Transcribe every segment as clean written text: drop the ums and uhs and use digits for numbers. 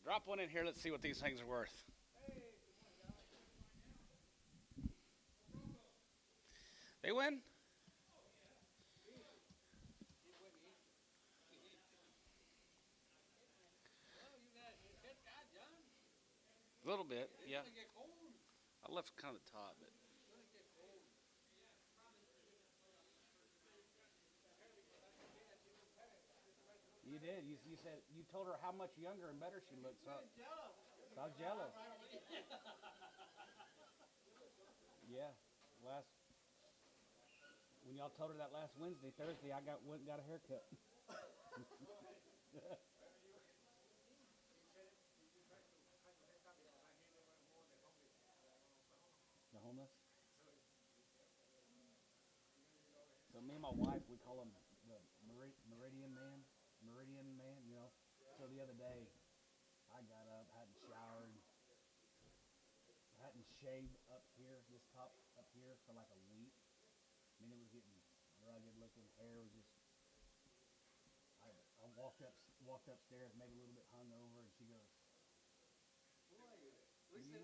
Drop one in here. Let's see what these things are worth. They win? A little bit, yeah. I left kind of the top, but you did. You said you told her how much younger and better she looked. So I was jealous. Yeah, last when y'all told her that last Thursday, I went and got a haircut. The homeless. So me and my wife, we call him the Meridian Man. Meridian Man, you know. So the other day, I got up, hadn't showered, hadn't shaved up here, this top up here for like a week. I mean, it was getting rugged looking. Hair was just. I walked upstairs, maybe a little bit hungover, and she goes, "You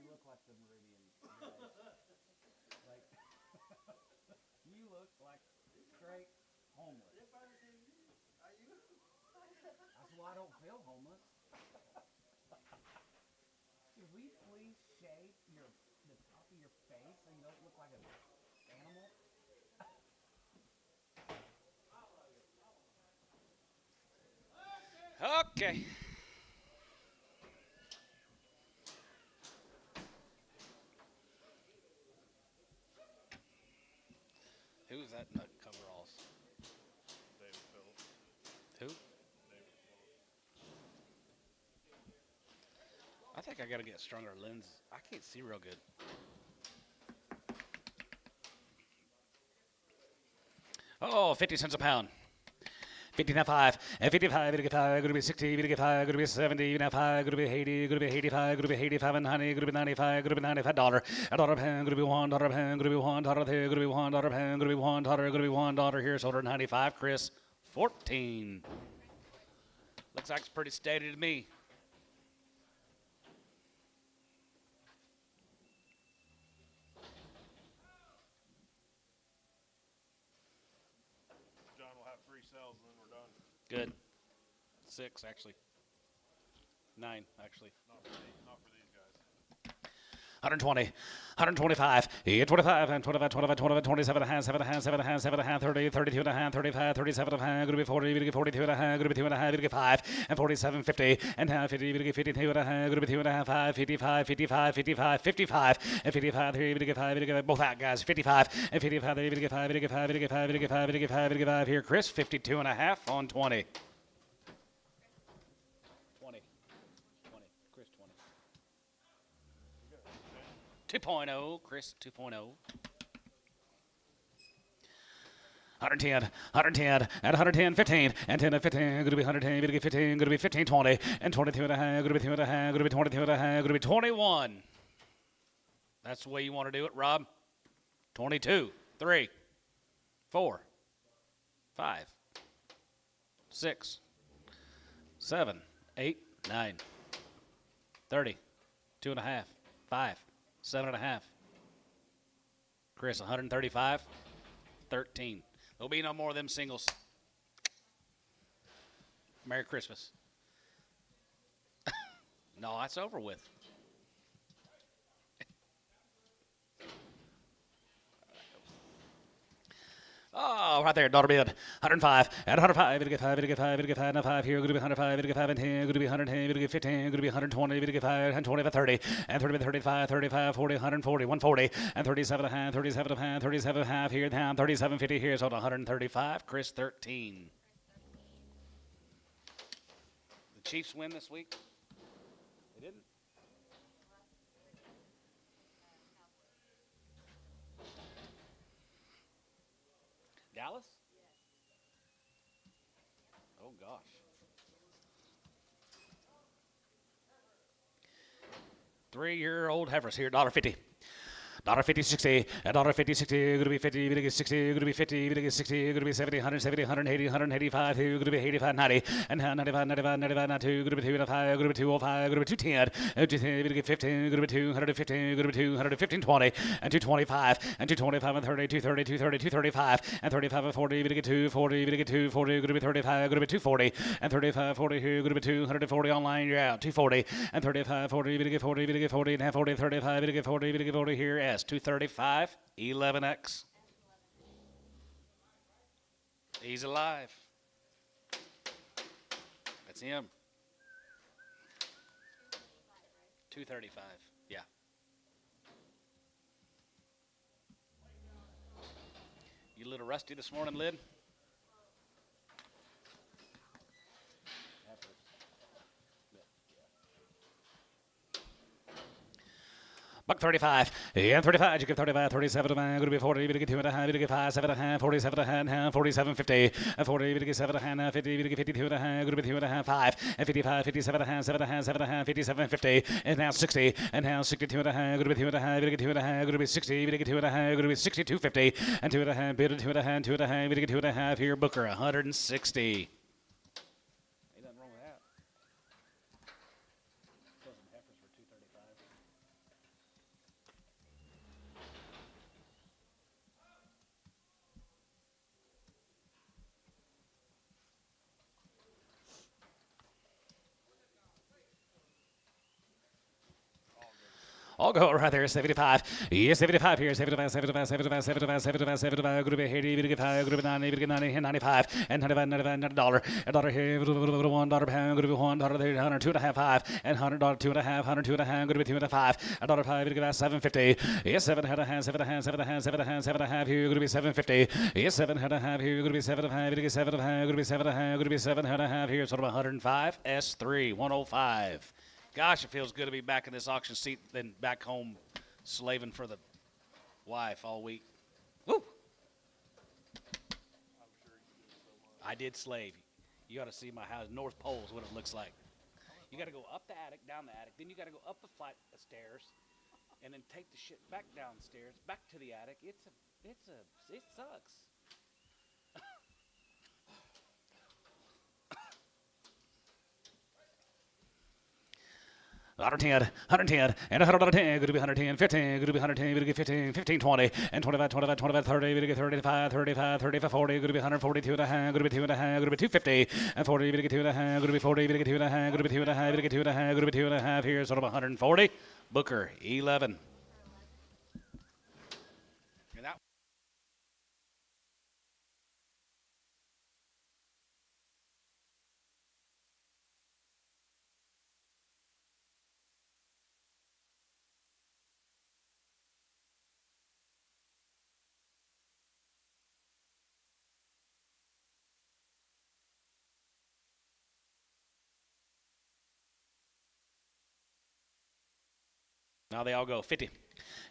look like the Meridian guys. Like you look like straight homeless." I said, "Well, I don't feel homeless. Could we please shave the top of your face so you don't look like an animal?" Okay. Who's that nut coveralls? David Phillips. Who? David Phillips. I think I gotta get a stronger lens. I can't see real good. Oh, 50 cents a pound. 59.5, and 55, going to be 60, going to be 70, going to be 80, going to be 85, going to be 85 and 90, going to be 95, going to be $95, $1 pound, going to be $1 pound, going to be $1 there, going to be $1 pound, going to be $1, going to be $1 here, so $195, Chris, 14. Looks like it's pretty steady to me. John will have 3 cells and then we're done. Good. 6, actually. 9, actually. Not for these guys. 120, 125, 25, and 25, 25, 25, 27 and a half, 7 and a half, 7 and a half, 7 and a half, 30, 32 and a half, 35, 37 and a half, going to be 40, going to be 42 and a half, going to be 2 and a half, going to be 5, and 47, 50, and half, 50, going to be 52 and a half, going to be 2 and a half, 5, 55, 55, 55, 55, and 55, 3, going to get 5, going to get both out, guys, 55, and 55, 3, going to get 5, going to get 5, going to get 5, going to get 5, going to get 5, going to get 5 here, Chris, 52 and a half on 20. 20. 20. Chris, 20. 2.0, Chris 2.0. 110, 110, and 110, 15, and 10 and 15, going to be 110, going to be 15, going to be 15, 20, and 22 and a half, going to be 2 and a half, going to be 22 and a half, going to be 21. That's the way you want to do it, Rob. 22, 3, 4, 5, 6, 7, 8, 9, 30, 2 and a half, 5, 7 and a half. Chris, 135, 13. There'll be no more of them singles. Merry Christmas. No, that's over with. Oh, right there, dollar bid. 105, at 105, it'll get 5, it'll get 5, it'll get 5, and 5 here, going to be 105, it'll get 5 and 10, going to be 110, it'll get 15, going to be 120, it'll get 5, and 25, 30, and 30, 35, 35, 40, 140, 140, and 37 and a half, 37 and a half, 37 and a half here, down, 37, 50 here, so 135, Chris 13. The Chiefs win this week? They didn't? Dallas? Oh, gosh. Three-year-old heifers here, $1.50. $50, 60, $50, 60, gonna be 50, gonna get 60, gonna be 50, gonna get 60, gonna be 70, 170, 180, 185, gonna be 85, 90, and 95, 95, 95, 92, gonna be 205, gonna be 205, gonna be 210, 210, gonna get 15, gonna be 215, gonna be 215, 20, and 225, and 225, and 30, 230, 230, 235, and 35, and 40, gonna get 240, gonna get 240, gonna be 35, gonna be 240, and 35, 40 here, gonna be 240 online, you're out, 240, and 35, 40, gonna get 40, gonna get 40, and 40, 35, gonna get 40, gonna get 40 here, S, 235, 11X. He's alive. That's him. 235, yeah. You a little rusty this morning, Lyd? Buck 35. Yeah, 35. You get 35, 37. Going to be 40. You get 2 and a half. You get 5, 7 and a half. 47 and a half. 47, 50. 40. You get 7 and a half. 50. You get 52 and a half. Going to be 2 and a half. 5. And 55, 57 and a half. 7 and a half. 7 and a half. 57, 50. And now 60. And now 62 and a half. Going to be 2 and a half. You get 2 and a half. Going to be 60. You get 2 and a half. Going to be 62, 50. And 2 and a half. Bid 2 and a half. 2 and a half. You get 2 and a half. Here, Booker, 160. I'll go right there, 75. Yes, 75 here, 75, 75, 75, 75, 75, 75, go to be 80, go to 5, go to 90, go to 90, 95, and 95, 95, $90. $1 here, $1 pound, go to be $1, there, 100, 2.5, 5, and $100, 2.5, 100, 2.5, go to be 2.5, $1, 5, go to be 750. Yes, 7.5, 7.5, 7.5, 7.5, 7.5 here, go to be 750. Yes, 7.5 here, go to be 7.5, go to be 7.5, go to be 7.5, go to be 7.5 here, sort of 105, S3, 105. Gosh, it feels good to be back in this auction seat than back home slaving for the wife all week. Woo! I did slave. You got to see my house, North Pole is what it looks like. You got to go up the attic, down the attic, then you got to go up the flight of stairs, and then take the shit back downstairs, back to the attic. It sucks. $110, and $110, going to be 110, 15, going to be 110, going to get 15, 15, 20, and 25, 25, 25, 30, going to get 35, 35, 35, 40, going to be 142 and a half, going to be 2 and a half, going to be 250, and 40, going to get 2 and a half, going to be 40, going to get 2 and a half, going to be 2 and a half, going to get 2 and a half, going to be 2 and a half here, sort of 140. Booker, 11. And that now they all go 50,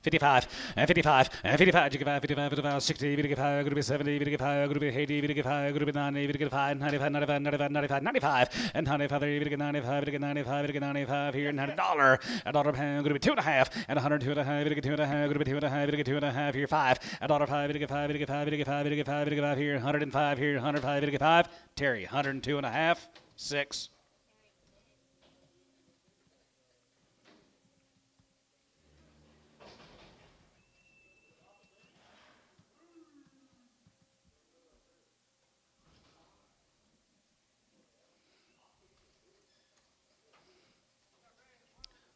55, and 55, and 55, 55, 55, 55, 60, 55, going to be 70, 55, going to be 80, 55, going to be 90, 55, 95, 95, 95, 95, 95, and 95, 95, 95, 95 here, and $100, $1 pound, going to be 2.5, and 102 and a half, 2 and a half, going to be 2 and a half, 2 and a half here, 5, $1, 5, 5, 5, 5, 5 here, 105 here, 105, 5, Terry, 102 and a half, 6.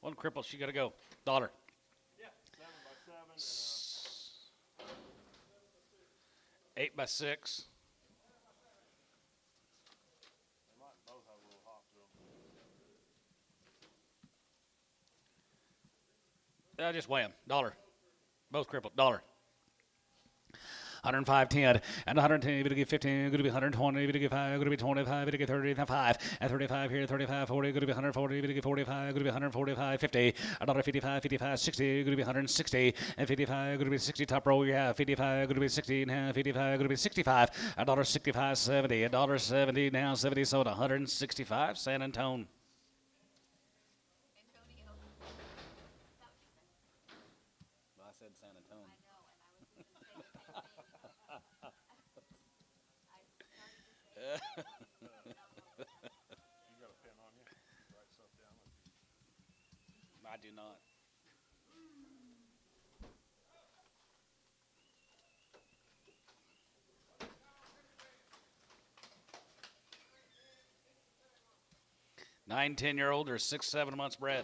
One cripple, she got to go. $1. Yeah, 7 by 7 and 8 by 6. they might both have a little hop to them. Just wham. $1. Both crippled. $1. 105, 10, and 110, going to get 15, going to be 120, going to get 5, going to be 25, going to get 30, 5, and 35 here, 35, 40, going to be 140, going to get 45, going to be 145, 50, $1.55, 55, 60, going to be 160, and 55, going to be 60, top row, you have 55, going to be 60, and half, 55, going to be 65, $1.65, 70, $1.70, now 70 soda, 165, San Antonio. I said San Antonio. You got a pen on you? Write stuff down. I do not. Nine, 10-year-old or 6, 7 months bred.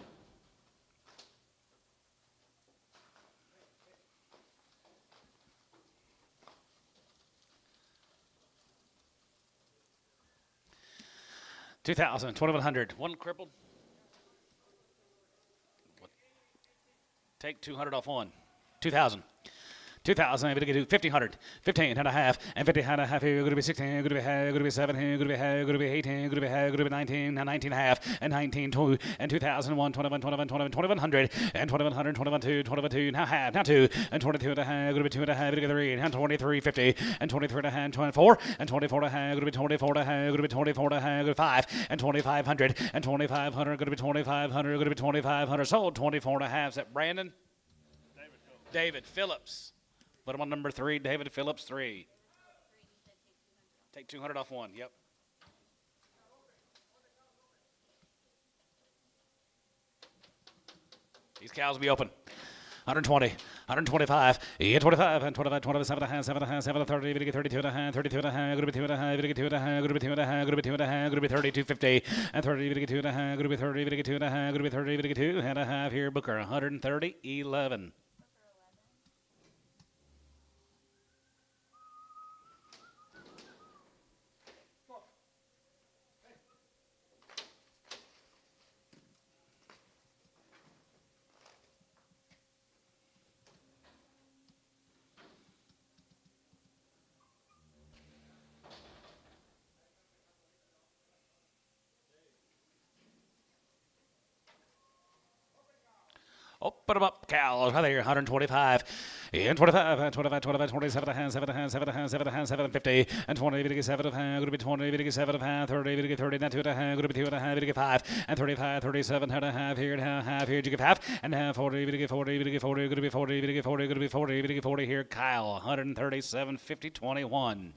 $2,000, 2,100. One crippled. Take 200 off one. 2,000. 2,000, we're going to do 1,500, 15 and a half, and 50 and a half here, going to be 16, going to be high, going to be 17, going to be high, going to be 18, going to be high, going to be 19, and 19 and a half, and 19, 2, and 2,001, 21, 21, 21, 2,100, and 2,100, 21, 2, 21, 2, now half, now 2, and 22 and a half, going to be 2 and a half, going to be 3, and 23, 50, and 23 and a half, 24, and 24 and a half, going to be 24 and a half, going to be 24 and a half, going to be 5, and 2,500, and 2,500, going to be 2,500, going to be 2,500, sold 24 and a half. Is that Brandon? David Phillips. Put him on number 3, David Phillips, 3. Take 200 off one. Yep. These cows will be open. 120, 125, 25, and 25, 27 and a half, 7 and a half, 7 and 30, 32 and a half, 32 and a half, going to be 2 and a half, going to be 2 and a half, going to be 2 and a half, going to be 2 and a half, going to be 32, 50, and 30, 2 and a half, going to be 30, 2 and a half, going to be 30, 2 and a half here, Booker, 130, 11. Open them up, cows. Right there, 125. And 25, and 25, 25, 27 and a half, 7 and a half, 7 and a half, 7 and a half, 7 and 50, and 20, 7 and a half, going to be 20, 7 and a half, 30, 30, now 2 and a half, going to be 2 and a half, 5, and 35, 37 and a half here, and half here, you give half, and half 40, 40, 40, going to be 40, 40, going to be 40, 40 here, Kyle, 137, 50, 21.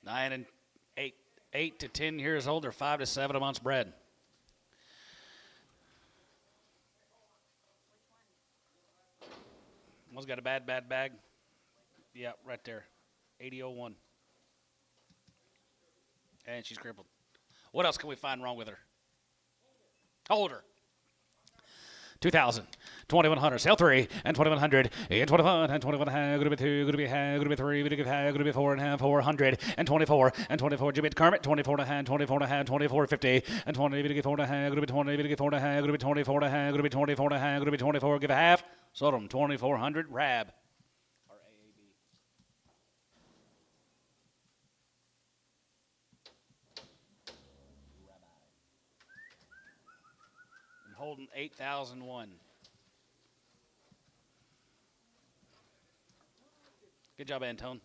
Nine and 8 to 10 years old, or 5 to 7 months bred. One's got a bad bag. Yeah, right there. 8001. And she's crippled. What else can we find wrong with her? Hold her. 2,000, 2,100, sale 3, and 2,100, and 21, and 21 and a half, going to be 2, going to be half, going to be 3, going to be half, going to be 4 and a half, 400, and 24, and 24, Jimmy Kermit, 24 and a half, 24 and a half, 24, 50, and 20, going to be 4 and a half, going to be 20, going to be 4 and a half, going to be 24 and a half, going to be 24 and a half, going to be 24, give a half, sold them, 2,400, Rab. Holding 8,001. Good job, Antone.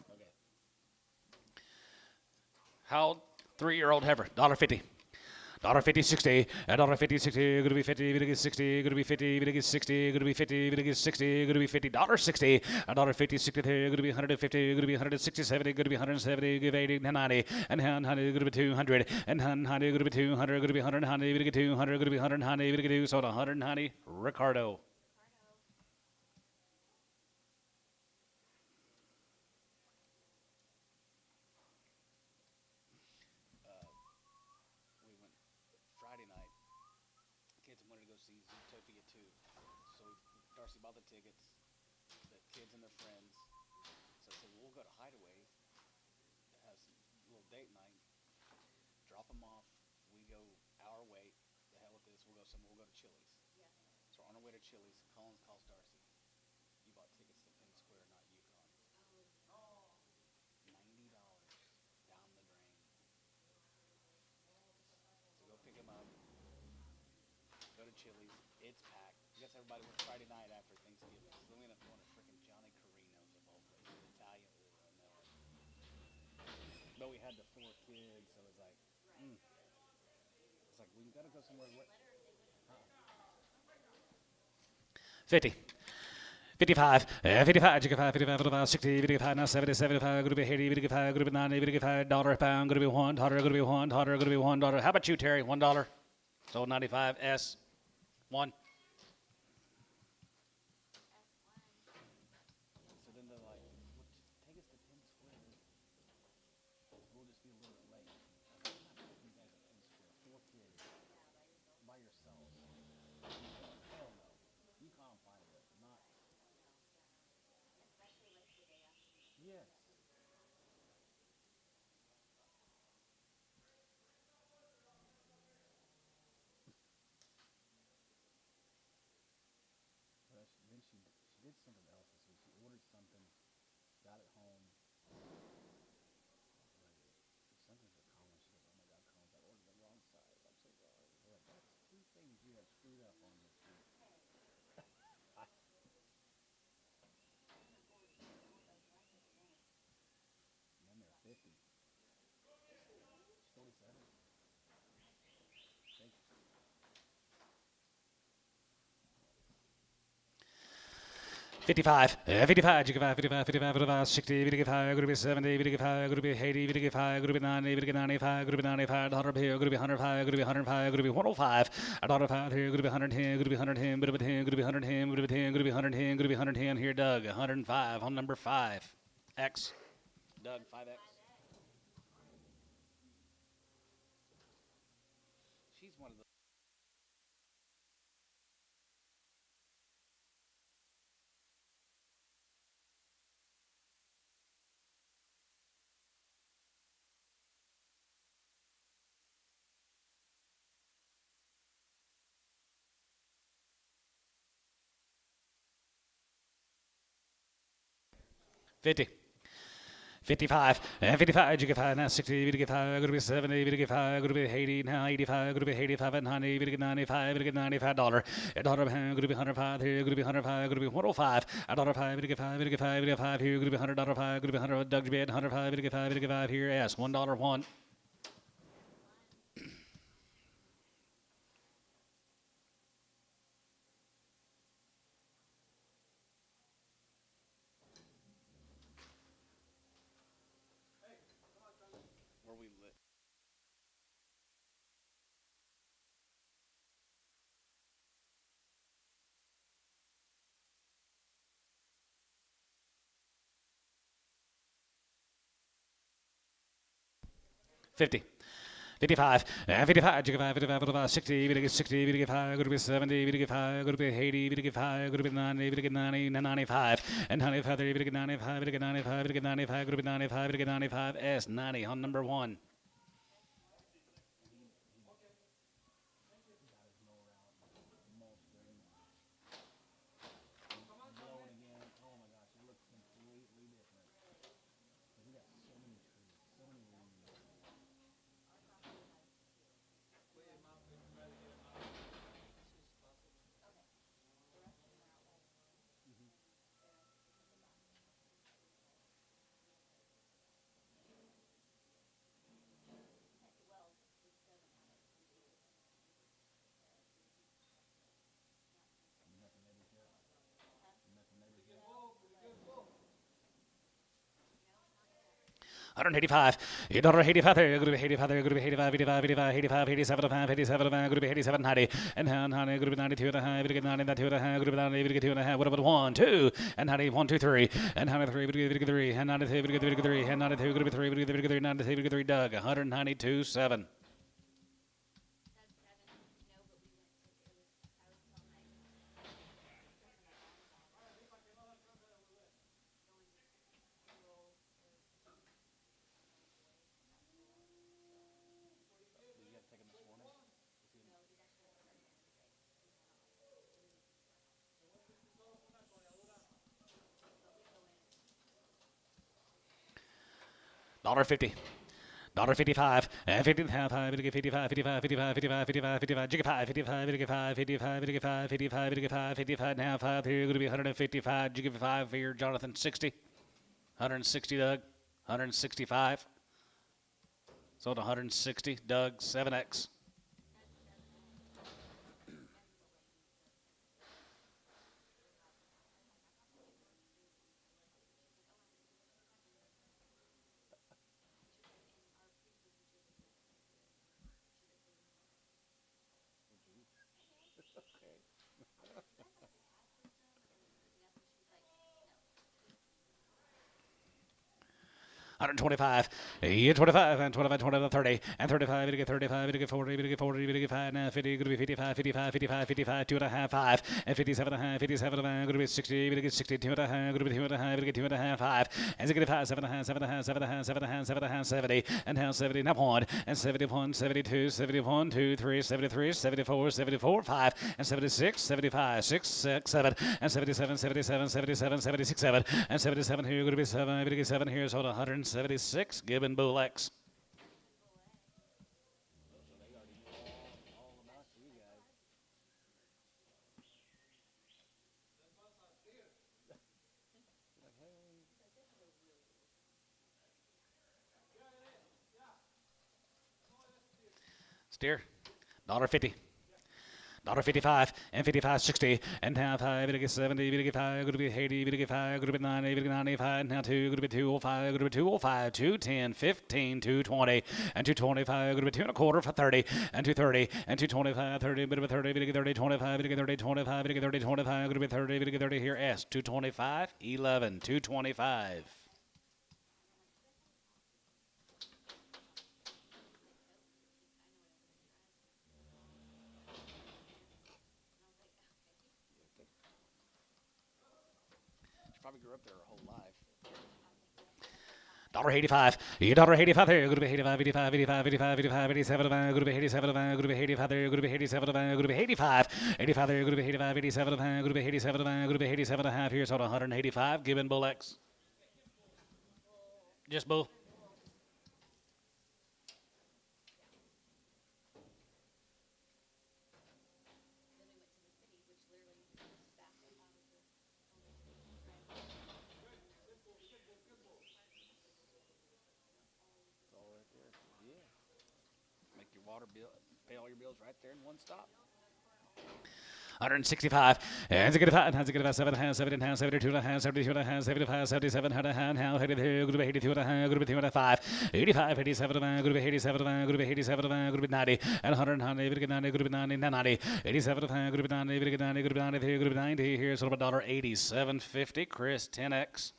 Okay. How old? 3-year-old heifer, $1.50. $1.50, 60, $1.50, 60, going to be 50, going to get 60, going to be 50, going to get 60, going to be 50, going to get 60, going to be 50, $1.60, $1.50, 60, going to be 150, going to be 160, 70, going to be 170, give 80, 90, and 100, going to be 200, and 100, going to be 200, going to be 190, going to get 200, going to be 190, going to get 2, so 190, Ricardo. Friday night, kids wanted to go see Zootopia 2. So Darcy bought the tickets, the kids and their friends. So I said, well, we'll go to Hideaway, have some little date night, drop them off. We go our way, the hell with this, we'll go somewhere, we'll go to Chili's. So we're On our way to Chili's, Collins calls Darcy. You bought tickets to Penn Square, not Yukon. $90 down the drain. So go pick him up. Go to Chili's. It's packed. I guess everybody went Friday night after Thanksgiving. So then we ended up going to freaking Johnny Carino's of all places. Italian. No. But we had the 4 kids, so it was like, it's like we gotta go somewhere. 50. 55, 55, 55, 55, 60, 55, now 70, 75, gonna be 80, 55, gonna be 90, 55, dollar a pound, gonna be $1, gonna be $1, gonna be $1. How about you, Terry? $1. So 95 S 1. So then they're like, well, take us to Penn Square. We'll just be a little bit late. I'm not taking you guys to Penn Square. 4 kids by yourselves. Hell no. You can't find it. Not. Yes. Then she did something else this week. She ordered something, got it home. Something for Colin. She goes, "Oh my God, Collins, I ordered the wrong size. I'm so sorry." We're like, "That's 2 things you have screwed up on this week." And then they're 50. 47. 55, 55, 55, 55, 55, 60, 55, gonna be 70, 55, gonna be 80, 55, gonna be 90, 95, gonna be 95, dollar here, gonna be 105, gonna be 105, gonna be 105, $105 here, gonna be 110, gonna be 110, bit of a 10, gonna be 110, gonna be 10, gonna be 110, gonna be 110 here, Doug, 105 on number 5. X. Doug, 5X. She's one of the 50. 55, 55, you get 5, now 60, you get 5, going to be 70, you get 5, going to be 80, now 85, going to be 85 and 90, you get 95, you get $95, a dollar pound, going to be 105 here, going to be 105, going to be 105, a dollar 5, you get 5, you get 5, you get 5 here, going to be $100 5, going to be 100, Doug's bid, 105, you get 5, you get 5 here, yes, $1 1. Where we lit. $50. 55, 55, 55, 55, 60, 60, 55, going to be 70, 55, going to be 80, 55, going to be 90, 90, 95, and 95, 95, 95, 95, going to be 95, 95, S, 90 on number 1. $185, $85 there, going to be 85 there, going to be 85, 85, 85, 85, 87, 87, going to be 87, 90, and 90, going to be 92 and a half, going to get 90, 2 and a half, going to be 90, going to get 2 and a half, what about 1, 2, and 90, 1, 2, 3, and 93, going to get 3, and 92, going to get 3, and 92, going to be 3, going to get 3, 92, going to get 3, Doug, 192, 7. $1.50. $1.55 and 55, 55, 55, 55, 55, 55, 55, jiggy 5, 55, 55, 55, 55, 55, 55, 55, now 5 here, going to be 155, jiggy 5 here, Jonathan 60, 160, Doug, 165, sold 160, Doug 7X. $125, 25, and 25, 25, 30, and 35, to get 35, to get 40, to get 40, to get 5, now 50, going to be 55, 55, 55, 55, 2.5, 5, and 57.5, 57, going to be 60, to get 60, 2.5, going to be 2.5, to get 2.5, 5, and 65, 7.5, 7.5, 7.5, 7.5, 7.5, 70, and now 70, now 1, and 71, 72, 71, 2, 3, 73, 74, 74, 5, and 76, 75, 6, 6, 7, and 77, 77, 77, 76, 7, and 77 here, going to be 7, to get 7 here, so 176, Gibbon Bull X. Steer, $1.50. $1.55 and 55, 60, and now 5, to get 70, to get 5, going to be 80, to get 5, going to be 90, to get 95, now 2, going to be 205, going to be 205, 210, 15, 220, and 225, going to be 2 1/4 for 30, and 230, and 225, 30, bit of a 30, to get 30, 25, to get 30, 25, to get 30, 25, going to be 30, to get 30 here, S, 225, 11, 225. Probably grew up there her whole life. $1.85. $1.85 there. Going to be 85, 85, 85, 85, 85, 87, going to be 87, going to be 85 there. Going to be 87, going to be 85, 85 there. Going to be 85, 87, going to be 87, going to be 87.5 here. So 185. Gibbon Bull X. Just Bull. Make your water bill, pay all your bills right there in one stop. 165, and 5, and 7, 7, 72, 72, 75, 77, how 82, going to be 82, going to be 205, 85, 87, going to be 87, going to be 87, going to be 90, and 100, 90, going to be 90, 90, 87, going to be 90, going to be 90, going to be 90, going to be 90. Here's sort of $1.87.50. Chris 10X.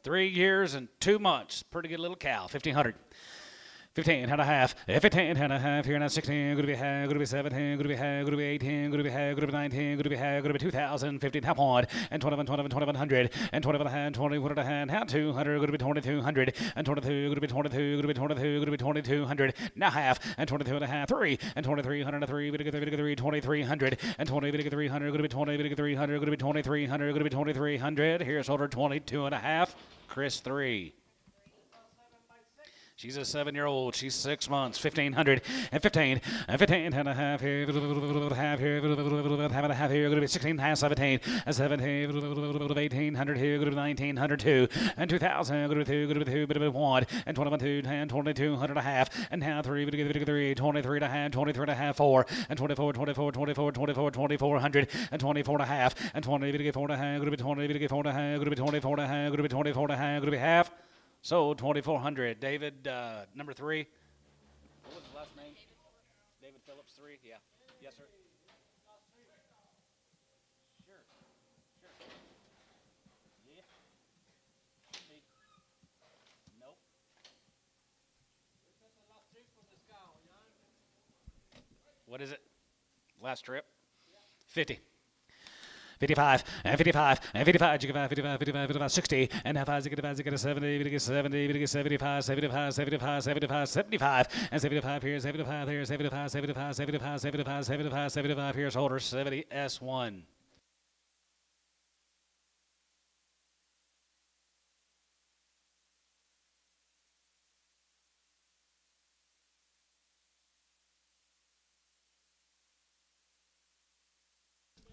$3 years and 2 months. Pretty good little cow. 1,500. 15 and a half, 15 and a half, here now 16, going to be high, going to be 17, going to be high, going to be 18, going to be high, going to be 19, going to be high, going to be 2,000, 15, half on, and 21, 21, 2100, and 21 and a half, 21 and a half, now 200, going to be 2,200, and 22, going to be 22, going to be 22, going to be 2,200, now half, and 22 and a half, 3, and 2,300, 3, going to get 3, 2,300, and 20, going to get 300, going to be 20, going to get 300, going to be 2,300, going to be 2,300, here's over 22 and a half, Chris 3. She's a 7-year-old. She's 6 months. 1,500 and 15 and 15 and a half here. Half here. Half and a half here. Going to be 16 half 17 and 17. 1,800 here. Going to be 1,900 2 and 2,000. Going to be 2. Going to be 2. Bit of 1 and 21 2 and 2,200 and a half and now 3. Going to get 3. 23 and a half. 23 and a half 4 and 24. 24. 24. 24. 2,400 and 24 and a half and 20. Going to get 4 and a half. Going to be 20. Going to get 4 and a half. Going to be 24 and a half. Going to be 24 and a half. Going to be half. So 2,400. David, number 3. What was his last name? David Phillips 3? Yeah. Yes, sir. Sure. Sure. Yeah. What is it? Last trip? 50. 55 and 55 and 55, 55, 55, 55, 60 and now 5, 70, 70, 70, 75, 75, 75, 75, 75 and 75 here, 75 here, 75, 75, 75, 75, 75, 75 here's holder 70 S1.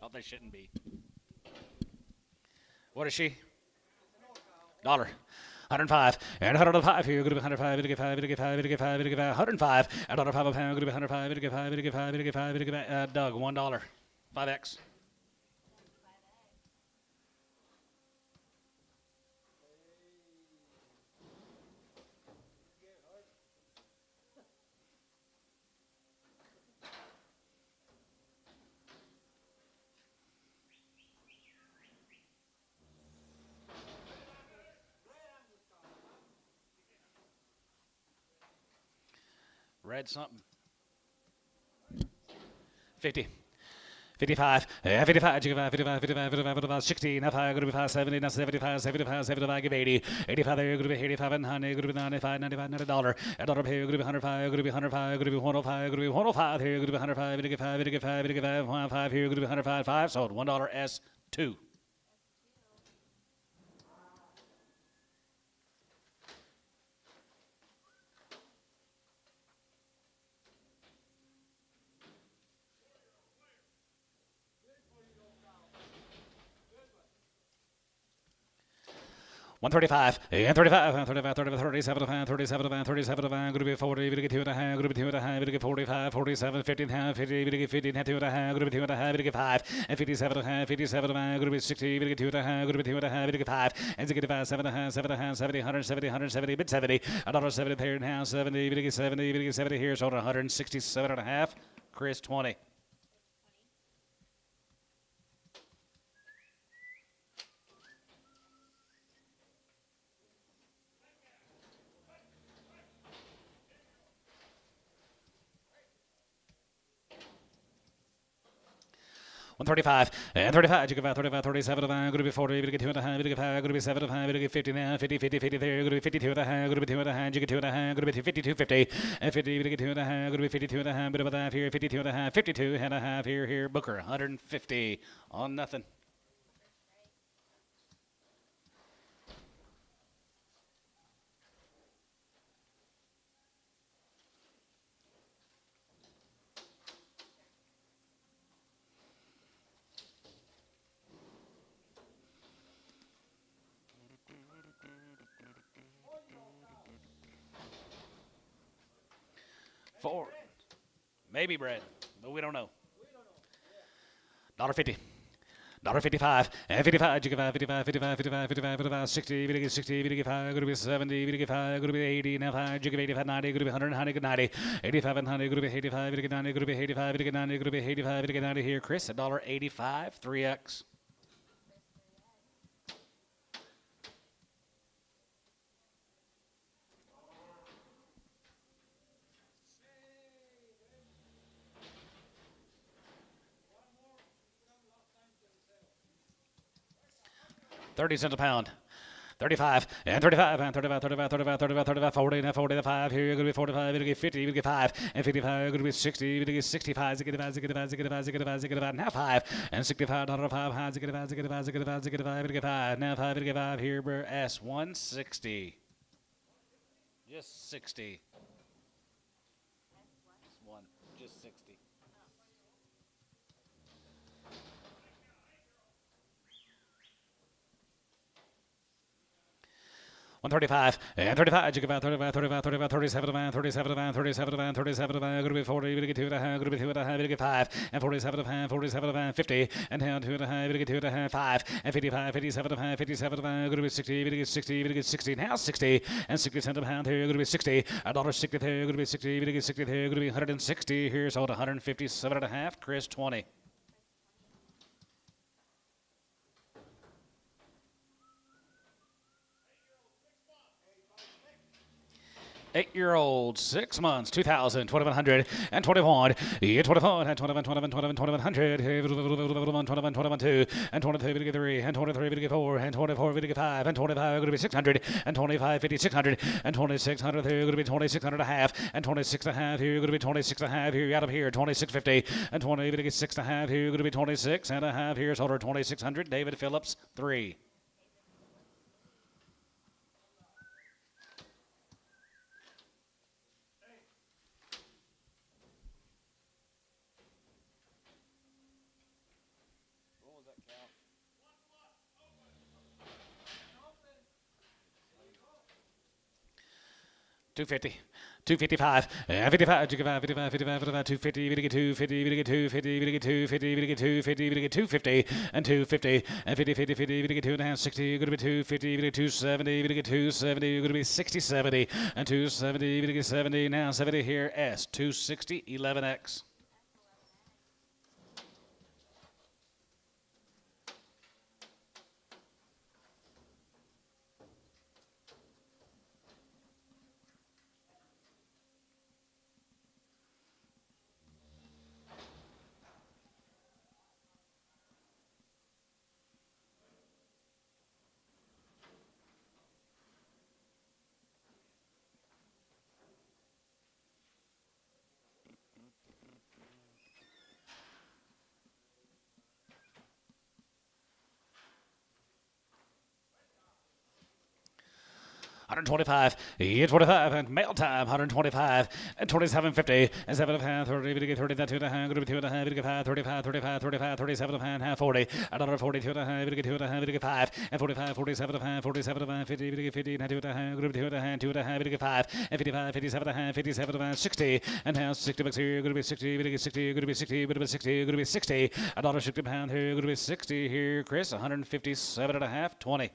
Oh, they shouldn't be. What is she? Dollar. 105 and 105 here. Going to be 105. Going to get 5. Going to get 5. Going to get 5. Going to get 5. 105 and 105 a pound. Going to be 105. Going to get 5. Going to get 5. Going to get 5. Going to get 5. Doug, $1. 5x. Red something. 50. 55, 55, 55, 55, 55, 55, 60, now 5, going to be 5, 70, now 75, 75, 75, give 80, 85 there, going to be 85 and 100, going to be 95, 95, $100, a dollar here, going to be 105, going to be 105, going to be 105, going to be 105 here, going to be 105, going to get 5, going to get 5, going to get 5, 105 here, going to be 105, 5, sold, $1 S2. $135 and 35 and 35, 35, 37, 37, 37, going to be 40, going to get 2 and a half, going to be 2 and a half, going to get 45, 47, 50 and a half, 50, going to get 50 and a half, 2 and a half, going to be 2 and a half, going to get 5, and 57 and a half, 57 and a half, going to be 60, going to get 2 and a half, going to be 2 and a half, going to get 5, and 65, 7 and a half, 7 and a half, 70, 170, 170, mid 70, $1.70 there now, 70, going to get 70, going to get 70 here, sold 167 and a half, Chris 20. $135 and 35, you get 35, 37, going to be 40, going to get 2 and a half, going to get 5, going to be 7 and a half, going to get 50 now, 50, 50, 50 there, going to be 52 and a half, going to be 2 and a half, you get 2 and a half, going to be 52, 50, and 50, going to get 2 and a half, going to be 52 and a half, bit of a half here, 52 and a half, 52 and a half here, Booker, 150 on nothing. Four. Maybe bread, but we don't know. $1.50. $1.55 and 55, you get 5, 55, 55, 55, 55, 55, 60, you get 60, you get 5, going to be 70, you get 5, going to be 80, now 5, you get 85, 90, going to be 100, 90, 90, 85 and 100, going to be 85, you get 90, going to be 85, you get 90, going to be 85, you get 90 here, Chris, $1.85, 3x. $0.30 a pound. 35 and 35 and 35, 35, 35, 35, 35, 40, now 40, 5 here, you're going to be 45, you're going to get 50, you're going to get 5, and 55, you're going to be 60, you're going to get 65, you get 5, you get 5, you get 5, you get 5, you get 5, now 5, and 65, $5, you get 5, you get 5, you get 5, you get 5, you get 5, now 5, you get 5 here, S160. Just 60. One. Just 60. $135 and 35, you get 35, 35, 35, 37, 37, 37, 37, going to be 40, you're going to get 2 and a half, going to be 2 and a half, you're going to get 5, and 47, 47, 50, and down 2 and a half, you're going to get 2 and a half, 5, and 55, 57, 57, going to be 60, you're going to get 60, you're going to get 60, now 60, and 60 cents a pound here, you're going to be 60, $1.60 there, you're going to be 60, you're going to get 60 there, you're going to be 160 here, sold 157 and a half, Chris 20. 8-year-old, 6 months, 2,000, 2,100, and 21, 24, and 21, 21, 21, 2,100, 21, 21, 21, 2, and 22, 3, and 23, 4, and 24, 5, and 25, going to be 600, and 25, 50, 600, and 2,600, here, going to be 2,600 and a half, and 26 and a half, here, going to be 26 and a half, here, out of here, 2650, and 26 and a half, here, going to be 26 and a half, here's holder 2,600, David Phillips, 3. What was that cow? 250, 255, 55, 55, 55, 55, 250, 250, 250, 250, 250, 250, and 250, and 50, 50, 50, 2 and a half, 60, going to be 250, 270, 270, going to be 60, 70, and 270, 70, now 70 here, S, 260, 11X. $125, 25, and mail time, $125, and 27.50, and 7 and a half, 30, 30, that 2 and a half, 2 and a half, 5, 35, 35, 35, 37 and a half, 40, another 40, 2 and a half, 2 and a half, 5, and 45, 47 and a half, 47 and a half, 50, 50, and 2 and a half, 2 and a half, 2 and a half, 5, and 55, 57 and a half, 57 and a half, 60, and now 60 bucks here, going to be 60, 60, going to be 60, going to be 60, going to be 60, another 60 pound here, going to be 60 here, Chris, 157 and a half, 20.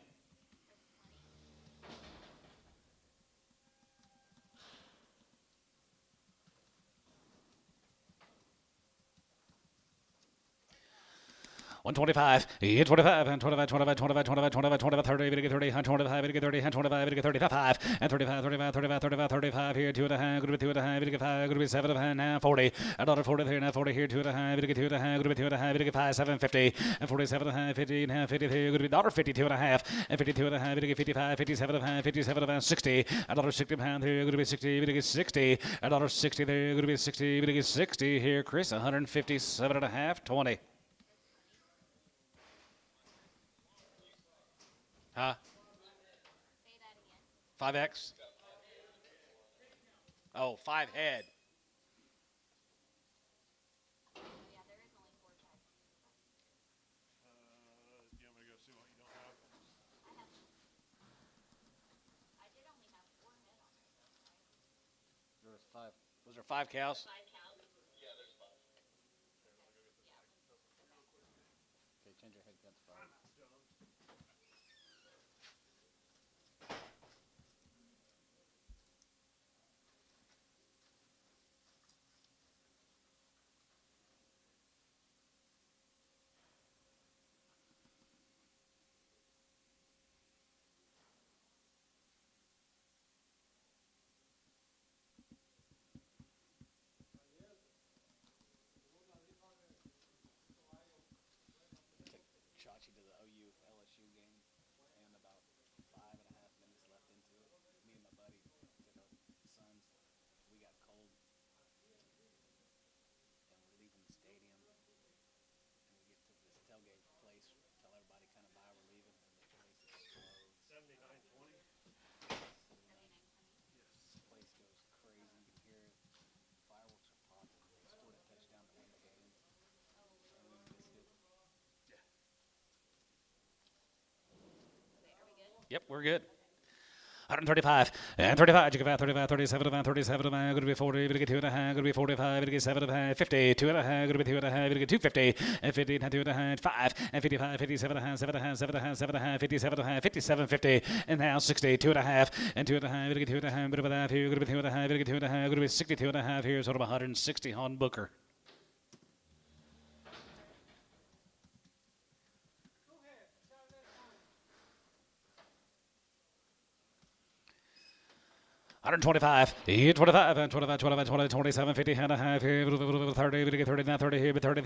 $125, 25, and 25, 25, 25, 25, 25, 25, 30, 30, 25, 30, 25, 35, and 35, 35, 35, 35, 35 here, 2 and a half, going to be 2 and a half, 5, going to be 7 and a half, now 40, another 40 here, now 40 here, 2 and a half, 2 and a half, going to be 2 and a half, 5, 750, and 47 and a half, 50 and a half, 50 here, going to be $1.50, 2 and a half, and 52 and a half, 55, 57 and a half, 57 and a half, 60, another 60 pound here, going to be 60, 60, another 60 there, going to be 60, 60 here, Chris, 157 and a half, 20. Huh? 5X? Oh, 5 head. You want me to go see what you don't have? There was 5. Was there 5 cows? Okay, change your head count to 5. Chachi to the OU LSU game, and about 5.5 minutes left into it. Me and my buddy took our sons. We got cold, and we're leaving the stadium. And we get to this tailgate place, tell everybody kind of bye, we're leaving, and the place is exploded. 79-20. This place goes crazy. You can hear it. Fireworks are popping. They scored a touchdown to win the game, and we missed it. Yep, we're good. 135, and 35, you can 35, 37, 37, going to be 40, going to get 2 and a half, going to be 45, going to get 7 and a half, 50, 2 and a half, going to be 2 and a half, going to get 250, and 50, and 2 and a half, 5, and 55, 57 and a half, 7 and a half, 7 and a half, 7 and a half, 57 and a half, 57, 50, and now 60, 2 and a half, and 2 and a half, going to get 2 and a half, bit of that here, going to be 2 and a half, going to get 2 and a half, going to be 62 and a half here, sort of 160 on Booker. 125, 25, and 25, 25, 20, 27, 50, and a half, 30, 30, now 30, 30, 30,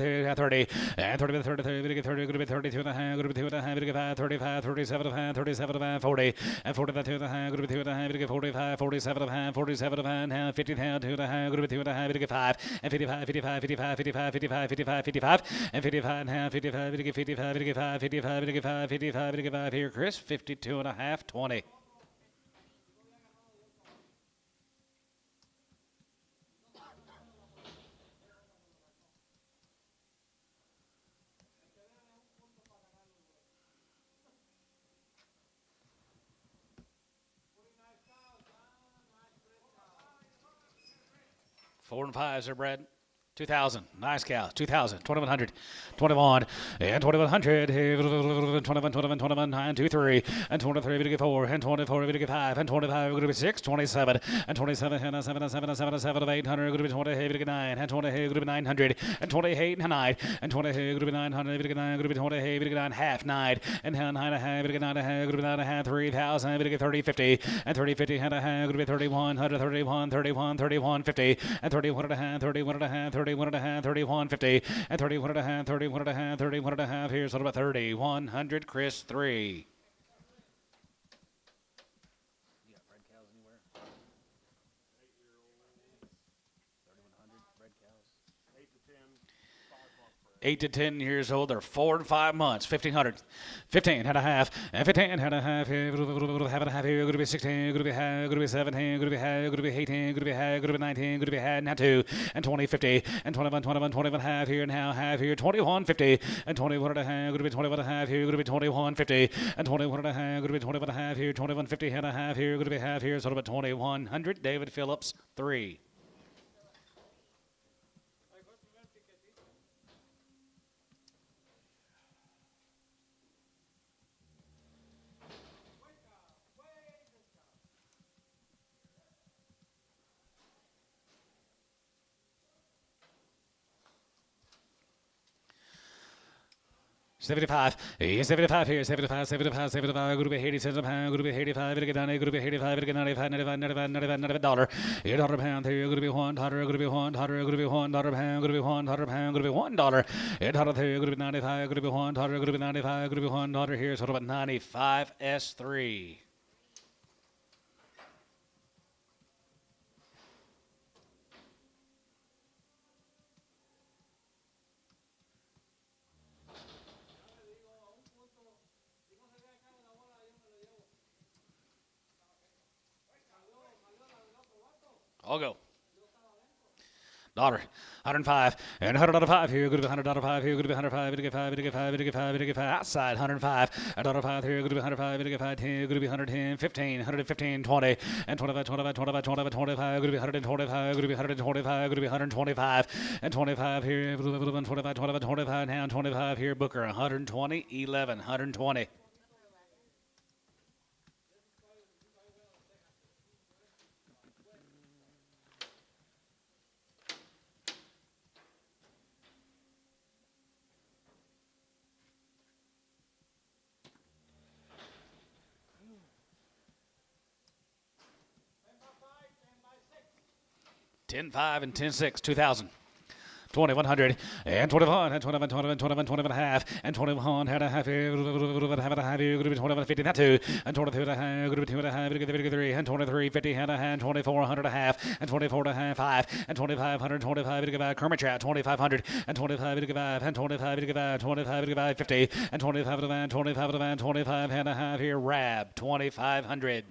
and 30, 30, 30, 30, 32 and a half, 32 and a half, 35, 37 and a half, 37 and a half, 40, and 40 and a half, 2 and a half, 45, 47 and a half, 47 and a half, 50 and 2 and a half, 2 and a half, 5, and 55, 55, 55, 55, 55, 55, 55, and 55 and a half, 55, 55, 55, 55, 55, 55, 55, here, Chris, 52 and a half, 20. Four and fives are bred. 2,000. Nice cow. 2,000. 2,100. 21. And 2,100. 21, 21, 21. And 2, 3. And 23. We get 4. And 24. We get 5. And 25. We're going to be 6. 27. And 27. And 7. And 7. And 7. And 7. 800. We're going to be 20. We get 9. And 20. We're going to be 900. And 28. And 9. And 20. We're going to be 900. We get 9. We're going to be 20. We get 9. Half 9. And 9 and a half. We get 9 and a half. We're going to be 9 and a half. 3,000. We get 30. 50. And 30. 50 and a half. We're going to be 31. 31. 31. 31. 50. And 31 and a half. 31 and a half. 31 and a half, 31, 50, and 31 and a half, 31 and a half, 31 and a half. Here's what about 3,100, Chris, 3. You got bred cows anywhere? 3,100 bred cows. 8 to 10, 5-month bred. 8 to 10 years old. They're 4 and 5 months. 1,500. 15 and a half. And 15 and a half. Half and a half. Going to be 16. Going to be half. Going to be 17. Going to be half. Going to be 18. Going to be half. Going to be 19. Going to be half. Now 2. And 20, 50. And 21, 21, 21 half here. Now half here. 21, 50. And 21 and a half. Going to be 21 and a half here. Going to be 21, 50. And 21 and a half. Going to be 21 and a half here. 21, 50 and a half here. Going to be half here. So about 2,100. David Phillips, 3. $75. 75 here. 75, 75, 75. Going to be 80 cents a pound. Going to be 85. Going to get 90. Going to be 85. Going to get 95, 95, 95, 95, 95 $1. $8 a pound here. Going to be $1. Going to be $1. Going to be $1 pound. Going to be $1 pound. Going to be $1. $8 here. Going to be 95. Going to be $1. Going to be 95. Going to be $1 here. So about 95 S3. I'll go. $1. 105. And $100 here. Going to be $100 here. Going to be 105. Going to get 5. Going to get 5. Going to get 5. Going to get 5. Outside. 105. $105 here. Going to be 105. Going to get 5. 10. Going to be 110. 15. 115. 20. And 25. 25. 25. 25. 25. Going to be 125. Going to be 125. Going to be 125. And 25 here. 25. 25. 25. Now 25 here. Booker. 120. 11. 120. $10.5 and $10.6. 2,000. 2,100 and 21 and 21, 21, 21, 21 and a half and 21 and a half here, have a half here, going to be 21, 50, not 2 and 22 and a half, going to be 2 and a half, going to be 3 and 23, 50 and a half, 2,400 and a half and 24 and a half, 5 and 2,500, 25 to give out Kermit Trout, 2,500 and 25 to give out and 25 to give out, 25 to give out 50 and 25 to van, 25 to van, 25 and a half here, Rab, 2,500.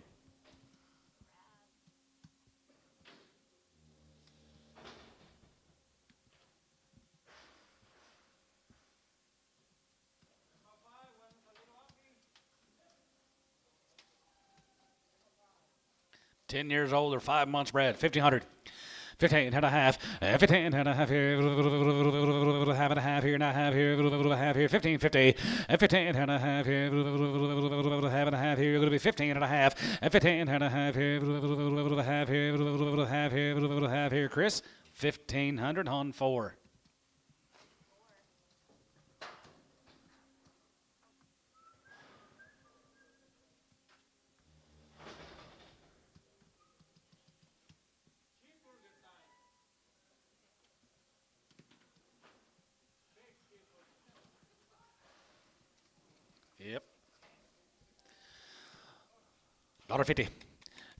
$10 years old or 5 months bred, 1,500. 15 and a half, 15 and a half here, half and a half here, not half here, half here, 15, 50, and 15 and a half here, half and a half here, going to be 15 and a half, and 15 and a half here, half here, half here, half here, Chris, 1,500 on 4. Yep. $1.50.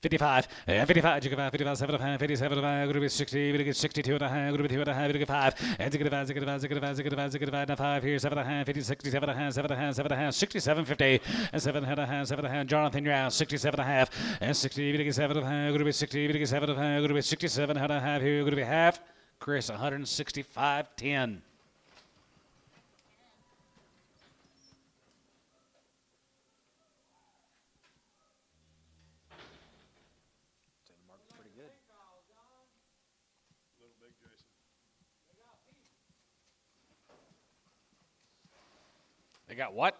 55, 55, 55, 75, 57, going to be 60, going to get 62 and a half, going to be 2 and a half, going to get 5, and to get 5, to get 5, to get 5, to get 5, to get 5, now 5 here, 7 and a half, 50, 67 and a half, 7 and a half, 7 and a half, 67, 50, and 7 and a half, 7 and a half, Jonathan, you're out, 67 and a half, and 60, going to get 7 and a half, going to be 60, going to get 7 and a half, going to be 67 and a half here, going to be half, Chris, 165.10. Pretty good. Little big Jason. They got what?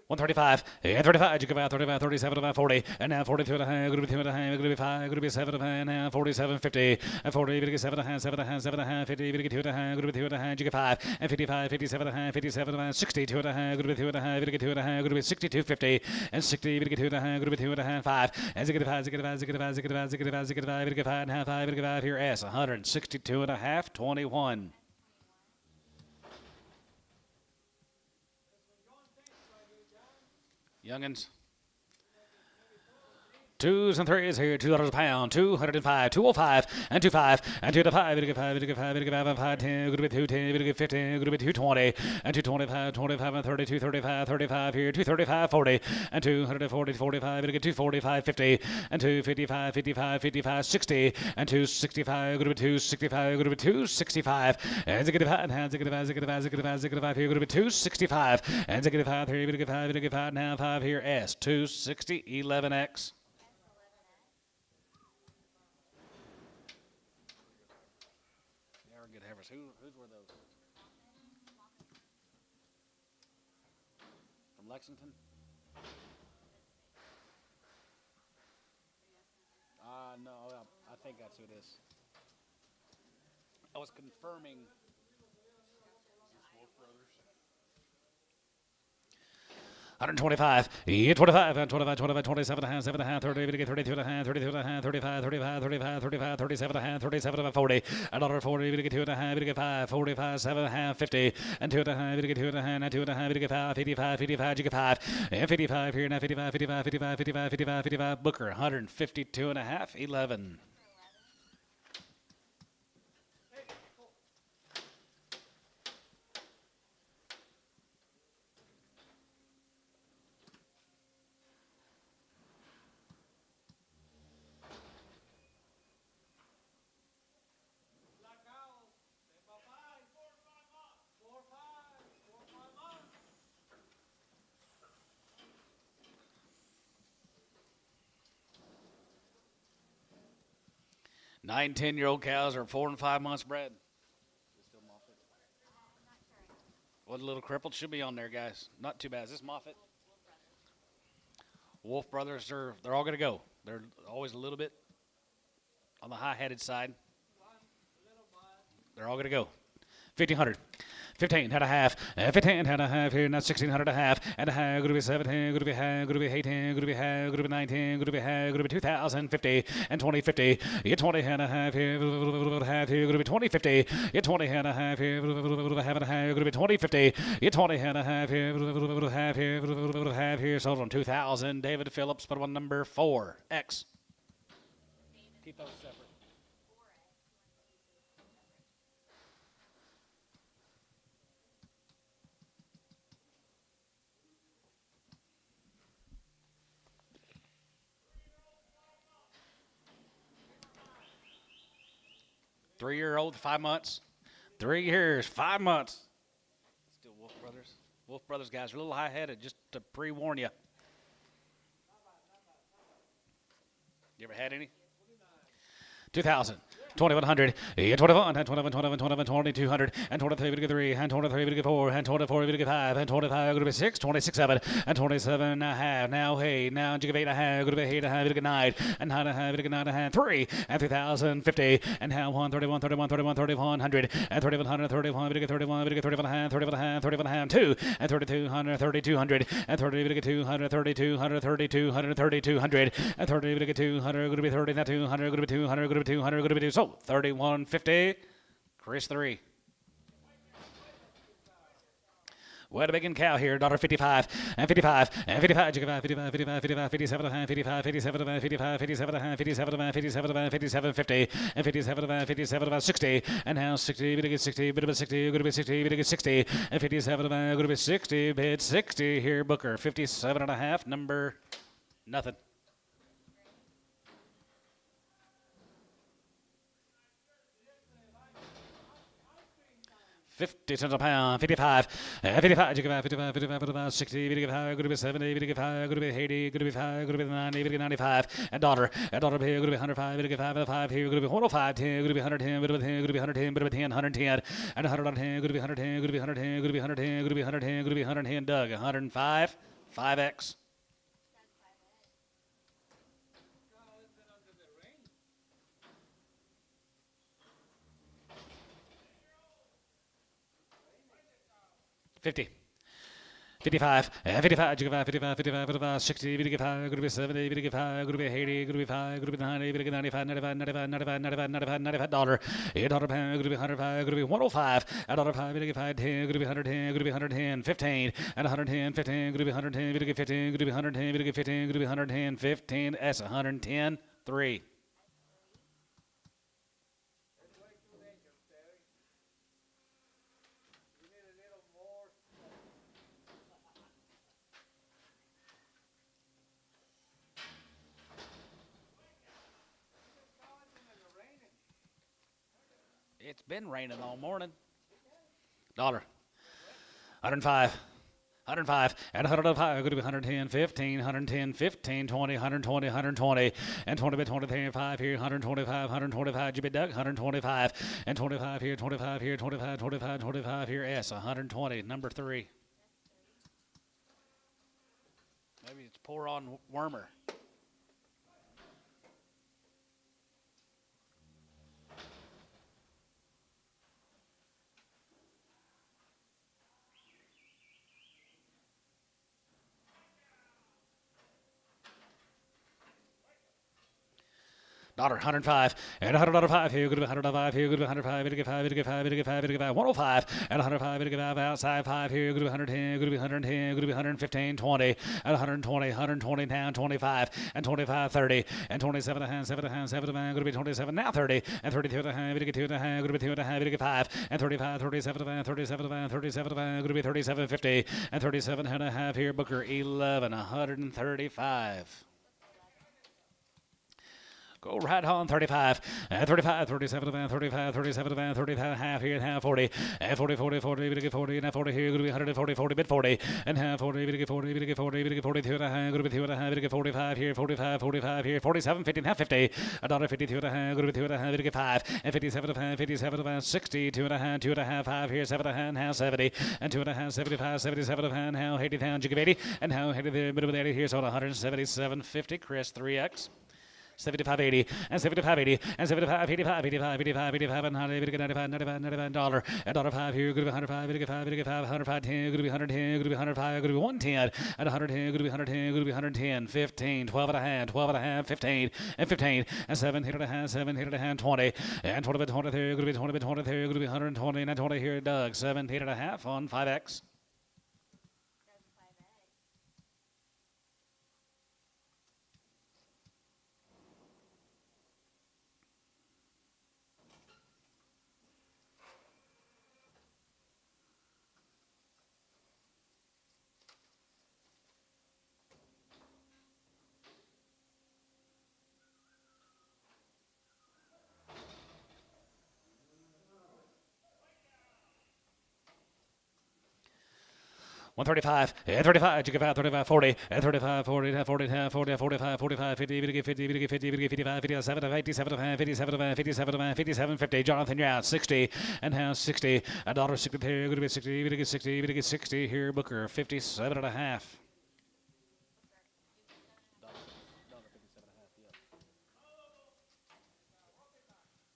135, yeah, 35, you give out 35, 37, about 40, and now 42 and a half, going to be 2 and a half, going to be 5, going to be 7 and a half, and now 47, 50, and 40, going to get 7 and a half, 7 and a half, 7 and a half, 50, going to get 2 and a half, going to be 2 and a half, you get 5, and 55, 57 and a half, 57 and a half, 60, 2 and a half, going to be 2 and a half, going to get 2 and a half, going to be 62, 50, and 60, going to get 2 and a half, going to be 2 and a half, 5, and 5, 5, 5, 5, 5 here, S, 162 and a half, 21. Youngins. 2s and 3s here, $2 a pound, 205, 205, and 25, and 2 to 5, 5, 5, 10, going to be 210, 15, going to be 220, and 225, 25, and 32, 35, 35 here, 235, 40, and 240, 45, going to get 245, 50, and 255, 55, 55, 60, and 265, going to be 265, going to be 265, and 5 here, going to be 265, and 5 here, going to get 5, now 5 here, S, 260, 11X. Good heifers. Whose were those? From Lexington? No, I think that's who it is. I was confirming. Wolf Brothers. 125, 25, 25, 25, 27 and a half, 7 and a half, 30, 32 and a half, 32 and a half, 35, 35, 35, 35, 37 and a half, 37 and a 40, $1.40, 2 and a half, 5, 45, 7 and a half, 50, and 2 and a half, 2 and a half, now 2 and a half, 5, 55, 55, you get 5, and 55 here, now 55, 55, 55, 55, 55, 55, Booker, 152 and a half, 11. Nine, 10-year-old cows are 4 and 5 months bred. What little crippled should be on there, guys. Not too bad. Is this Moffat? Wolf Brothers they're all gonna go. They're always a little bit on the high-headed side. They're all gonna go. 1,500. 15 and a half, 15 and a half here, now 1600 and a half, and a half, going to be 17, going to be half, going to be 18, going to be half, going to be 19, going to be half, going to be 2,050, and 2050, you 20 and a half here, half here, going to be 2050, you 20 and a half here, half and a half, going to be 2050, you 20 and a half here, half here, sold on 2,000, David Phillips, put on number 4, X. Keep those separate. 3-year-old, 5 months. 3 years, 5 months. Still Wolf Brothers. Wolf Brothers guys are a little high-headed, just to pre-warn you. You ever had any? 2,000. 2,100, 21, and 21, 21, 21, 2,200, and 23, and 23, 4, and 24, 5, and 25, going to be 6, 26, 7, and 27 and a half. Now, hey, now you give 8 and a half, going to be 8 and a half, going to 9, and 9 and a half, going to 9 and a half, 3, and 3,050, and now 131, 31, 31, 3,100, and 3,100, 31, going to get 31, going to get 31 and a half, 31 and a half, 31 and a half, 2, and 3,200, 3,200, and 30, going to get 200, 3,200, 3,200, 3,200, and 30, going to get 200, going to be 30, now 200, going to be 200, going to be 200, going to be 2, so 3150, Chris 3. What a big cow here. $1.55 and 55 and 55. 55, 55, 55, 55, 57, 55, 57, 55, 57, 57, 57, 57, 50 and 57, 57, 60 and now 60. Bid 60. Bid 60. Good to be 60. Bid 60 and 57. Good to be 60. Bid 60 here. Booker 57 and a half. Number nothing. 50 cents a pound, 55, 55, 55, 55, 60, 55, good to be 70, 55, good to be 80, good to be 5, good to be 90, good to be 95, and dollar pay, good to be 105, good to be 5 here, good to be 105, 10, good to be 110, good to be 10, good to be 110, good to be 10, 110, and 110, good to be 110, good to be 110, good to be 110, good to be 110, good to be 110, Doug, 105, 5X. $50. 55, 55, 55, 55, 55, 60, 55, good to be 70, 55, good to be 80, good to be 5, good to be 90, good to be 95, 95, 95, 95, 95, 95, 95 dollar, $8 pound, good to be 105, good to be 105, $1.05, good to be 5, 10, good to be 110, good to be 110, 15, and 110, 15, good to be 110, good to be 15, good to be 110, good to be 15, good to be 110, 15, that's 110, 3. It's been raining all morning. $105, 105, and 105, good to be 110, 15, 110, 15, 20, 120, 120, and 20 by 23, 5 here, 125, 125, GB Duck, 125, and 25 here, 25 here, 25, 25, 25 here, S, 120, number 3. Maybe it's pour on Wormer. $105 and $105 here, good to be 105 here, good to be 105, it'll get 5, it'll get 5, it'll get 5, it'll get 5, 105 and 105, it'll get 5 outside 5 here, good to be 110, good to be 110, good to be 115, 20 and 120, 120 down, 25 and 25, 30 and 27 and a half, 7 and a half, 7 and a half, good to be 27 now 30 and 32 and a half, it'll get 2 and a half, good to be 2 and a half, it'll get 5 and 35, 37 and a half, 37 and a half, 37 and a half, good to be 37, 50 and 37 and a half here, Booker 11, 135. Go right on 35, 35, 37, 35, 37, 35, half here, and half 40, and 40, 40, 40, we get 40, and 40 here, going to be 140, 40, bit 40, and half 40, we get 40, we get 40, we get 42 and a half, going to be 2 and a half, we get 45 here, 45, 45 here, 47, 50, and half 50, $1.52 and a half, going to be 2 and a half, we get 5, and 57 and a half, 57 and a half, 60, 2 and a half, 2 and a half, 5 here, 7 and a half, 70, and 2 and a half, 75, 77 and a half, now 80 down, jig of 80, and now 80 the middle of the 80 here, so 177.50, Chris, 3X. 75.80 and 75.80 and 75, 85, 85, 85, 85, and 95, 95, 95 dollar and $1.05 here, good to be 105, good to be 5, good to be 5, 105, 10, good to be 110, good to be 105, good to be 110, and 110, good to be 110, good to be 110, 15, 12 and a half, 12 and a half, 15, and 15, and 7 hit and a half, 7 hit and a half, 20, and 20 by 23, good to be 20 by 23, good to be 120, and 20 here, Doug, 7 hit and a half on 5X. $135, 35, you give out 35, 40, 35, 40, 40, 40, 45, 45, 50, 50, 50, 50, 50, 55, 57, 57, 57, 57, 57, 50. Jonathan, you're out 60, and now 60, $1.60 here, going to be 60, we get 60, we get 60 here, Booker 57 and a half.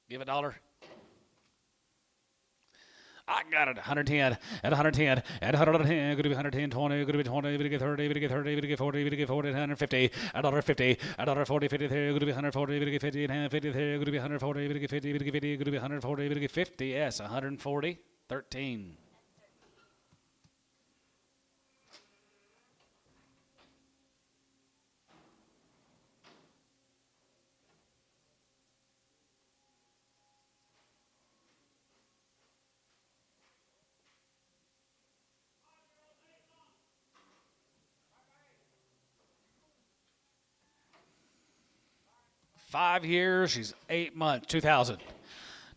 Give $1. I got it. 110 and 110 and 110. Going to be 110, 20. Going to be 20. Going to get 30. Going to get 30. Going to get 40. Going to get 40. 150. $1.50. $1.40. 50 there. Going to be 140. Going to get 50 and half. 50 there. Going to be 140. Going to get 50. Going to get 50. Going to be 140. Going to get 50. Yes, 140. 13. 5 years. She's 8 months. 2,000.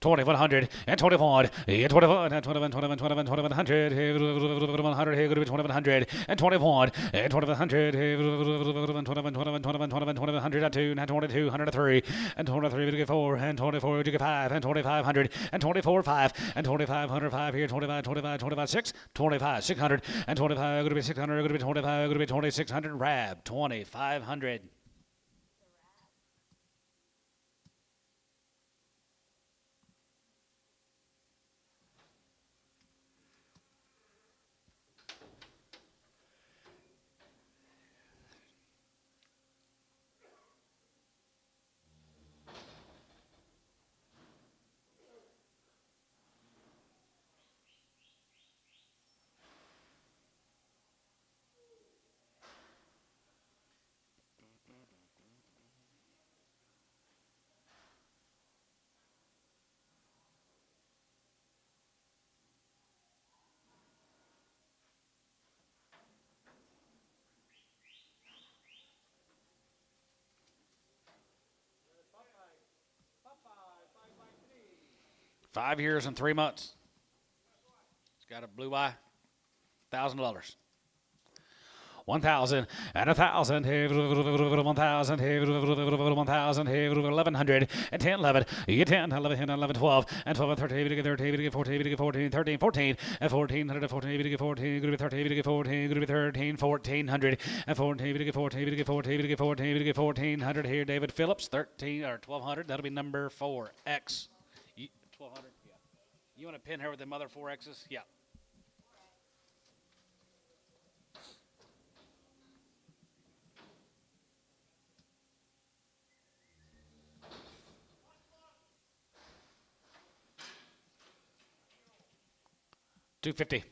2,100 and 21, and 21, and 21, 21, 21, 2,100, 100, 2,100 and 21, and 2,100, 21, 21, 21, 21, 2,100 and 2, and 22, 103, and 23, 4, and 24, 5, and 2,500, and 24, 5, and 2,505 here, 25, 25, 25, 6, 25, 600, and 25, going to be 600, going to be 25, going to be 2,600, Rab, 2,500. Five years and 3 months. It's got a blue eye. $1,000. 1,000 and 1,000, 1,000, 1,000, 1,100 and 10, 11, 10, 11, 11, 12 and 12, 13, 13, 14, 14, 13, 14 and 1,400, 14, 14, 13, 14, 13, 1,400 and 14, 14, 14, 14, 1,400 here. David Phillips, 13 or 1,200. That'll be number 4X. 1,200. Yeah. You want to pin her with them other 4Xs? Yeah. $250.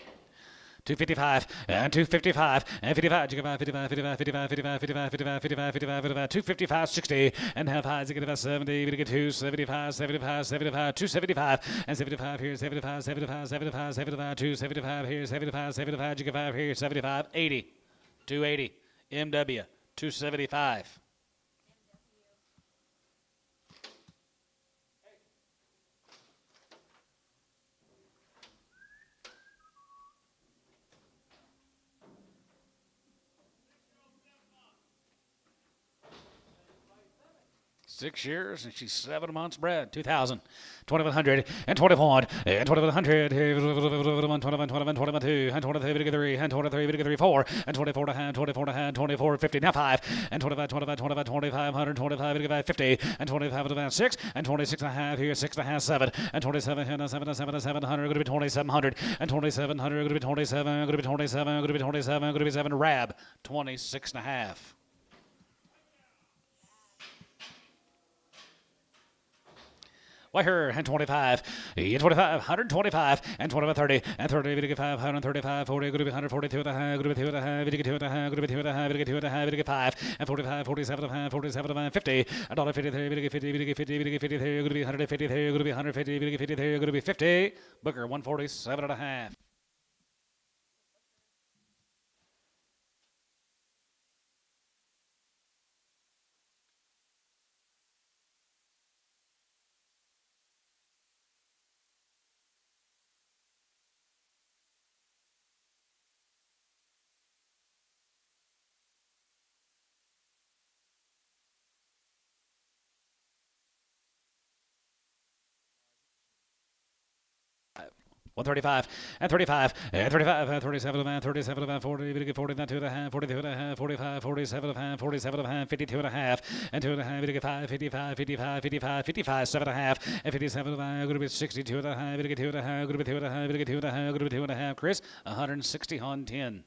255 and 255 and 55, 55, 55, 55, 55, 55, 55, 55, 55, 255, 60 and half high, 70, we get 275, 75, 75, 275 and 75 here, 75, 75, 75, 75, 275 here, 75, 75, 5 here, 75, 80, 280, MW, 275. 6 years and she's 7 months bred. 2,000, 2,100 and 21 and 2,100, 21, 21, 21, 22 and 23, 3 and 23, 4 and 24 to hand, 24 to hand, 24, 50 now 5 and 25, 25, 25, 2,500, 25, 50 and 25 to 6 and 26 and a half here, 6 and a half, 7 and 27 and 7 and 7 and 700, going to be 2,700 and 2,700, going to be 27, going to be 27, going to be 27, going to be 7 Rab, 26 and a half. Whiter and 25, 25, 125 and 25, 30 and 30, 5, 135, 40, going to be 142 and a half, going to be 2 and a half, going to be 2 and a half, going to be 2 and a half, going to be 2 and a half, going to be 5 and 45, 47 and a half, 47 and a half, 50, $1.53, going to be 50, going to be 50, going to be 50, going to be 150, going to be 150, going to be 50, going to be 50, Booker 147 and a half. One 35 and 35 and 35 and 37 and 37 and 40, 40 and 2 and a half, 42 and a half, 45, 47 and a half, 47 and a half, 52 and a half, and 2 and a half, 5, 55, 55, 55, 55, 7 and a half, and 57 and a half, going to be 62 and a half, 2 and a half, going to be 2 and a half, 2 and a half, going to be 2 and a half. Chris, 160 on 10.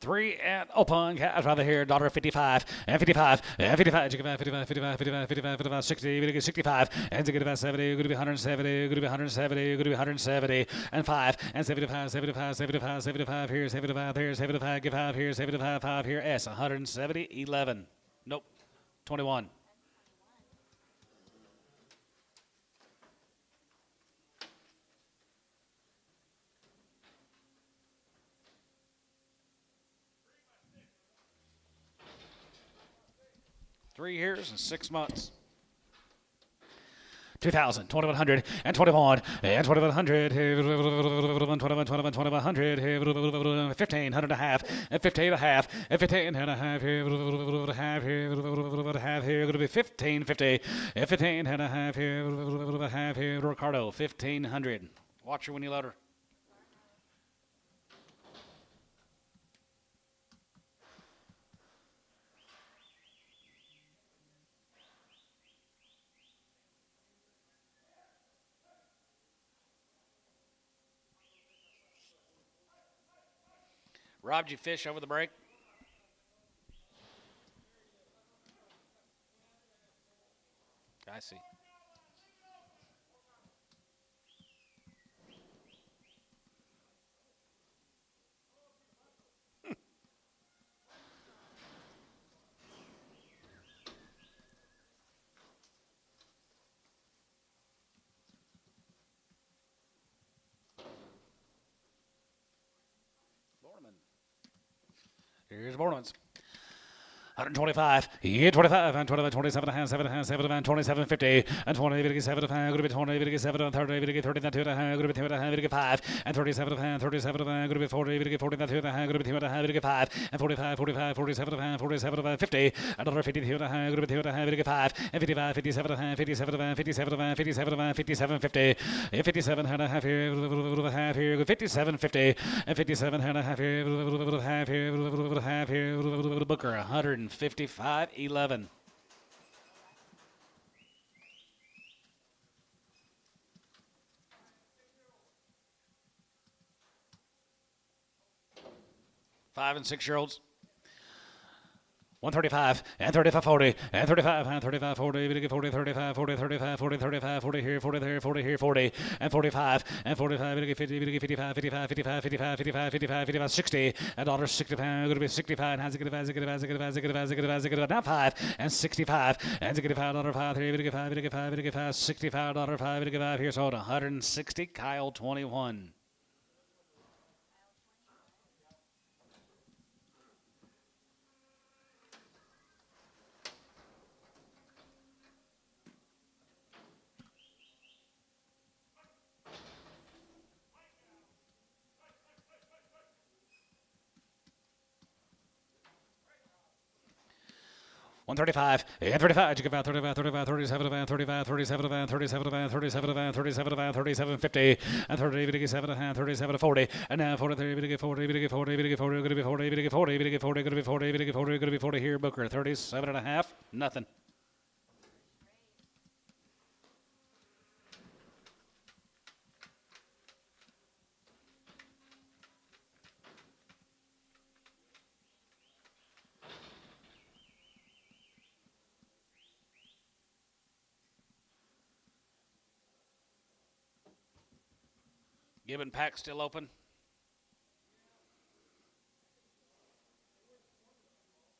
3 and open. Cash rather here. $1.55 and 55 and 55. 55, 60, 65 and 70. Going to be 170. Going to be 170. Going to be 170 and 5 and 75, 75, 75, 75 here. 75 here. 75. Give 5 here. 75. 5 here. S 170. 11. Nope. 21. Three years and 6 months. 2,000, 2,100, and 21, and 2,100, 2,100, 1,500 and a half, and 15 and a half, and 15 and a half here, going to be 1,550, and 15 and a half here, Ricardo, 1,500. Watch her when you load her. Rob, did you fish over the break? I see. Borneman. Here's Borneman's. 125, 25, and 25, 27, and 7, and 7, and 27, 50, and 20, 7, going to be 20, 7, 30, 30, 2, going to be 2, 5, and 37, 37, going to be 40, 40, 2, going to be 2, 5, and 45, 45, 47, 47, 50, another 50, going to be 2, 5, and 55, 57, 57, 57, 57, 57, 50, 57 and a half here, 57, 50, and 57 and a half here, Booker, 155, 11. Five and 6 year olds. 135 and 35 40 and 35 and 35 40 40 35 40 35 40 35 40 here 40 there 40 here 40 and 45 and 45 50 55 55 55 55 55 55 55 60 and $60 going to be 65 and now 5 and 65 and $5 5 here 5 $65 5 here sold 160 Kyle 21. $135 and 35. You give out 35, 35, 37, 35, 37, 37, 37, 37, 37, 50, and 30, 7, 37, 40, and now 43, 40, 40, 40, 40, 40, 40, 40, 40, 40, 40, 40 here, Booker, 37 and a half, nothing. Gibbon pack still open.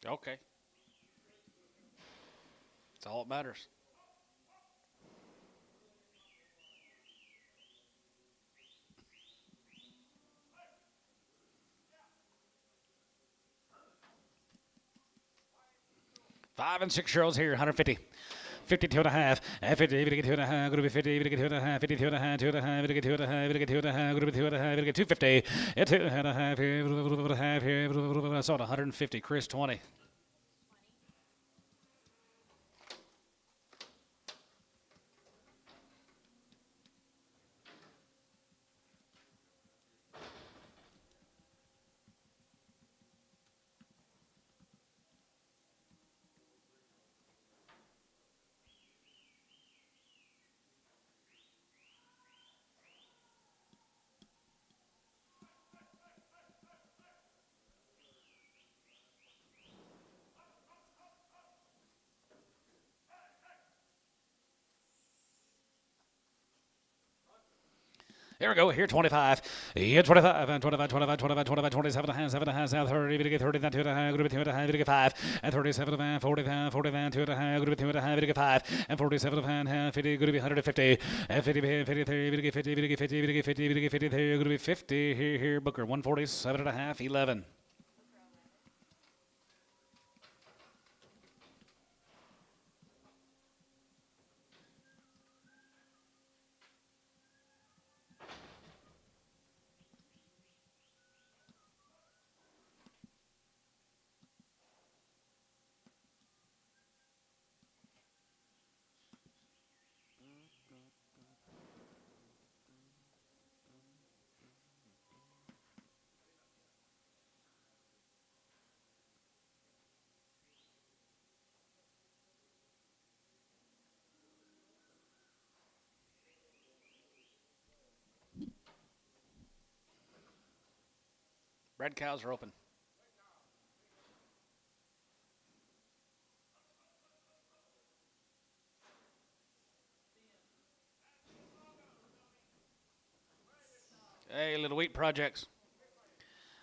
Okay. That's all that matters. Five and 6 year olds here, 150. 52 and a half, and 50, 52 and a half, going to be 50, 52 and a half, 52 and a half, 2 and a half, 52 and a half, 52 and a half, going to be 2 and a half, 250, and 2 and a half here, I saw it 150, Chris 20. Here we go. Here, 25. Here, 25. And 25, 25, 25, 25, 27 and a half, 7 and a half, 30, we get 30, then 2 and a half, group 2 and a half, we get 5. And 37 and a half, 40, 40, 2 and a half, group 2 and a half, we get 5. And 47 and a half, 50, group 150. And 50, 50, 30, we get 50, we get 50, we get 50, we get 50, there, group 50. Here, Booker, 147 and a half, 11. Red cows are open. Hey, little wheat projects.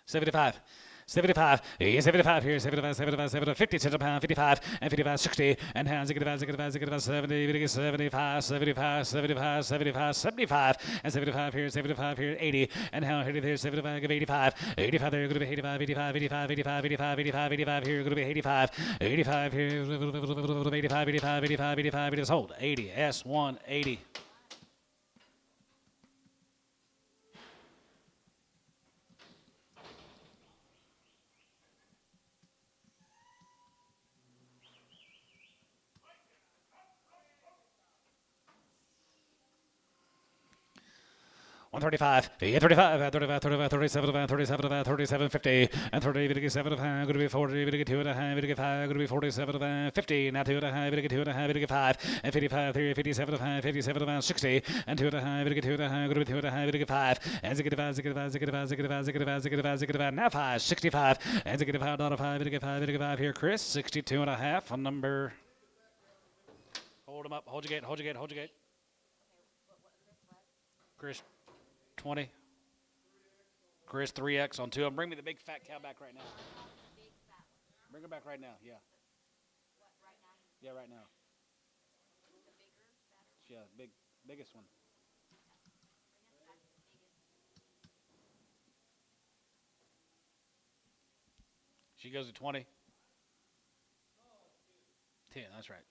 75. 75, 75 here, 75, 75, 75, 50 cents a pound, 55, and 55, 60, and hands, 75, 75, 70, 75, 75, 75, 75, 75, and 75 here, 80, and how here, there, 75, 85, 85 there, going to be 85, 85, 85, 85, 85, 85, 85 here, going to be 85, 85 here, 85, 85, 85, 85, it is hold, 80, S1, 80. One 35, 35, 35, 35, 37, 37, 37, 50, and 30, 7, going to be 40, 2 and a half, 5, going to be 47, 50, now 2 and a half, 2 and a half, 5, and 55, 57, 57, 60, and 2 and a half, 2 and a half, going to be 2 and a half, 5, and 65, now 5, 65, and $5, here, Chris, 62 and a half on number. Hold him up, hold your gate, hold your gate, hold your gate. Chris. 20. Chris, 3X on 2. And bring me the big fat cow back right now. Bring her back right now, yeah. What, right now? Yeah, right now. The bigger, fatter? Yeah, biggest one. Bring us back the biggest. She goes to 20. 10, that's right.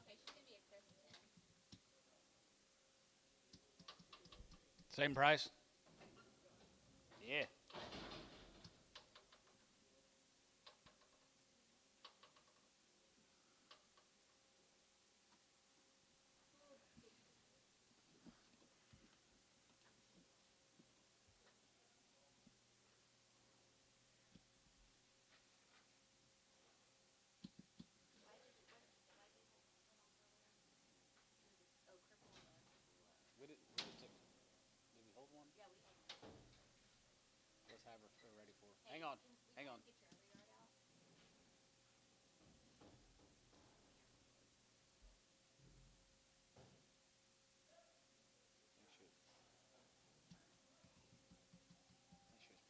Okay, she's gonna be a crisp 10. Same price? Yeah. Did we hold one? Yeah, we hold one. Let's have her ready for. Hey, Hang on. you Hang can on. get your other yard out. Make sure it's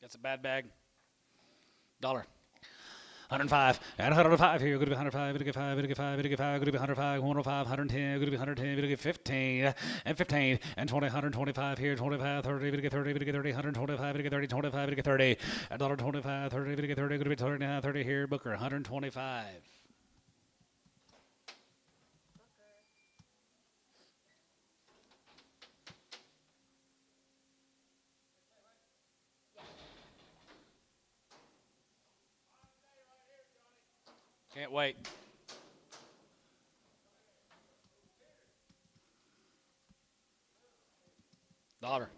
That's a bad bag. Dollar. 105 and 105 here. Going to be 105. Going to get 5. Going to get 5. Going to get 5. Going to be 105. 105. 110. Going to be 110. Going to get 15 and 15 and 20. 125 here. 25. 30. Going to get 30. Going to get 30. 125. Going to get 30. 25. Going to get 30. $1.25. 30. Going to get 30. Going to be 30 now. 30 here. Booker. 125. Can't wait. Dollar.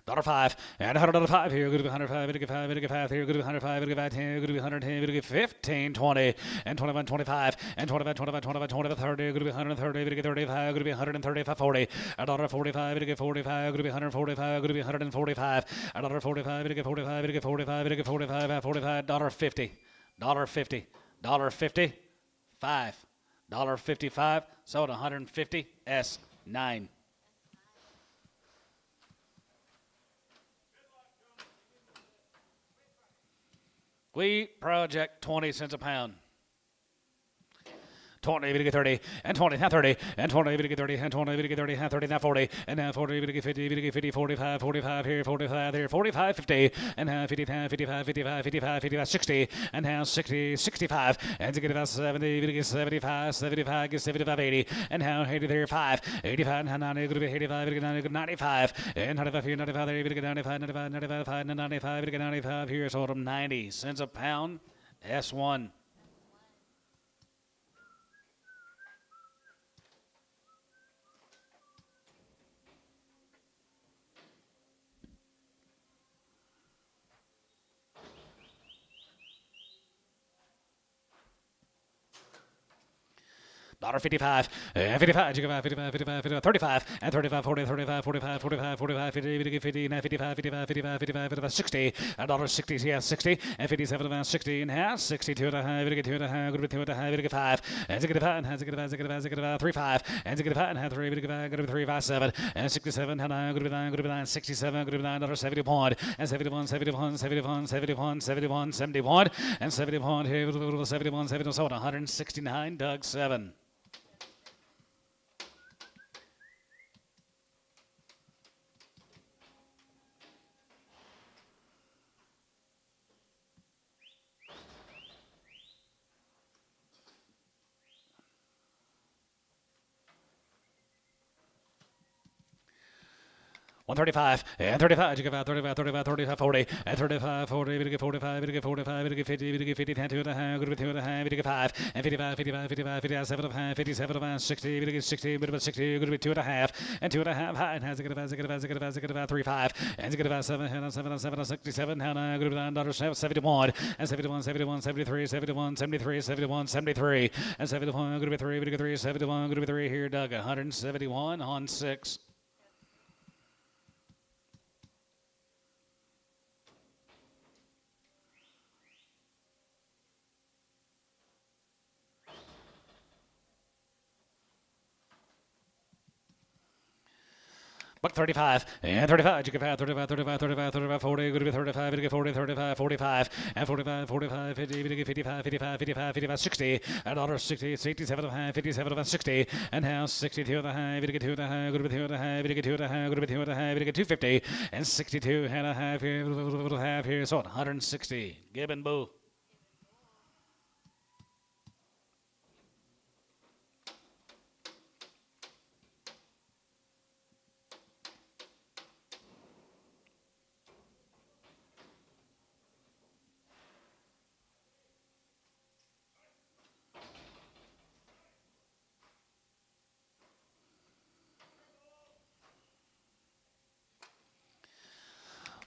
$5 and $105 here. Going to be 105. Going to get 5. Going to get 5 here. Going to be 105. Going to get 5. 10. Going to be 110. Going to get 15, 20 and 21, 25 and 25, 25, 25, 25, 30. Going to be 130. Going to get 35. Going to be 135, 40. $1.45. Going to get 45. Going to be 145. Going to be 145. $1.45. Going to get 45. Going to get 45. Going to get 45. 45. $1.50. $1.50. $1.50. $5.55. Sold 150. S9. Wheat project 20 cents a pound. 20, we get 30, and 20, now 30, and 20, we get 30, and 20, we get 30, and 30, now 40, and now 40, we get 50, we get 50, 45, 45 here, 45 there, 45, 50, and now 50, 55, 55, 55, 55, 60, and now 60, 65, and to get about 70, we get 75, 75, get 75, 80, and now 80 there, 5, 85, and 90, going to be 85, we get 90, 95, and 95 here, 95 there, we get 95, 95, 95, 5, and 95, we get 95 here, sold them 90 cents a pound, S1. $1.55 and 55, 55, 55, 55, 35 and 35, 40, 35, 45, 45, 45, 50, 50, now 55, 55, 55, 55, 55, 60, $1.60, yeah, 60 and 57 about 60 and half, 62 and a half, we get 2 and a half, good 2 and a half, we get 5, and 5, and 5, 3, 5, and 5 and half 3, we get 5, good 3, 5, 7, and 67, and 9, good 9, good 9, 67, good $9.70 point, and 71, 71, 71, 71, 71, 71, and 71 here, 71, 71, sold 169, Doug 7. $135 and 35, you get about 35, 35, 35, 40, and 35, 40, we get 45, we get 45, we get 50, we get 50, 10, 2 and a half, good 2 and a half, we get 5, and 55, 55, 55, 57 and a half, 57 and a half, 60, we get 60, we get 60, good 2 and a half, and 2 and a half, high, and has a good about, get about 3, 5, and get about 7, and 7, and 7, and 67, and good $9.71, and 71, 71, 73, 71, 73, 71, 73, and 71, good 3, we get 3, 71, good 3 here, Doug, 171 on 6. Buck 35 and 35, you get 35, 35, 35, 35, 40, good to be 35, you get 40, 35, 45, and 45, 45, 50, you get 55, 55, 55, 55, 60, $1.60, 67 and a half, 57 and 60, and now 62 and a half, you get 2 and a half, good to be 2 and a half, you get 2 and a half, good to be 2 and a half, you get 250, and 62 and a half here, so 160, Gibbon Boo.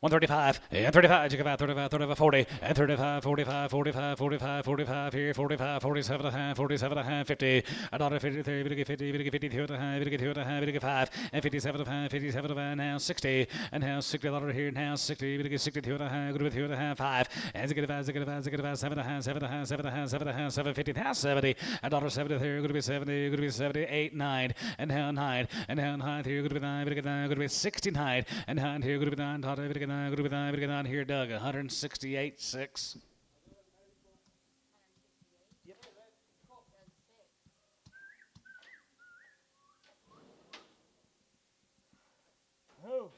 $135 and 35, you get about 35, 35, 40, and 35, 45, 45, 45, 45 here, 45, 47 and a half, 47 and a half, 50, $1.53, we get 50, we get 52 and a half, we get 2 and a half, we get 5, and 57 and a half, 57 and a half, now 60, and now $60 here, now 60, we get 62 and a half, good with 2 and a half, 5, and you get about 7 and a half, 7 and a half, 7 and a half, 7 and a half, 750, now 70, $1.70 here, good to be 70, good to be 78, 9, and now 9, and now 9 here, good to be 9, we get 9, good to be 69, and 9 here, good to be 9, we get on here, Doug. 168.6. Oh.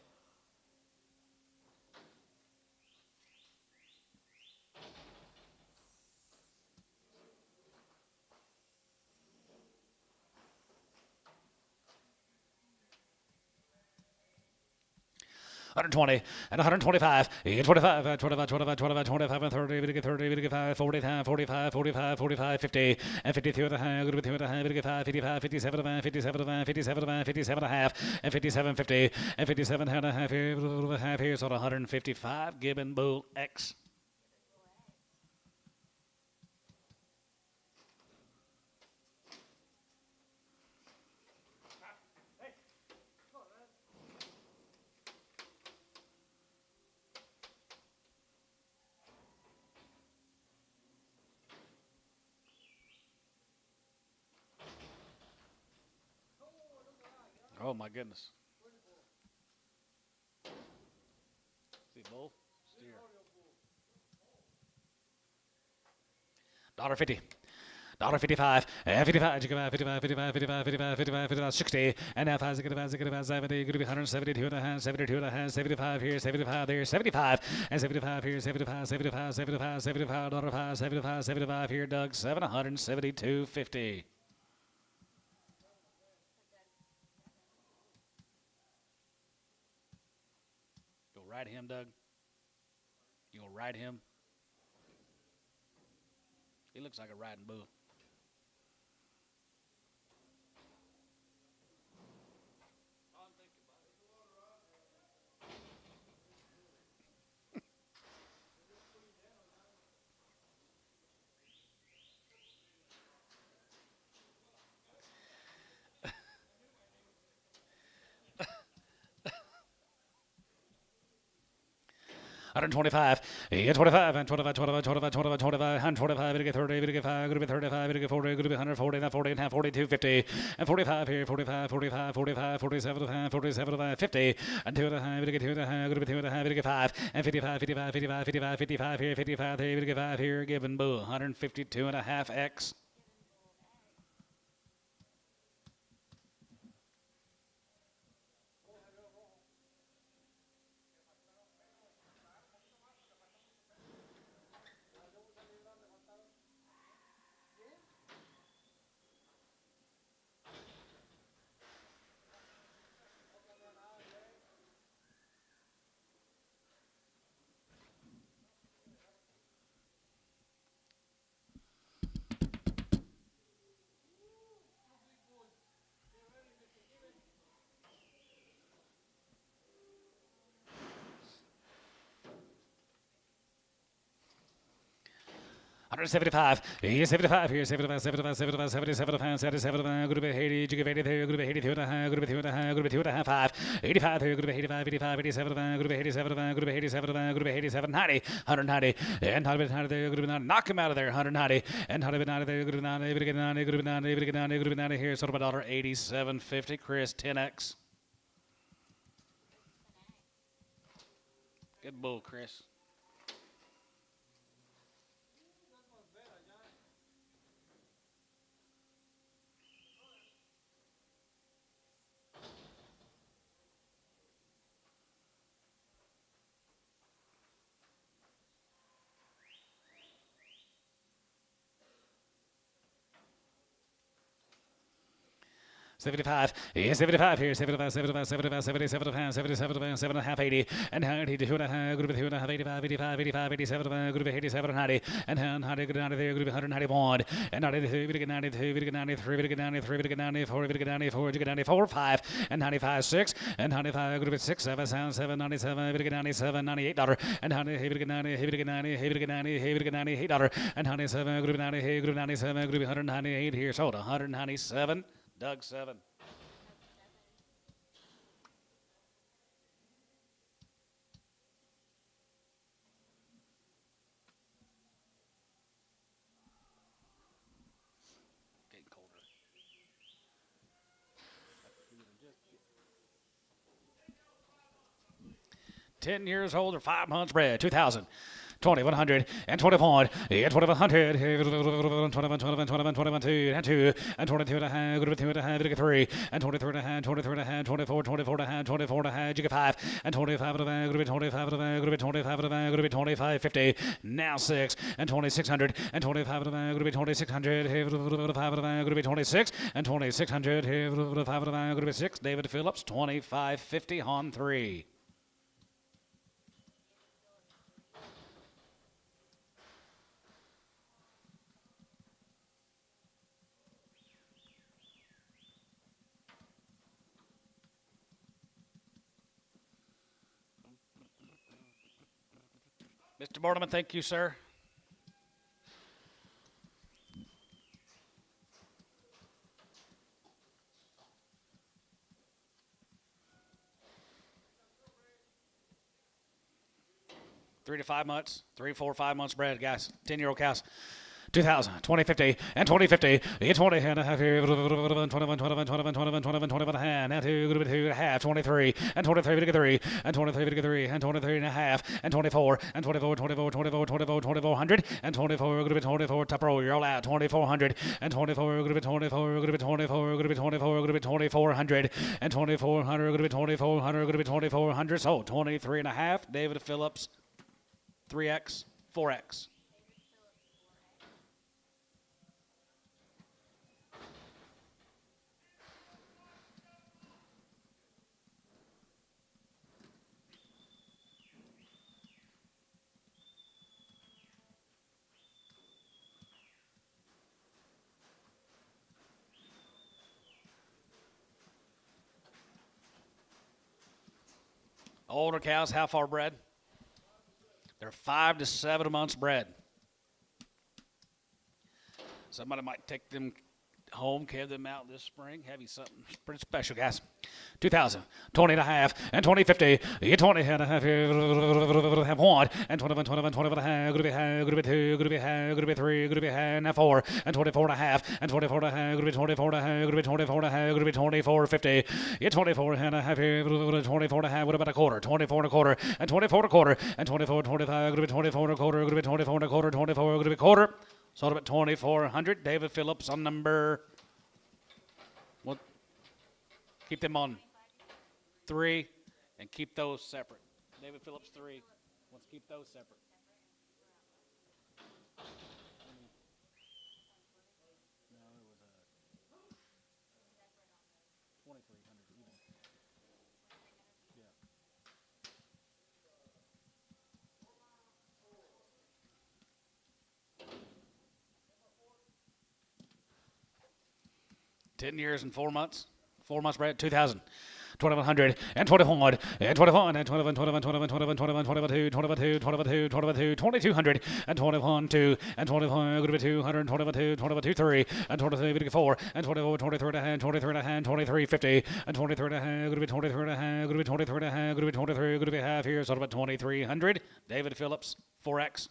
Hundred 20 and 125, 25, 25, 25, 25, 25, and 30, 30, 5, 40, 45, 45, 45, 50, and 52 and a half, 52 and a half, 55, 55, 57 and a half, 57 and a half, 57 and a half, 57 and a half, and 57, 50, and 57 and a half here, so 155, Gibbon Bull X. Oh my goodness. See bull? Steer. $1.50. $1.55, and 55, 55, 55, 55, 55, 55, 55, 60, and now 5, 70, going to be 172 and a half, 72 and a half, 75 here, 75 there, 75, and 75 here, 75, 75, 75, 75, $5, 75, 75 here, Doug, 772.50. Go ride him, Doug. You gonna ride him? He looks like a riding bull. $125, 25, and 25, 25, 25, 25, 25, 125, to get 30, to get 5, to be 35, to get 40, to be 140, and 40 and a half, 42, 50, and 45 here, 45, 45, 45, 47, 47, 50, and 2 and a half, to get 2 and a half, to be 2 and a half, to get 5, and 55, 55, 55, 55, 55 here, 55 here, to get 5 here, Gibbon Bull, 152 and a half X. $175, 75 here, 75, 75, 75, 77, 77, group of 80, you give 80 there, group of 82 and a half, group of 2 and a half, group of 2 and a half, 5, 85 here, group of 85, 85, 87, group of 87, group of 87, group of 87, 90, 190, and 190 there, group of 90, knock him out of there, 190, and 190 there, group of 90, able to get 90, group of 90, able to get 90, group of 90 here, sort of $1.8750, Chris, 10X. Good bull, Chris. $75, 75 here, 75, 75, 75, 77, 77, 7 and a half, 80, and 82 and a half, group of 2 and a half, 85, 85, 85, 87, group of 87, 90, and 90, good 90 there, group of 191, and 92, we get 92, we get 93, we get 93, we get 94, we get 94, we get 94, 5, and 95, 6, and 95, group of 6, 7, sound 7, 97, we get 97, $98, and 90, we get 90, we get 90, we get 90, we get $98, and 97, group of 90, group of 97, group of 198 here, sold 197. Doug 7. Getting colder. 10 years old or 5 months bred. 2000. 2100 and 21 and 2100 21 2 and 2 and 22 and a half, good 2 and a half, you get 3 and 23 and a half, 23 and a half, 24 24 and a half, 24 and a half, you get 5 and 25 and a half, good 25 and a half, good 25 and a half, good 25 50 now 6 and 2600 and 25 and a half, good 2600 5 and a half, good 26 and 2600 5 and a half, good 6 David Phillips 25 50 on 3. Mr. Bartleman, thank you, sir. Three to 5 months, 3, 4, 5 months bred, guys. 10-year-old cows. 2000, 2050, and 2050, 20 and a half, 21, 21, 21, 21, 21, 21 and a half, now 2, good 2 and a half, 23, and 23, to get 3, and 23, to get 3, and 23 and a half, and 24, and 24, 24, 24, 24, 2400, and 24, good 24, top row, you're all out, 2400, and 24, good 24, good 24, good 24, good 2400, and 2400, good 2400, good 2400, so 23 and a half, David Phillips, 3X, 4X. Older cows, how far bred? They're 5 to 7 months bred. Somebody might take them home, carry them out this spring, have you something pretty special, guys. 2000, 20 and a half, and 2050, 20 and a half, have 1, and 21, 21, 21 and a half, good to be high, good to be 2, good to be high, good to be 3, good to be high, now 4, and 24 and a half, and 24 and a half, good to be 24 and a half, good to be 24 and a half, good to be 24, 50, 24 and a half, 24 and a half, what about a quarter, 24 and a quarter, and 24 and a quarter, and 24, 25, good to be 24 and a quarter, good to be 24 and a quarter, 24, good to be quarter. Sold up at 2,400. David Phillips on number. Well, keep them on 3 and keep those separate. David Phillips 3. Let's keep those separate. No, it was 2,300 even. Yeah. Ten years and 4 months. 4 months, Brad. 2,000. 2,100 and 21 and 21 and 21, 21, 21, 21, 21, 22, 22, 22, 22, 2,200 and 21, 2 and 21, good to be 200, 22, 22, 3 and 23, 4 and 24, 23 and a half, 23 and a half, 23, 50 and 23 and a half, good to be 23 and a half, good to be 23 and a half, good to be 23, good to be half here, so about 2,300. David Phillips, 4X.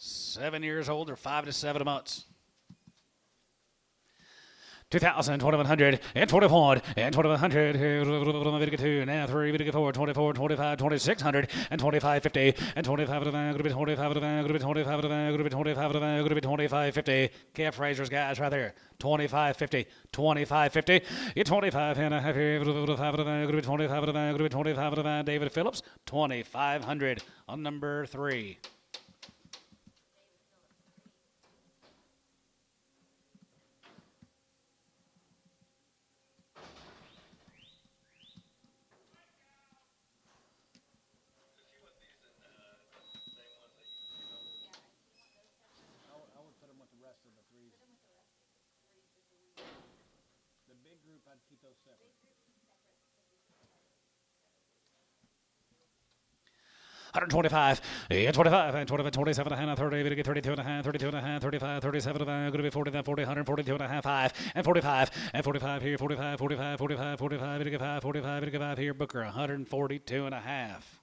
7 years old or 5 to 7 months. 2,000, 2,100, and 21, and 2,100, 2, now 3, 4, 24, 25, 2,600, and 25, 50, and 25, going to be 25, going to be 25, going to be 25, going to be 25, 50. Calf raisers, guys, right there. 25, 50, 25, 50. It's 25 and a half, going to be 25, going to be 25, David Phillips, 2,500 on number 3. The big group, I'd keep those separate. 125, 25, and 25, 27 and a half, 30, we get 32 and a half, 32 and a half, 35, 37 and a half, going to be 40, then 40, 142 and a half, 5, and 45, and 45 here, 45, 45, 45, 45, we get 5, 45, we get 5 here, Booker, 142 and a half.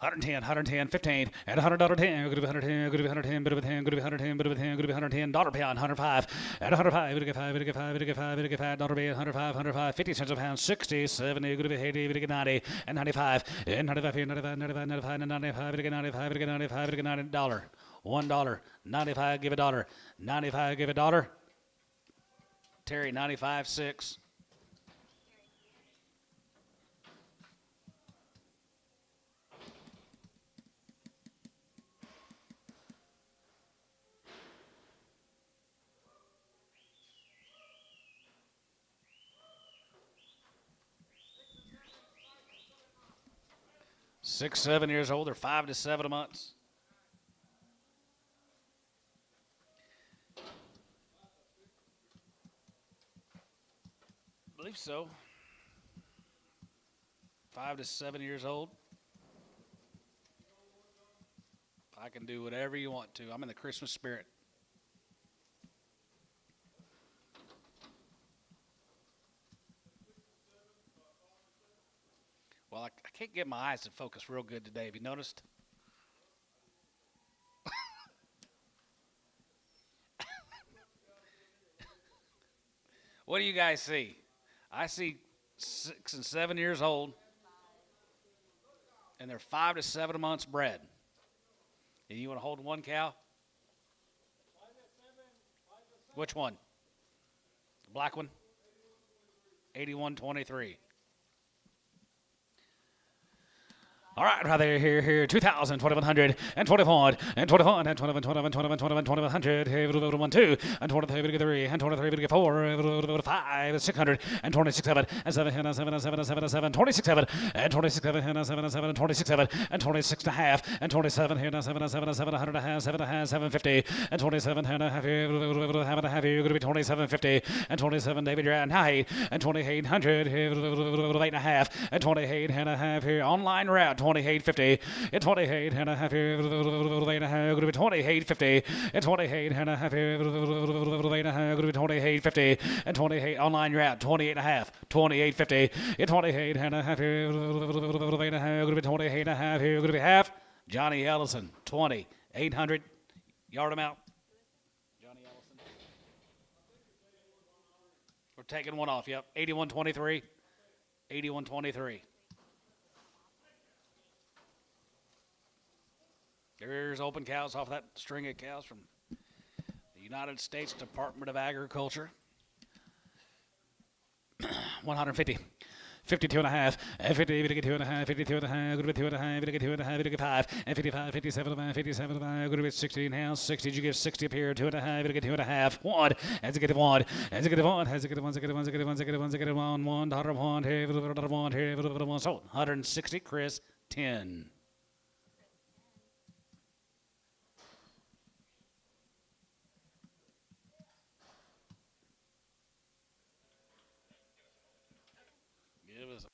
110, 110, 15, and $100 10, going to be 110, going to be 110, bit of a 10, going to be 110, bit of a 10, going to be 110, dollar pound, 105, and 105, we get 5, we get 5, we get 5, we get 5, dollar bill, 105, 105, 50 cents a pound, 60, 70, going to be 80, we get 90, and 95, and 95 here, 95, 95, 95, and 95, we get 95, we get 95, we get $90, $1, 95, give a dollar, 95, give a dollar. Terry, 95, 6. 6, 7 years old, or 5 to 7 months. I believe so. 5 to 7 years old. I can do whatever you want to. I'm in the Christmas spirit. Well, I can't get my eyes to focus real good today. Have you noticed? What do you guys see? I see 6 and 7 years old, and they're 5 to 7 months bred. And you want to hold one cow? Which one? The black one? 8123. All right, right there, here, 2,000, 2,100, and 21, and 21, and 21, 21, 21, 21, 2,100, 1, 2, and 23, 3, and 23, 4, 5, 600, and 26, 7, and 7, and 7, and 7, and 7, and 7, 26, 7, and 26, 7, and 7, and 7, and 26, 7, and 26 and a half, and 27, here, and 7, and 7, and 7, 100 and a half, 7 and a half, 750, and 27, and a half, half and a half, you're going to be 2750, and 27, David, you're at height, and 2800, 8 and a half, and 28 and a half here, online route, 2850, and 28 and a half here, 8 and a half, going to be 2850, and 28 and a half here, 8 and a half, going to be 2850, and 28 online route, 28 and a half, 2850, and 28 and a half here, 8 and a half, going to be 28 and a half here, going to be half. Johnny Ellison, 2,800, yard him out. Johnny Ellison. We're taking one off, yep, 8123, 8123. There's open cows off that string of cows from the United States Department of Agriculture. 150. 52 and a half, and 50, we get 2 and a half, 52 and a half, going to be 2 and a half, we get 2 and a half, we get 5, and 55, 57 and a half, 57 and a half, going to be 60 now, 60, you give 60 up here, 2 and a half, we get 2 and a half, 1, as you get 1, as you get 1, as you get 1, as you get 1, as you get 1, as you get 1, as you get 1, 1, dollar 1, here, dollar 1, here, dollar 1, so 160, Chris, 10. Give us a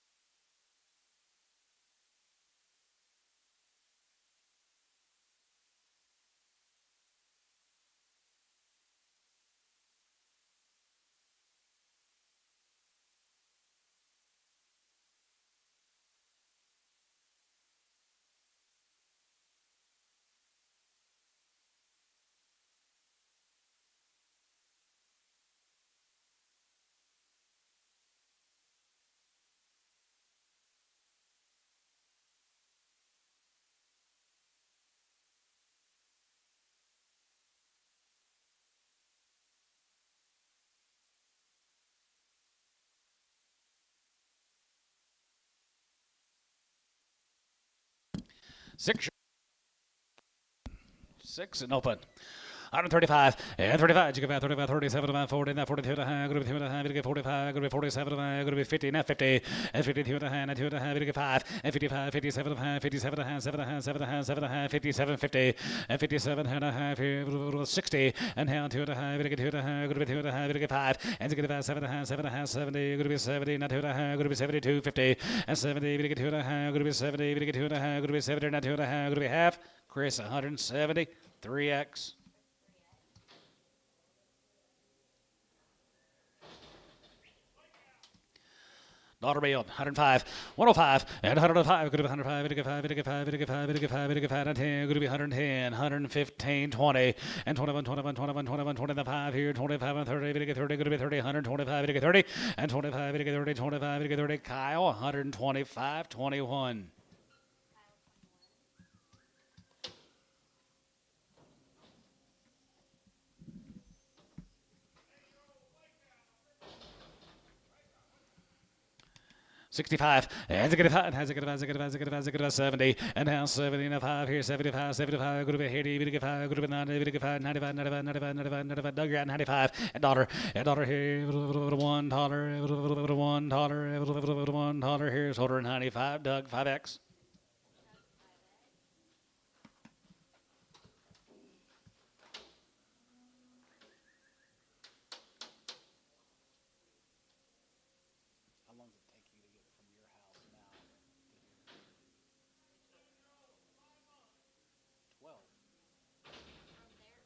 Six and open. 135 and 35. You get 35, 37, 40, 42, group 2, gonna get 45, group 47, gonna be 50, now 50, and 52, and 2, gonna get 5, and 55, 57, 57, 7, 7, 7, 57, 50, and 57, and 60, and now 2, gonna get 2, gonna be 2, gonna get 5, and get 5, 7, 7, 70, gonna be 70, now 2, gonna be 72, 50, and 70, gonna get 2, gonna be 70, gonna get 2, gonna be 70, now 2, gonna be half. Chris, 170, 3x. Dollar Bill, 105, 105, and 105. Could be 105, it'll get 5, it'll get 5, it'll get 5, it'll get 5, it'll get 5, and 10. Could be 110, 115, 20, and 21, 21, 21, 21, 25 here, 25 and 30, it'll get 30, could be 30, 125, it'll get 30, and 25, it'll get 30, 25, it'll get 30. Kyle, 125, 21. $65, and it's a 70, and now 75 here, 75, 75, good to be 80, good to 5, good to be 90, good to 5, 95, 95, 95, 95, 95, Doug, you're at 95, $1 here, $1, $1 here's holder 95, Doug, 5x. How long does it take you to get from your house now to here? 12.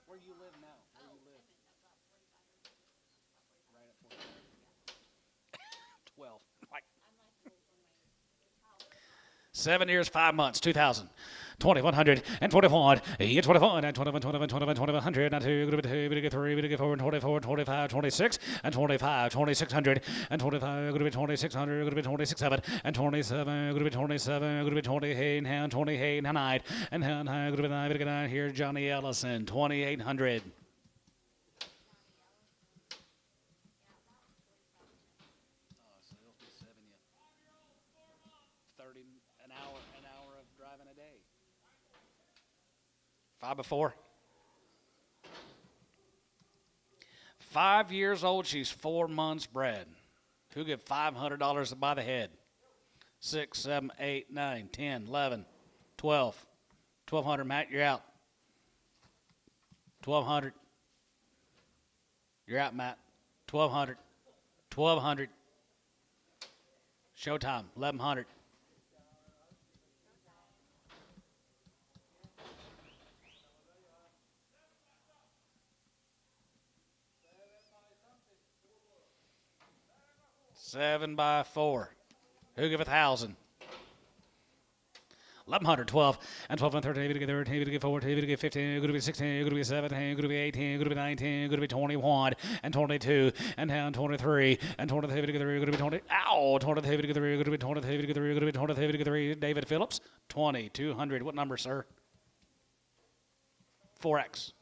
Where you live now? Where you live? Right at 45. 12. Like 7 years, 5 months, 2000. 2100 and 21, 21 and 21, 21, 21, 2100, and 2, group 2, group 3, group 4, 24, 25, 26, and 25, 2600, and 25, group 2600, group 26, and 27, group 27, group 28, and 28, and 9, and 9, group 9, group 9, here, Johnny Ellison, 2800. so it'll be 7 you. 30 an hour of driving a day. 5 before. 5 years old, she's 4 months bred. Who get $500 by the head? 6, 7, 8, 9, 10, 11, 12. 1,200, Matt, you're out. 1,200. You're out, Matt. 1,200. 1,200. Showtime, 1,100. Seven by 4. Who give 1,000? 1,100, 12, and 12 and 13, get 13, get 14, get 15, going to be 16, going to be 17, going to be 18, going to be 19, going to be 21, and 22, and down 23, and 23, get 3, going to be 20, ow, 23, get 3, going to be 23, get 3, going to be 23, get 3, David Phillips, 2,200. What number, sir? 4x.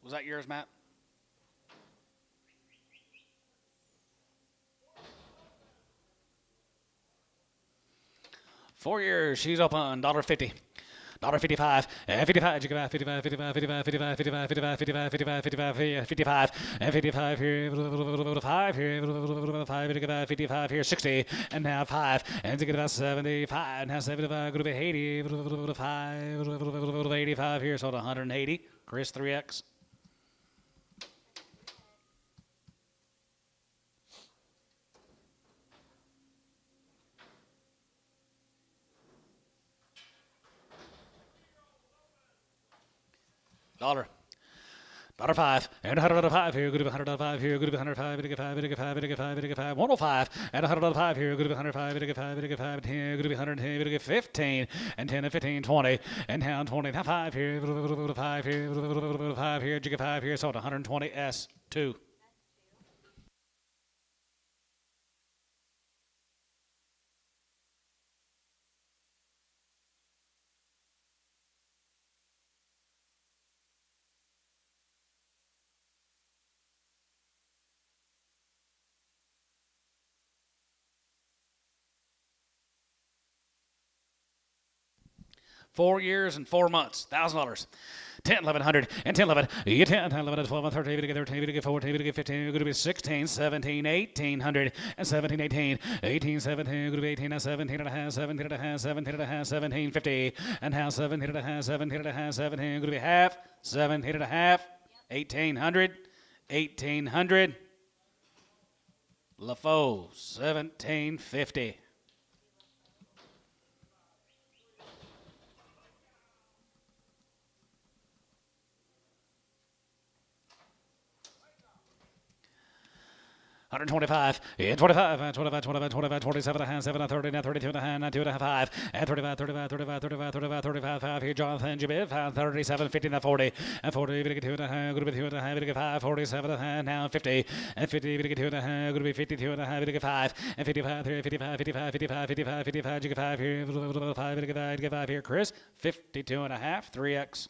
Was that yours, Matt? Four years, she's open, $1.50. $1.55, 55, 55, 55, 55, 55, 55, 55, 55, 55, 55, and 55 here, 5 here, 5, 55 here, 60, and now 5, and to get about 75, now 75, going to be 80, 5, 85 here, so 180. Chris, 3x. $1. $5, and $105 here, good to be $105 here, good to be $105, it get 5, it get 5, it get 5, it get 5, 105, and $105 here, good to be $105, it get 5, it get 5, 10, good to be $110, it get 15, and 10 and 15, 20, and down 20, now 5 here, 5 here, 5 here, you get 5 here, so 120 S2. 4 years and 4 months, $1,000. 10, 1100, and 10, 11, you 10, 11, 12, 13, to get 13, to get 14, to get 15, going to be 16, 17, 1800, and 17, 18, 18, 17, going to be 18, 17 and a half, 17 and a half, 17 and a half, 17, 50, and now 17 and a half, 17 and a half, 17, going to be half, 17 and a half, 1800, 1800, LaFoe, 1750. $125, and 25, 25, 25, 25, 27 and a half, 7, 30, now 32 and a half, 92 and a half, 5, and 35, 35, 35, 35, 35, 35, 5, here, Jonathan, Jimmy, 5, 37, 50, now 40, and 40, we get 2 and a half, going to be 2 and a half, we get 5, 47 and a half, now 50, and 50, we get 2 and a half, going to be 52 and a half, we get 5, and 55, here, 55, 55, 55, 55, 55, you get 5 here, 5, we get 5 here, Chris, 52 and a half, 3X.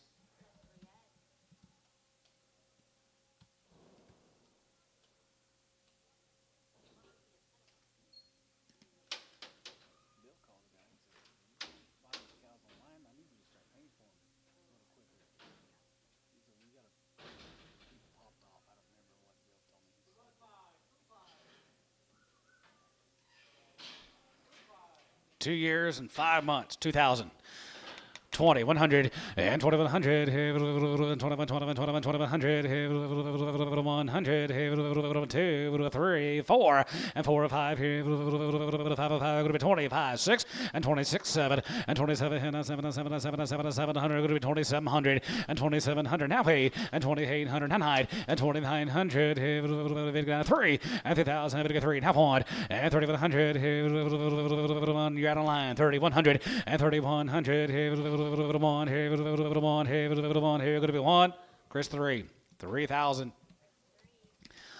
Bill called the guy and said, "You buy these cows online? I need you to start paying for them a little quicker." He said, "We got to keep popped off." I don't remember what Bill told me. He said, 2 years and 5 months, 2000. 20, 100, and 2100, 21, 21, 21, 2100, 100, 2, 3, 4, and 4, 5 here, 5, going to be 25, 6, and 26, 7, and 27, 7, 7, 7, 7, 700, going to be 2700, and 2700, now 8, and 2800, and 9, and 2900, 3, and 3000, 3, now 1, and 3100, you're out of line, 3100, and 3100, one here, one here, one here, going to be 1. Chris 3, 3,000.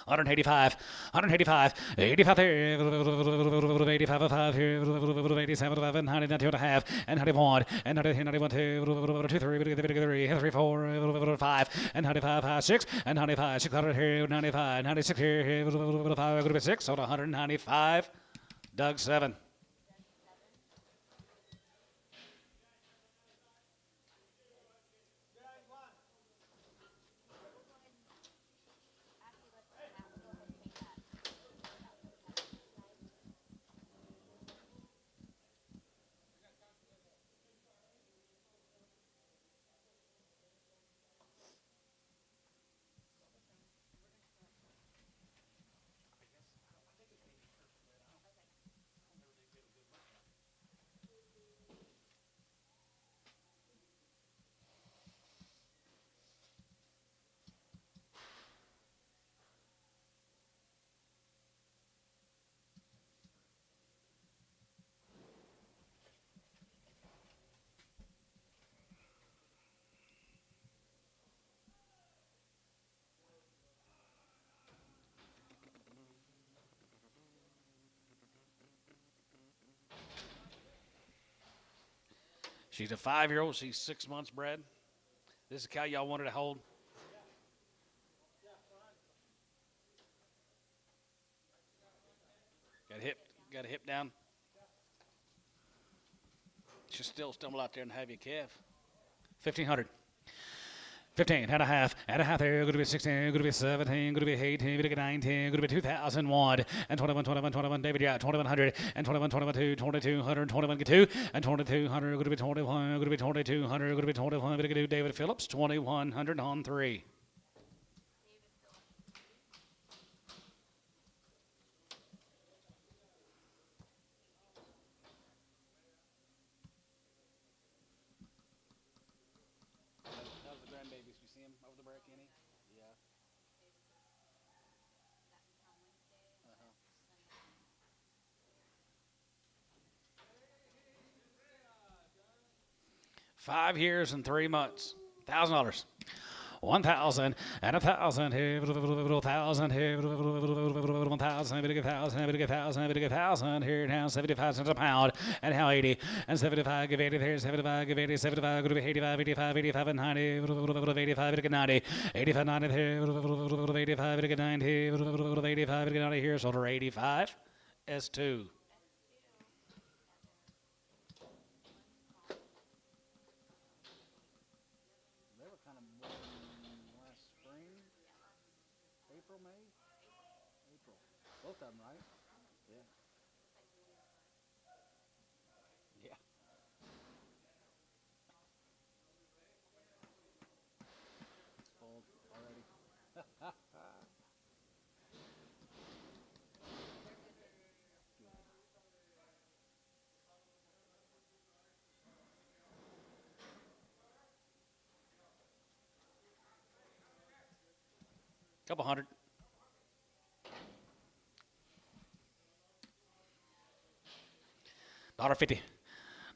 185, 185, 85 there, 85 5 here, 87 5, and 92 and a half, and 91, and 91 2, 2 3, 3 4, 5, and 95 5 6, and 95 600 here, 95, 96 here, 5, going to be 6, so 195. Doug 7. She's a 5-year-old. She's 6 months bred. This is a cow y'all wanted to hold. Got a hip down. She'll still stumble out there and have you calf. 1,500. 15 and a half there, going to be 16, going to be 17, going to be 18, going to be 19, going to be 2001, and 21, 21, 21, David, yeah, 2100, and 21, 22, 2200, 21, get 2, and 2200, going to be 21, going to be 2200, going to be 21, going to do David Phillips, 2100 on 3. "How's the grandbabies? You see them over the break, any?" "Yeah." Uh-huh. 5 years and 3 months, $1,000. 1,000 and 1,000 here, 1,000 here, 1,000, 1,000 here now, 75 cents a pound, and now 80, and 75, give 80 there, 75, give 80, 75, go to be 85, 85, 85, and 90, 85, get 90, 85, 90 here, 85, get 90, 85, get 90 here, so they're 85, S2. April, May? April. Both of them, right? Yeah. Yeah. It's full already. Couple hundred. $1.50.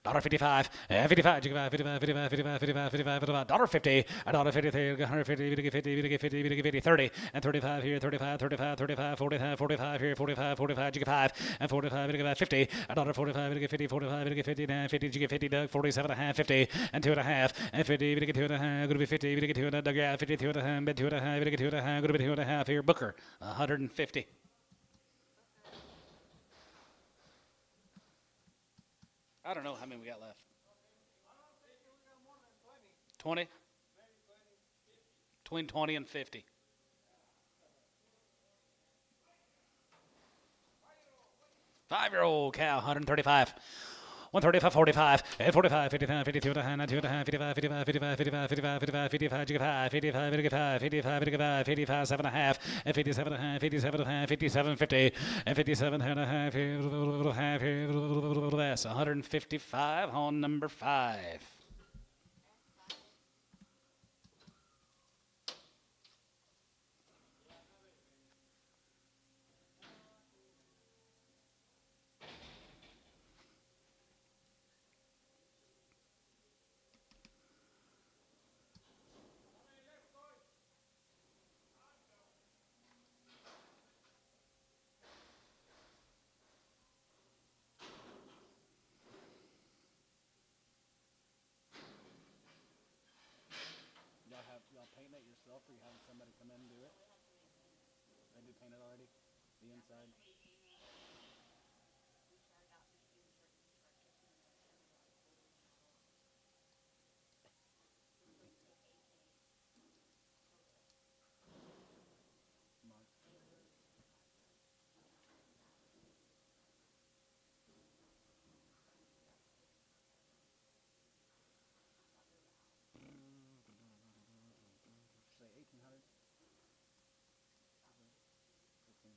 $1.55, 55, $55, $55, $55, $55, $1.50, $1.50, $150, $50, $50, $50, 30, and 35 here, 35, 35, 35, 45, 45 here, 45, 45, $5, and 45, 50, $1.45, $50, 45, 50, 50, 50, Doug, 47 and a half, 50, and 2 and a half, and 50, 2 and a half, going to be 50, 2 and a Doug, yeah, 52 and a half, 2 and a half, 2 and a half, going to be 2 and a half here, Booker, 150. I don't know how many we got left. 20? Between 20 and 50. Five-year-old cow, 135. 135, 45, 45, 55, 52 and a half, 2 and a half, 55, 55, 55, 55, 55, 55, 55, 55, 55, 55, 55, 55, 7 and a half, and 57 and a half, 57 and a half, 57, 50, and 57 and a half, that's 155 on number 5. Y'all paint it yourself, or you having somebody come in and do it? They do paint it already? The inside? Mark. Say 1800. 15.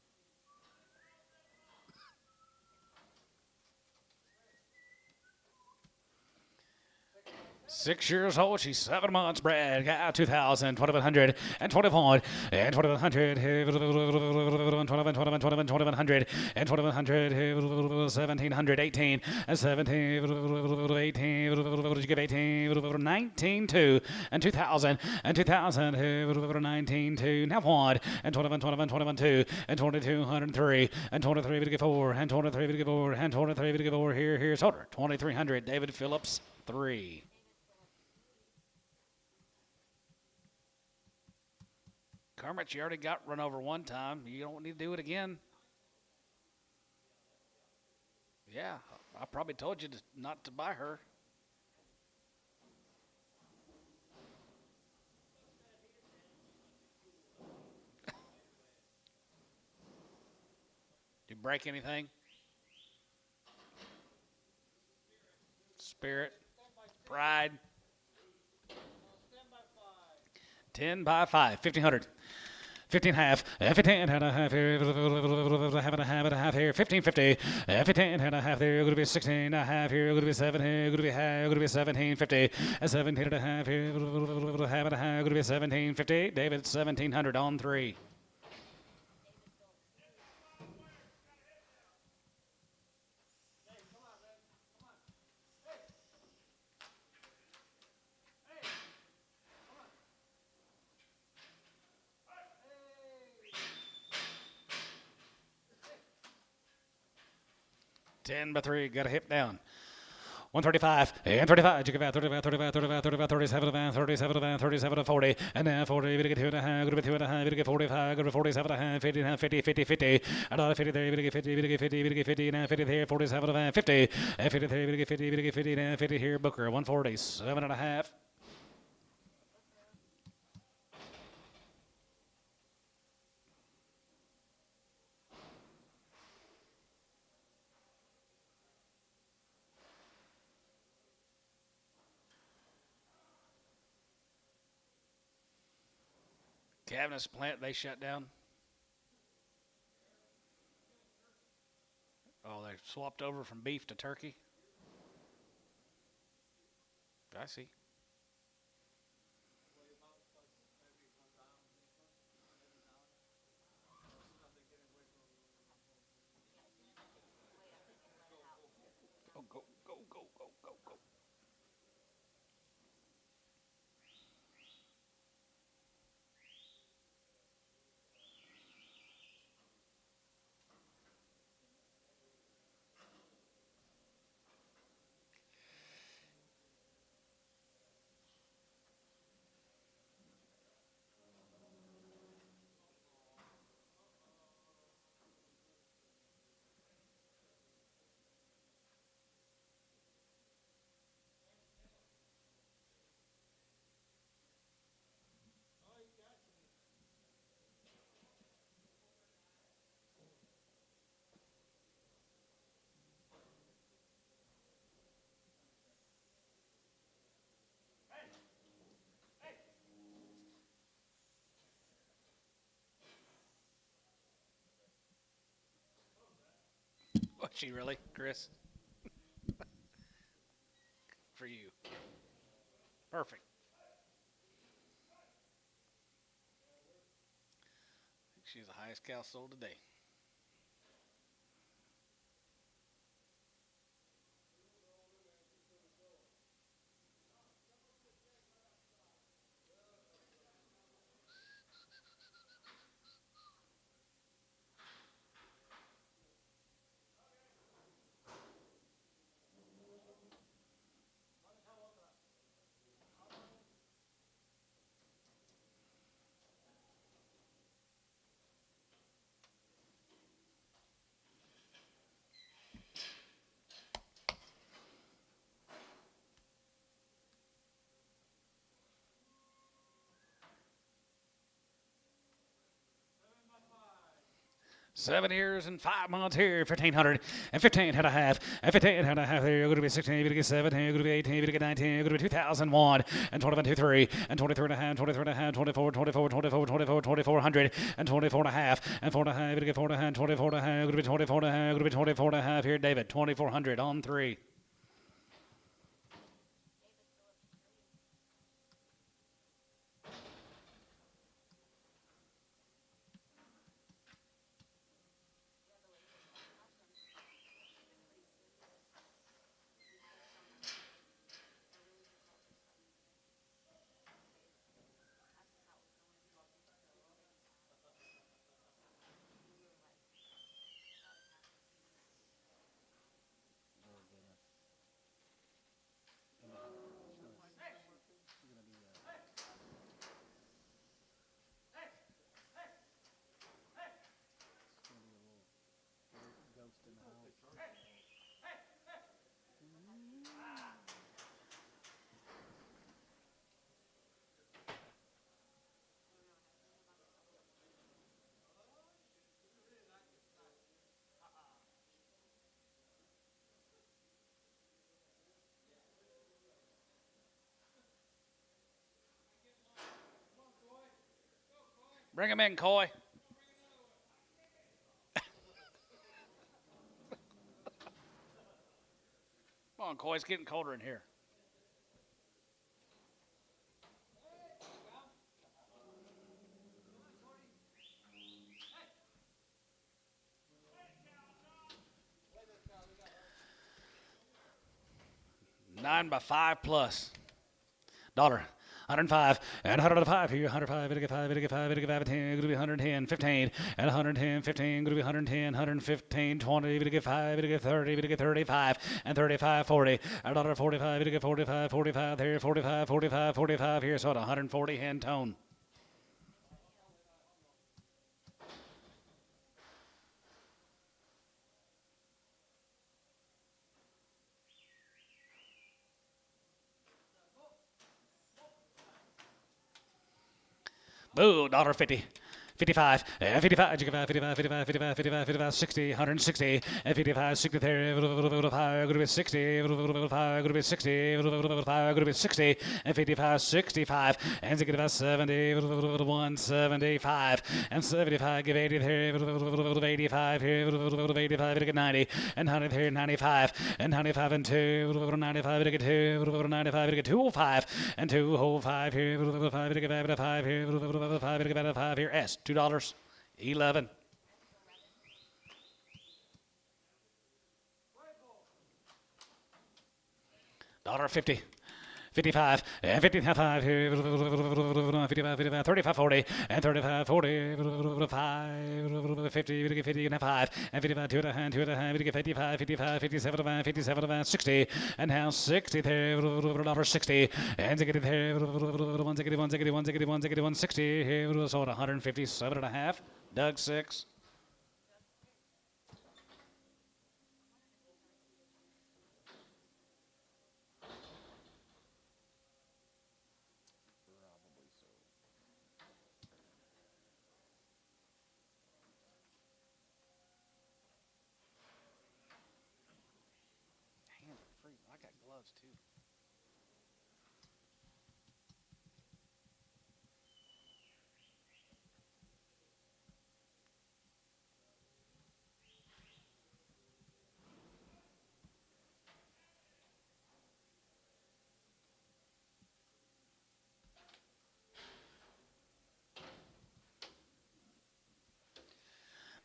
Six years old, she's 7 months, bred, cow, 2,000, 2,100, and 21, and 2,100, 2,100, and 2,100, 1,700, 18, and 17, 18, what did you give, 18, 19, 2, and 2,000, and 2,000, 19, 2, now 1, and 21, 21, 21, 2, and 2,203, and 23, 4, and 23, 4, and 23, 4, here's Holder, 2,300, David Phillips, 3. Kermit, you already got run over one time. You don't need to do it again. Yeah, I probably told you not to buy her. Did you break anything? Spirit, pride. 10 by 5, 1,500. 15 half, 15 and a half here, half and a half here, 1550, 15 and a half there, going to be 16 and a half here, going to be 7 here, going to be high, going to be 1750, 17 and a half here, half and a half, going to be 1750, David 1,700 on 3. Ten by 3, got a hip down. 135 and 35. You give out 35, 35, 35, 35, 37, 37, 37, 40, and then 40. We get 2 and a half. Go to 2 and a half. We get 45. Go to 47 and a half. 50 and 50, 50, 50. Another 50 there. We get 50. We get 50. We get 50 and 50 there. 47 and 50. And 50 there. We get 50. We get 50 and 50 here. Booker 147 and a half. Cabinets plant, they shut down. Oh, they swapped over from beef to turkey. I see. Go, go, go, go, go, go, go. Was she really, Chris? For you. Perfect. I think she's the highest cow sold today. $7 years and 5 months here, 1,500 and 15 and a half, and 15 and a half there. You're going to be 16, you're going to get 17, you're going to be 18, you're going to get 19, you're going to be 2001, and 21, 23, and 23 and a half, 23 and a half, 24, 24, 24, 24, 2400, and 24 and a half, and 4 and a half, you're going to get 4 and a half, 24 and a half, you're going to be 24 and a half, you're going to be 24 and a half here, David, 2,400 on 3. Bring him in, Coy. Come on, Coy, it's getting colder in here. $9 by 5 plus. Dollar. 105 and 105 here, 105, it'll get 5, it'll get 5, it'll get 5, 10, it'll be 110, 15, and 110, 15, it'll be 110, 115, 20, it'll get 5, it'll get 30, it'll get 35, and 35, 40, and $1.45, 45, it'll get 45, 45 here, 45, 45, 45 here, so at 140 hand tone. Boo, $1.50. 55, 55, 55, 55, 55, 55, 55, 55, 60, 160, and 55, 60, 55, gonna be 60, 55, gonna be 60, 55, gonna be 60, and 55, 65, and 65, 70, 175, and 75, give 80, 85, 85, 90, and 100, 95, and 95, and 2, 95, 2, 95, 205, and 205 here, 5 here, 5 here, 5 here, S, $2, 11. $1.50. 55, and 55 here, 55, 55, 35, 40, and 35, 40, 5, 50, 50, and 5, and 55, 2 and 55, 55, 57, 57, 60, and now 60 there, $60, and to get it there, 160 here, so 157 and a half. Doug, 6. Hands are free. I got gloves too.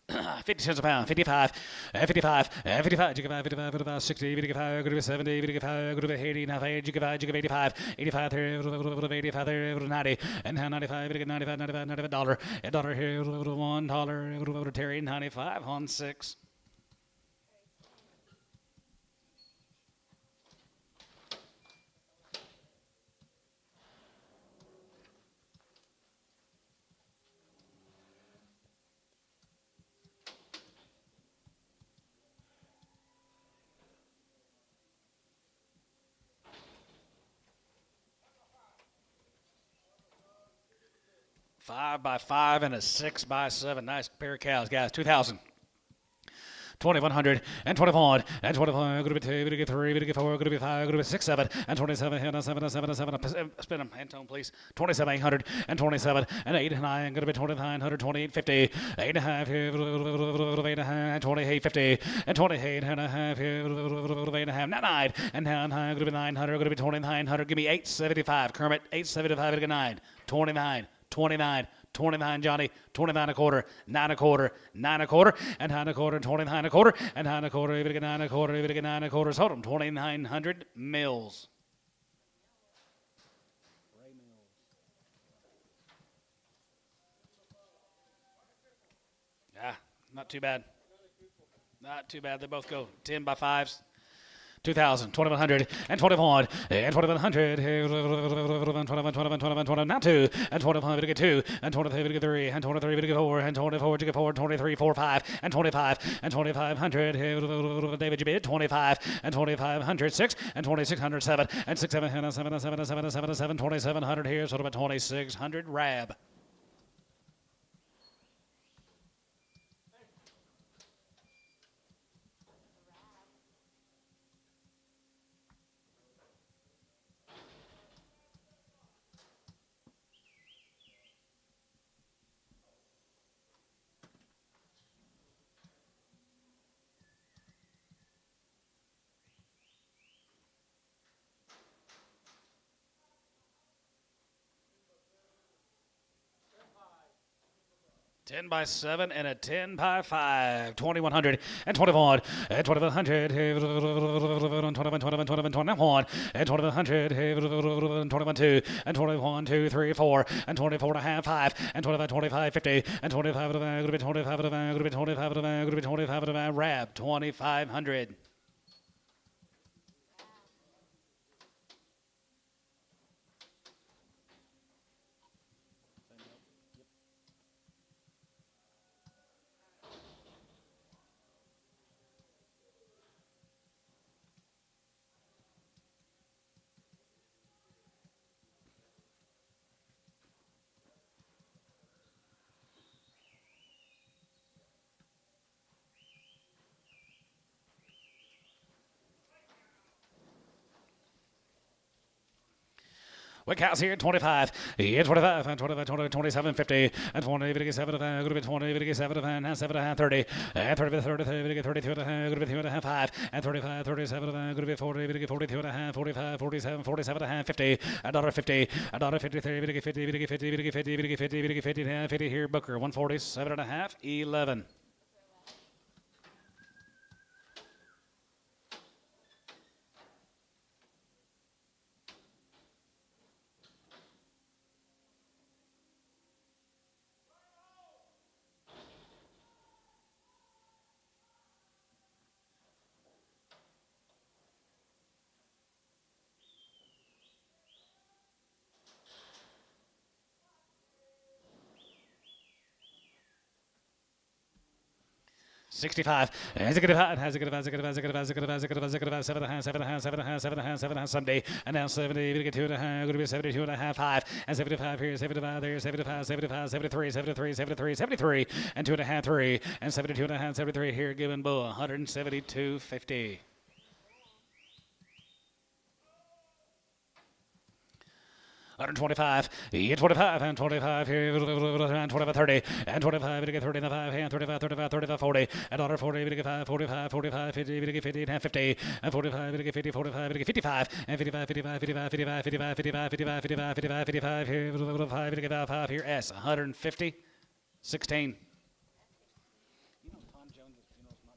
$0.50 a pound, 55, 55, 55, 55, 60, 55, 70, 55, 80, 85, 85, 90, and 95, 95, $1 here, $1, Terry, 95 on 6. Five by 5 and a 6 by 7. Nice pair of cows, guys. 2,000. 2,100 and 21 and 25. Going to be 2. Going to get 3. Going to get 4. Going to be 5. Going to be 6, 7 and 27. And 7, 7, 7. Spin them. Hand tone, please. 2,700 and 27 and 8 and 9. Going to be 2,900. 2850. 8 and a half here. 8 and a half. 2850 and 28 and a half here. 8 and a half. Not 9 and 9. Going to be 900. Going to be 2,900. Give me 875. Kermit. 875 to 9. 29. 29, 29, Johnny, 29 a quarter, 9 a quarter, 9 a quarter, and 9 a quarter, 29 a quarter, and 9 a quarter, even again 9 a quarter, even again 9 a quarter, hold them, 2,900 mils. Ray Mills. Yeah, not too bad. Not too bad. They both go 10 by 5s. 2,000, 2,100, and 21, and 2,100, 21, not 2, and 25 to get 2, and 23 to get 3, and 23 to get 4, and 24 to get 4, 23, 4, 5, and 25, and 2,500, David, you bid, 25, and 2,500, 6, and 2,600, 7, and 6, 7, 7, 7, 7, 7, 7, 7, 2,700 here, so about 2,600 Rab. Ten by 7 and a 10 by 5. 2,100 and 21 and 2,100 and 21, 21, and 2,100 and 21, 2 and 21, 2, 3, 4 and 24 and a half, 5 and 25, 25, 50 and 25 of going to be 25 of going to be 25 of going to be 25 of Rab 2,500. Wick House here, 25. Yeah, 25, and 25, 20, 27, 50, and 20, 57, going to be 20, 57, and 7, 30, and 30, 30, 30, 32, going to be 2 and a half, 5, and 35, 37, going to be 40, 42 and a half, 45, 47, 47 and a half, 50, $1.50, $1.53, 50, 50, 50, 50, 50, 50 here, Booker, 147 and a half, 11. $65. Has a good about, has a good about, has a good about, has a good about, has a good about, has a good about, has a good about, 7 and a half, 7 and a half, 7 and a half, 7 and a half, 7 and a half Sunday. And now 70, we get 2 and a half, going to be 72 and a half, 5, and 75 here, 75 there, 75, 75, 73, 73, 73, 73, and 2 and a half, 3, and 72 and a half, 73 here, given Bull, 172.50. $125, yeah, 25, and 25 here, and 25, 30, and 25, we get 30 and 5, and 35, 35, 35, 40, and $1.40, we get 5, 45, 45, 50, we get 50, and 50, and 45, we get 50, 45, we get 55, and 55, 55, 55, 55, 55, 55, 55, 55, 55, 55 here, 5, we get 5 here, S, 150, 16. You know, Tom Jones' funeral's not.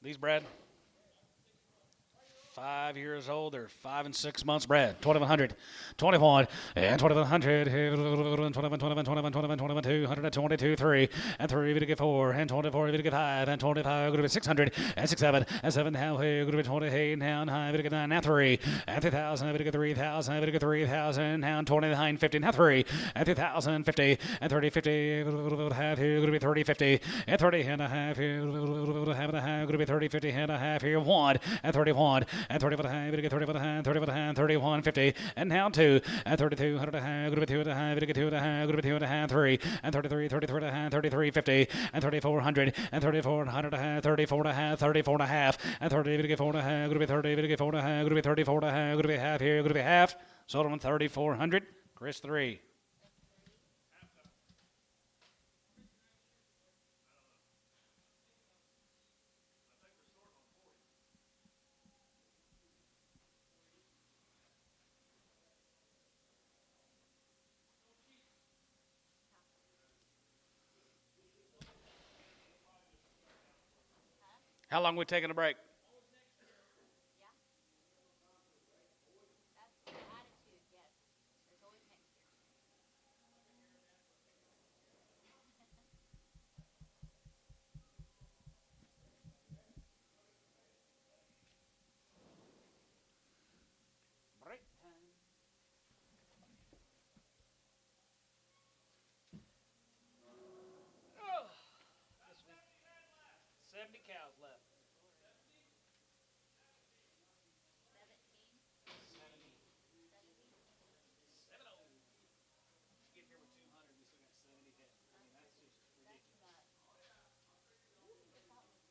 These bred 5 years old. They're 5 and 6 months bred. 2100, 21, and 2100. 21, 21, 21, 21, 22, 122, 3, and 3, we get 4, and 24, we get 5, and 25, going to be 600, and 6, 7, and 7, now, going to be 28, now, 9, we get 9, now 3, and 3,000, we get 3,000, we get 3,000, now 29, 50, now 3, and 3,000, 50, and 30, 50, half here, going to be 30, 50, and 30 and a half here, half and a half, going to be 30, 50 and a half here, 1, and 31, and 30 for the high, we get 30 for the high, 30 for the high, 31, 50, and now 2, and 32, 100 and a half, going to be 2 and a half, we get 2 and a half, going to be 2 and a half, 3, and 33, 33 and a half, 33, 50, and 3,400, and 3,400 and a half, 34 and a half, 34 and a half, and 30, we get 4 and a half, going to be 30, we get 4 and a half, going to be 34 and a half, going to be half here, going to be half, sold on 3,400, Chris 3. How long are we taking a break? Yeah. That's the attitude, yes. There's always next year. Break time. Oh, 70 cows left. 17. 70. 70. 70. Get here with 200, we still got 70 head. I mean, that's just That's ridiculous. about. Without the sweater. You don't have to.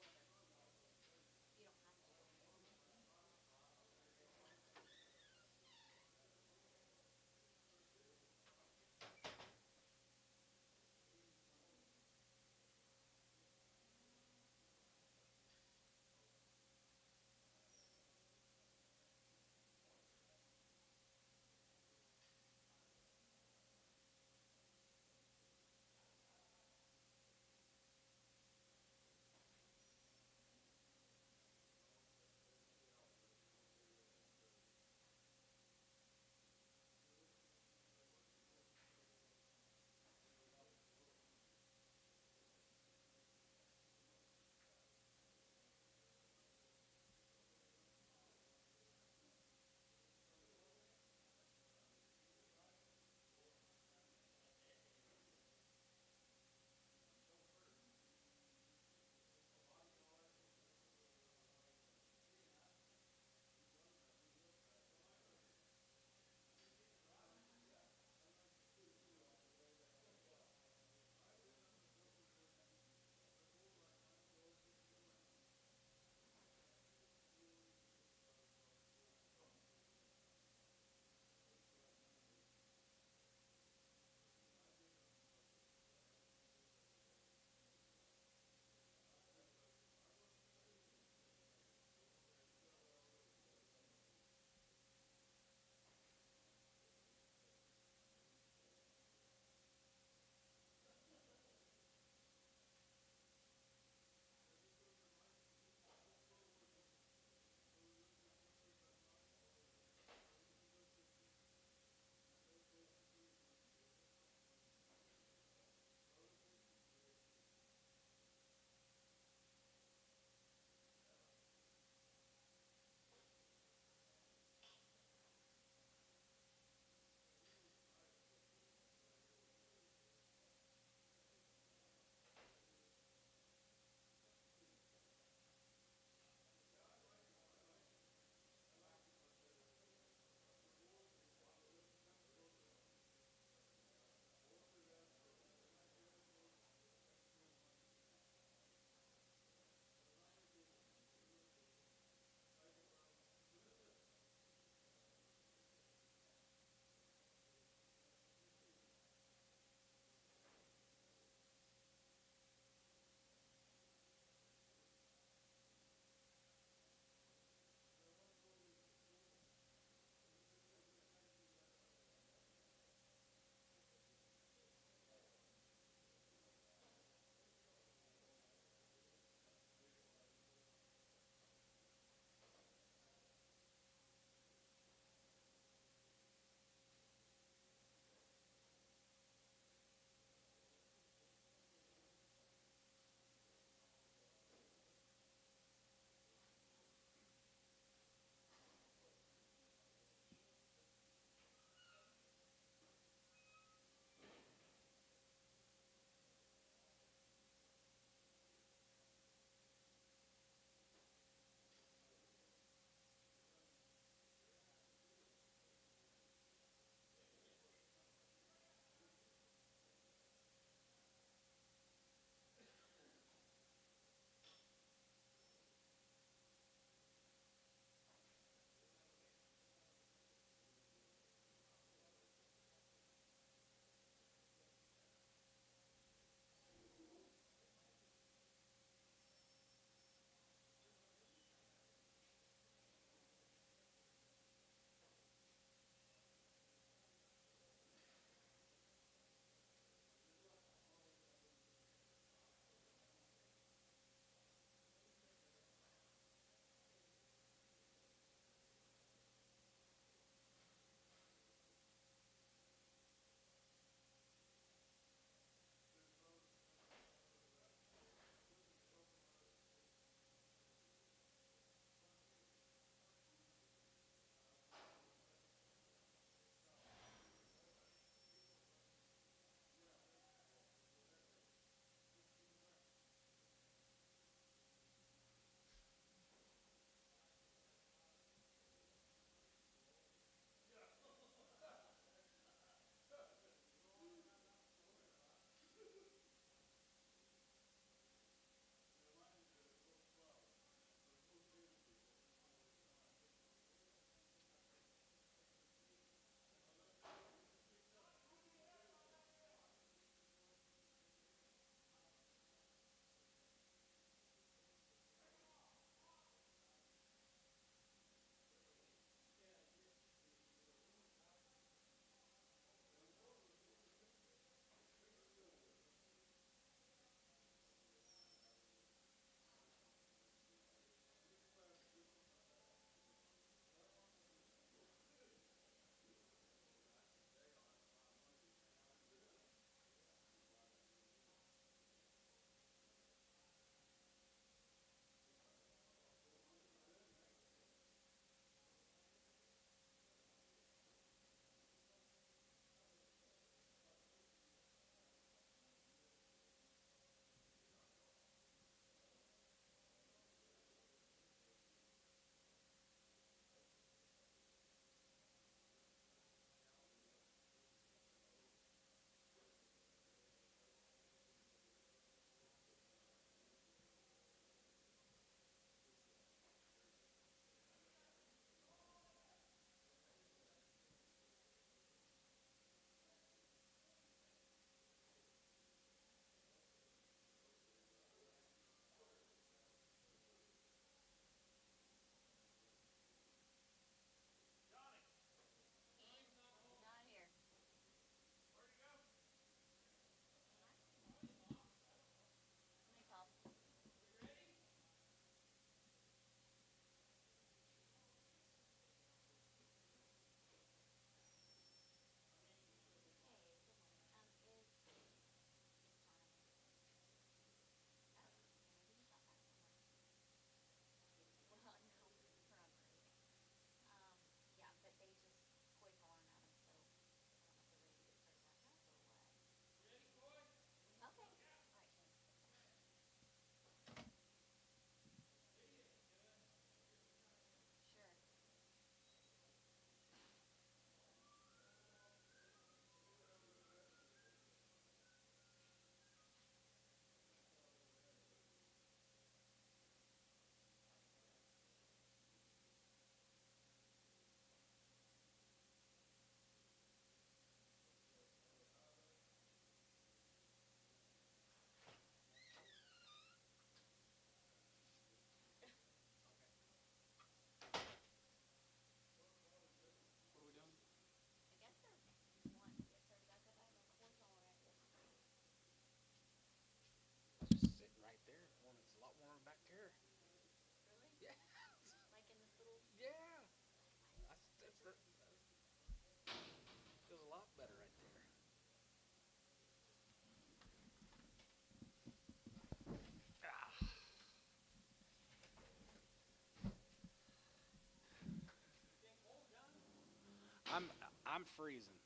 I'm freezing.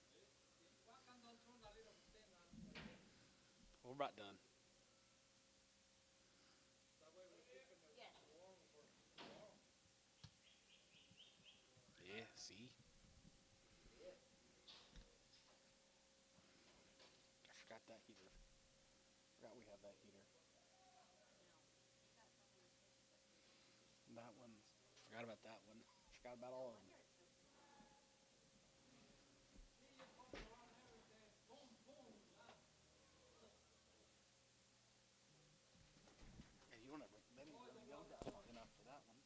We're about done. Yeah, see? I forgot that heater. Forgot we have that heater. That one. Forgot about that one. Forgot about all of them. Yeah, you want to? They didn't really go that long enough for that one.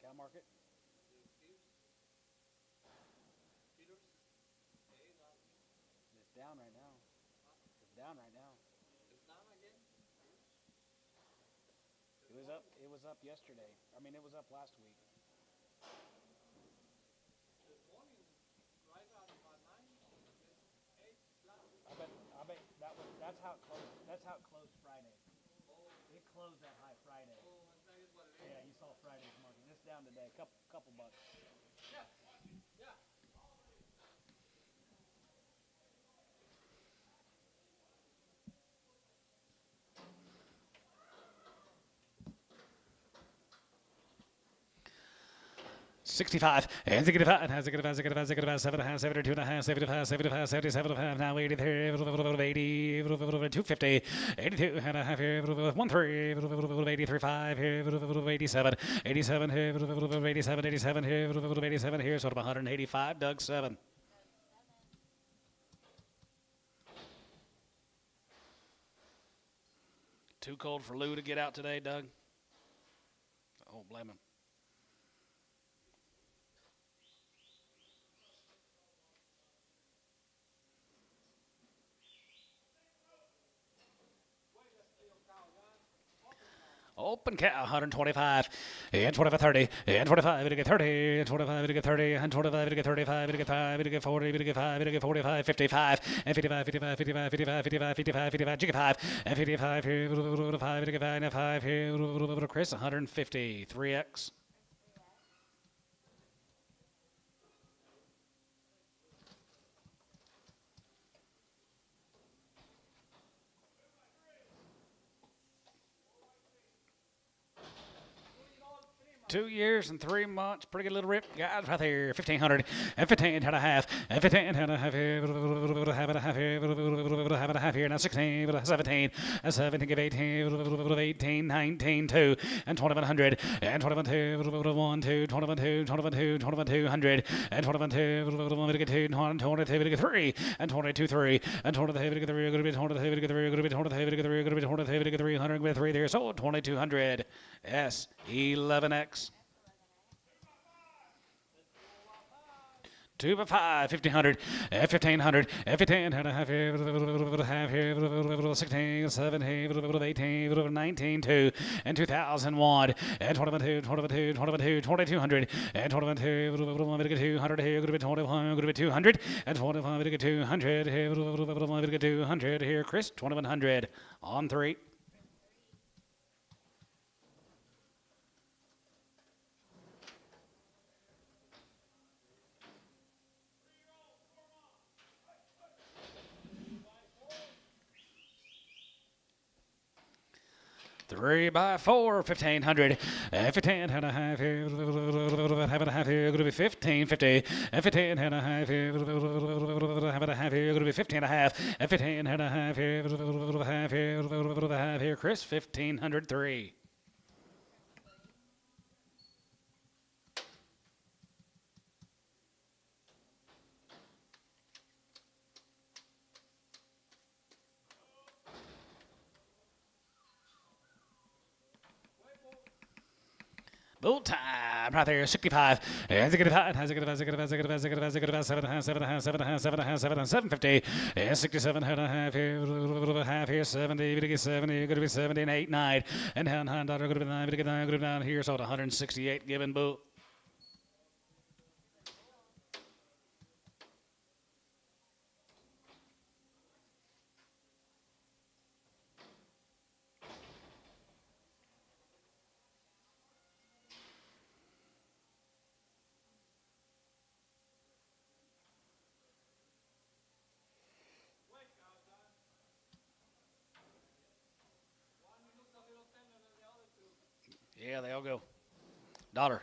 Cow market. It's down right now. It's down right now. It was up yesterday. I mean, it was up last week. I bet that's how it closed. That's how it closed Friday. It closed that high Friday. Yeah, you saw Friday's market. It's down today, couple bucks. $65 and $65 has $7.5, 72.5, 75, 75, 77.5, now 83, 80, 250, 82 and a half here, 13, 83.5 here, 87, 87 here, 87, 87 here, 87 here, sort of 185, Doug 7. Too cold for Lou to get out today, Doug. I won't blame him. Open cow, 125, and 25, 30, and 25, to get 30, and 25, to get 30, and 25, to get 35, to get 5, to get 40, to get 5, to get 45, 55, and 55, 55, 55, 55, 55, 55, 55, jiggy 5, and 55 here, 5, to get 5, and 5 here, Chris, 150, 3X. Two years and 3 months. Pretty good little rip. Guys right there. 1,500 and 15 and a half. And 15 and a half here. Have it a half here. Have it a half here. Now 16, 17, and 17, give 18, 18, 19, 2, and 2100, and 21, 2, 1, 2, 21, 2, 21, 2, 21, 200, and 21, 2, 2, 22, 3, and 22, 3, and 22, 3, going to be 22, 3, going to be 22, 3, going to be 22, 300, with 3 there. So 2200 S11X. 2 by 5, 1,500, 1,500, 15 and a half here, half here, 16, 17, 18, 19, 2, and 2001, and 21, 2, 22, 22, 2200, and 21, 2, 200 here, going to be 21, going to be 200, and 25, 200 here, 200 here, Chris, 2100 on 3. Three by 4, 1,500, 15 and a half here, have and a half here, going to be 1550, 15 and a half here, have and a half here, going to be 15 and a half, 15 and a half here, half here, Chris, 1,503. Full time right there, 65. And 750. And 67 and a half here, half here, 70, gonna be 70, gonna be 70 and 8, 9. And down, $100, gonna be 9, gonna be down here, so 168 given boo. Yeah, they all go. Dollar.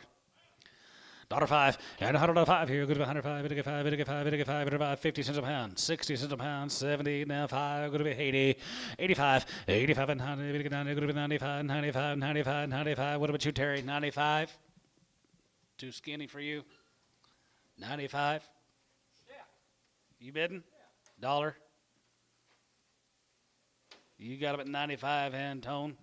$5 and $105 here. Good to 105. It'll get 5. It'll get 5. It'll get 5. It'll buy 50 cents a pound. 60 cents a pound. 70 now 5. Going to be 80. 85. 85 and 100. It'll get 90. Going to be 95. 95. 95. 95. What about you, Terry? 95. Too skinny for you. 95. Yeah. You bidding? Dollar. You got him at 95, Antone.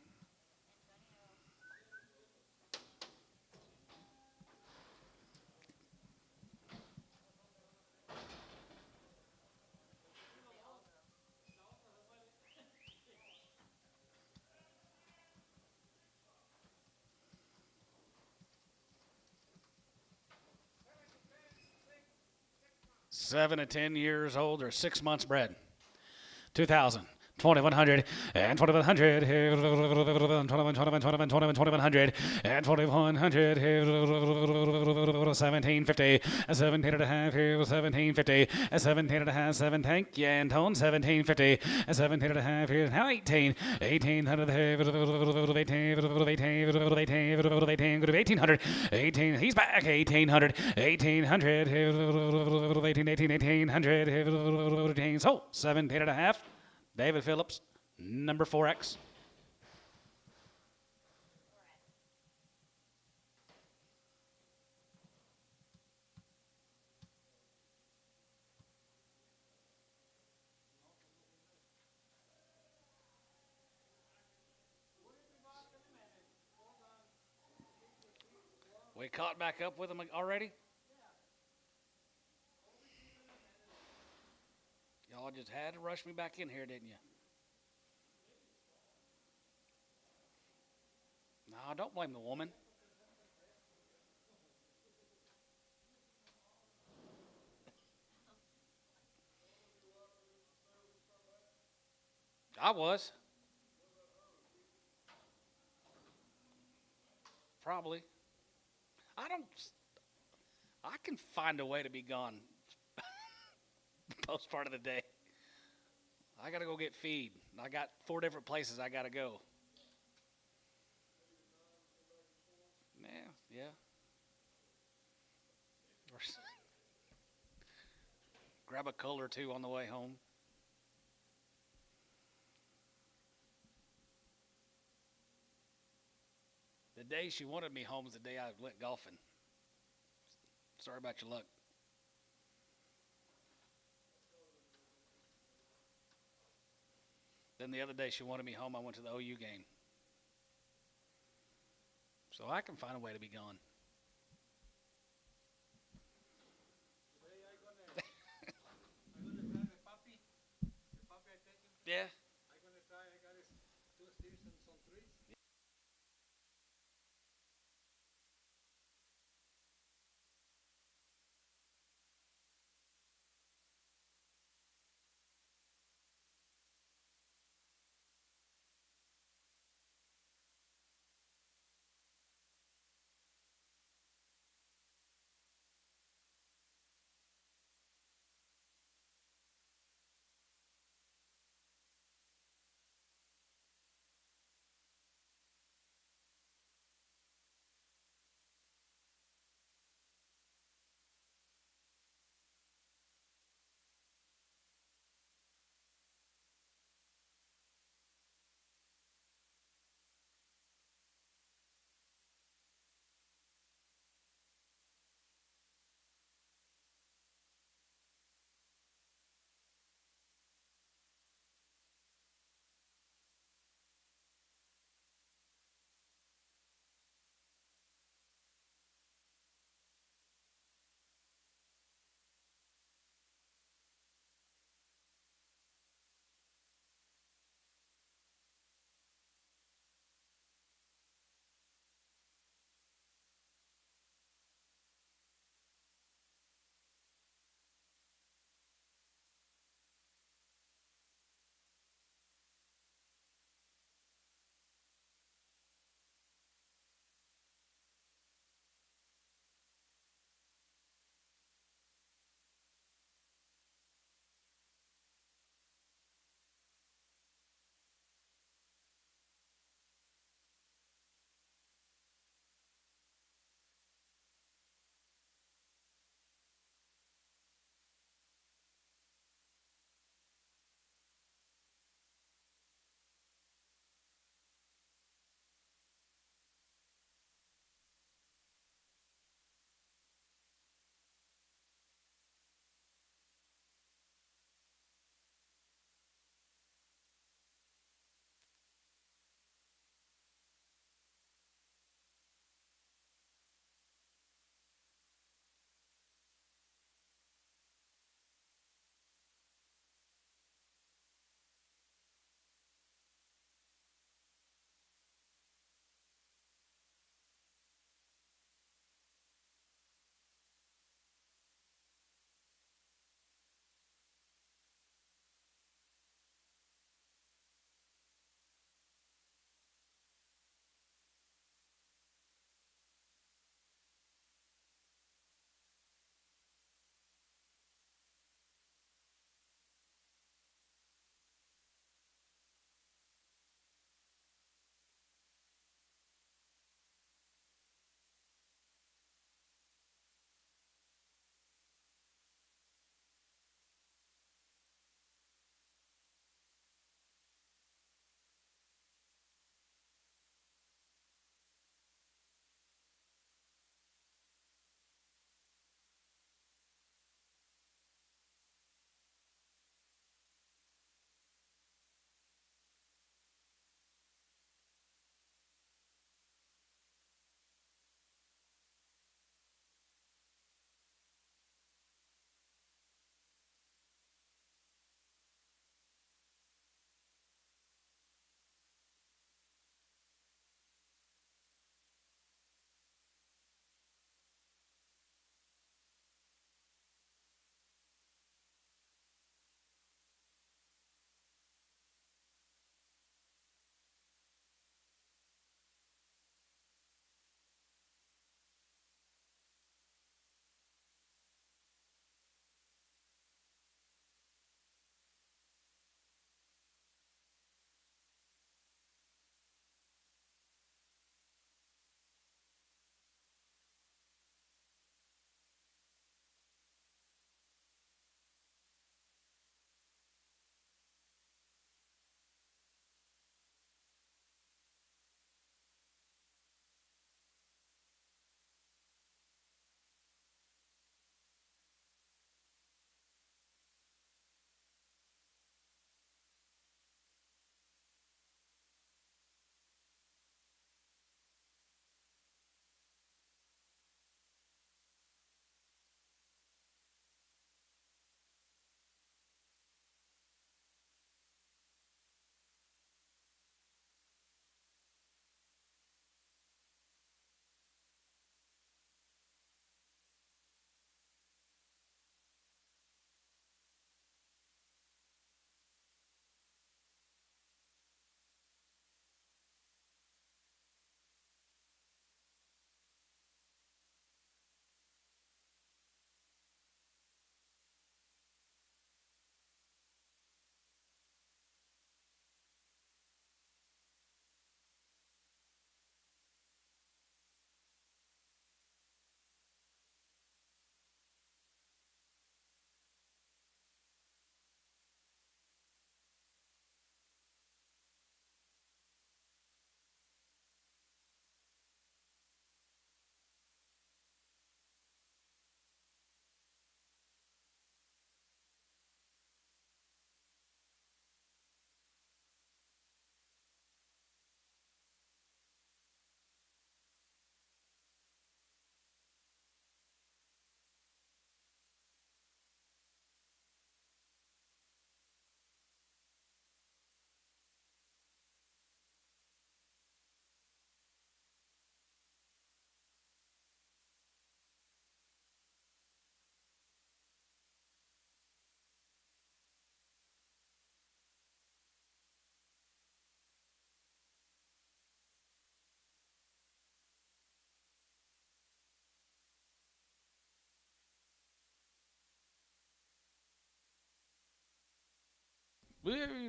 Seven to 10 years old or 6 months bred. 2,000. 2,100 and 2,100 here, 2,100 and 2,100 here, 1,750, 17 and a half here, 1,750, 17 and a half, 7 tank, yeah, and tone, 1,750, 17 and a half here, now 18, 1,800 here, 1,800, 18, he's back, 1,800, 1,800 here, 1,800 here, so 17 and a half. David Phillips, number 4X. We caught back up with him already? Y'all just had to rush me back in here, didn't you? No, don't blame the woman. I was. Probably. I can find a way to be gone most part of the day. I got to go get feed. I got 4 different places I got to go. Yeah. Grab a cola or 2 on the way home. The day she wanted me home is the day I went golfing. Sorry about your luck. Then the other day she wanted me home. I went to the OU game. So I can find a way to be gone. Today I'm gonna try the puppy. The puppy I take him. Yeah. I'm gonna try. I got his 2 steers and some trees.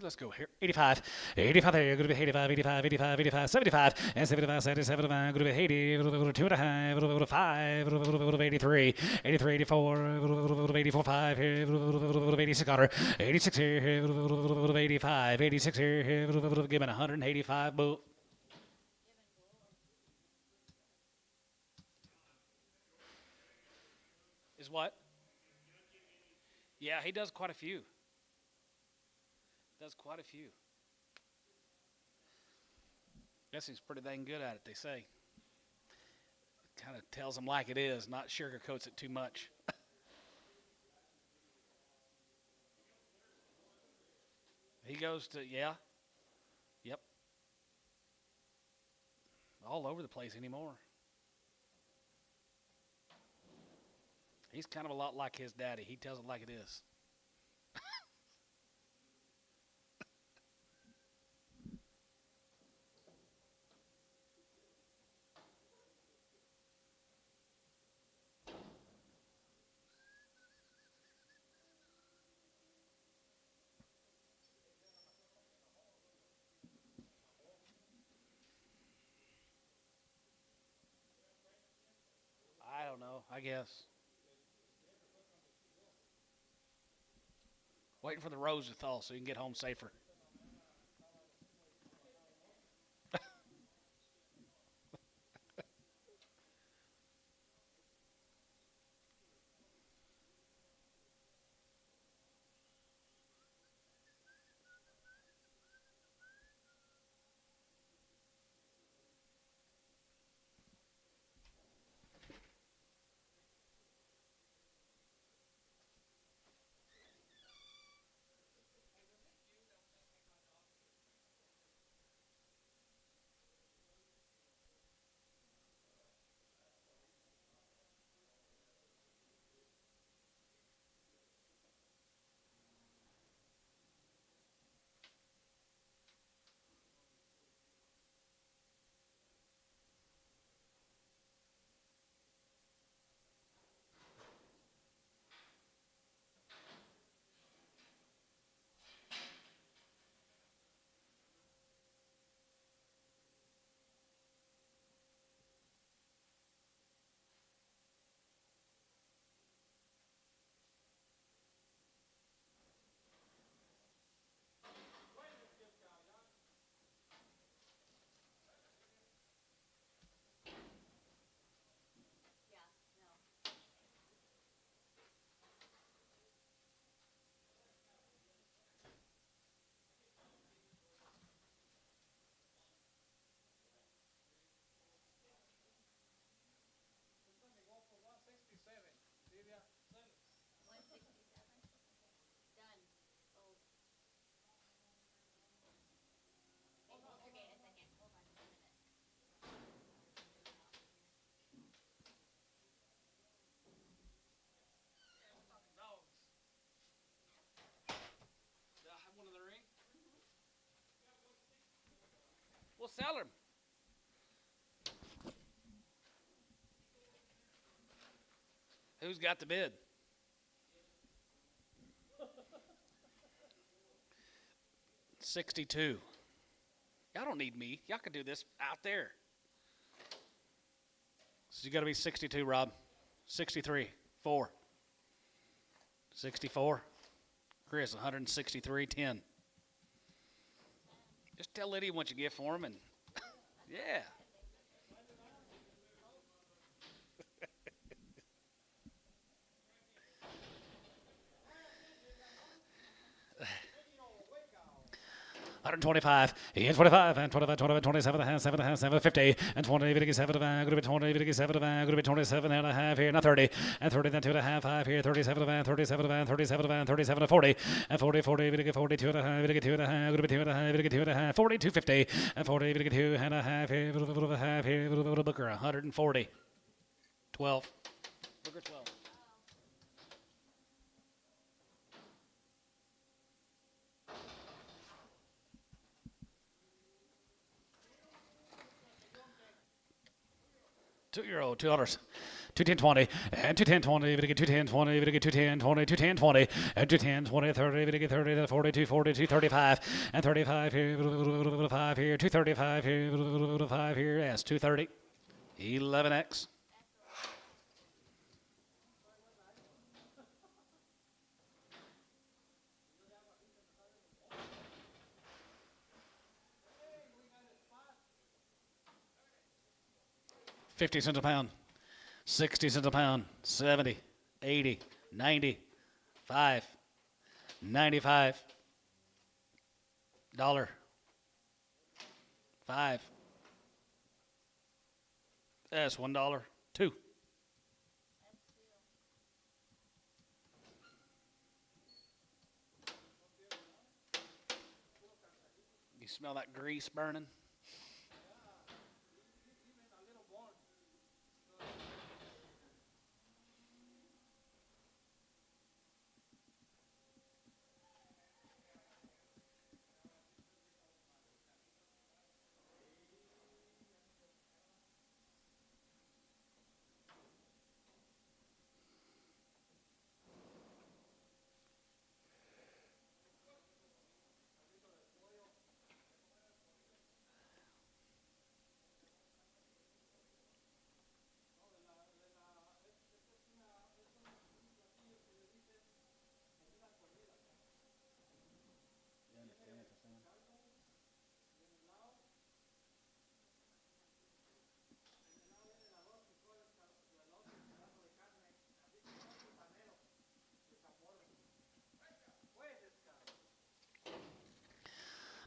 Let's go here. 85. 85 there. Going to be 85, 85, 85, 85, 75. And 75, 77, going to be 80. 2.5. 5. 83. 83, 84. 84, 5 here. 86 got her. 86 here. 85. 86 here. Given 185. Boo. Is what? Yeah, he does quite a few. Does quite a few. Guess he's pretty dang good at it, they say. Kind of tells them like it is, not sugarcoats it too much. He goes to, yeah. Yep. All over the place anymore. He's kind of a lot like his daddy. He tells it like it is. I don't know, I guess. Waiting for the rose to thaw so you can get home safer. Yeah, no. 167. Done. Sold. Hey, hold your gate a second. Hold on just a minute. I have one of the ring. We'll sell him. Who's got the bid? $62. Y'all don't need me. Y'all can do this out there. So you got to be 62, Rob. 63. 4. 64. Chris, 163.10. Just tell Lydia what you get for him, and yeah. $125, and 25, and 25, 25, 27, and 7, and 7, 50, and 20, 7, going to be 20, 7, going to be 27 and a half here, now 30, and 30, then 2.5, 5 here, 37, and 37, and 37, and 37, and 40, and 40, 40, 42 and a half, 2 and a half, going to be 2 and a half, 2 and a half, 40, 250, and 40, 2 and a half here, half here, Booker, 140, 12, Booker 12. $2, $2. 210.20, and 210.20, we get 210.20, we get 210.20, 210.20, and 210.20, 30, we get 30, 42, 42, 35, and 35 here, 5 here, 235 here, 5 here, yes, 230, 11x. $0.50 a pound, 60 cents a pound, 70, 80, 90, 5, 95, dollar, 5. That's $1, 2. You smell that grease burning?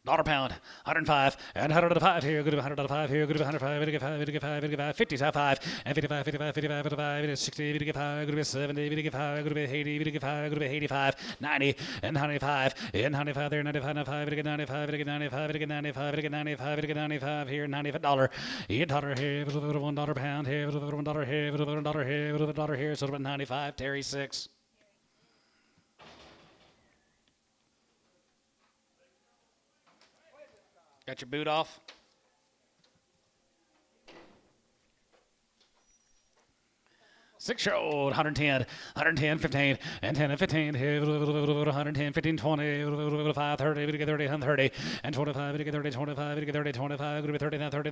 Dollar pound, 105, and 105 here, good to 105 here, good to 105, good to 5, good to 5, good to 5, 50, 5, and 55, 55, 55, 55, 60, good to 5, good to 70, good to 5, good to 80, good to 5, good to 85, 90, and 95, and 95 there, 95, 95, good to 95, good to 95, good to 95, good to 95, good to 95 here, $95, $1 here, $1 pound here, $1 here, $1 here, $1 here, so about 95, Terry 6. Got your boot off? Six-year-old, 110, 110, 15, and 10 and 15, 110, 15, 20, 5, 30, 30, 30, and 25, 30, 25, 30, 25, 30,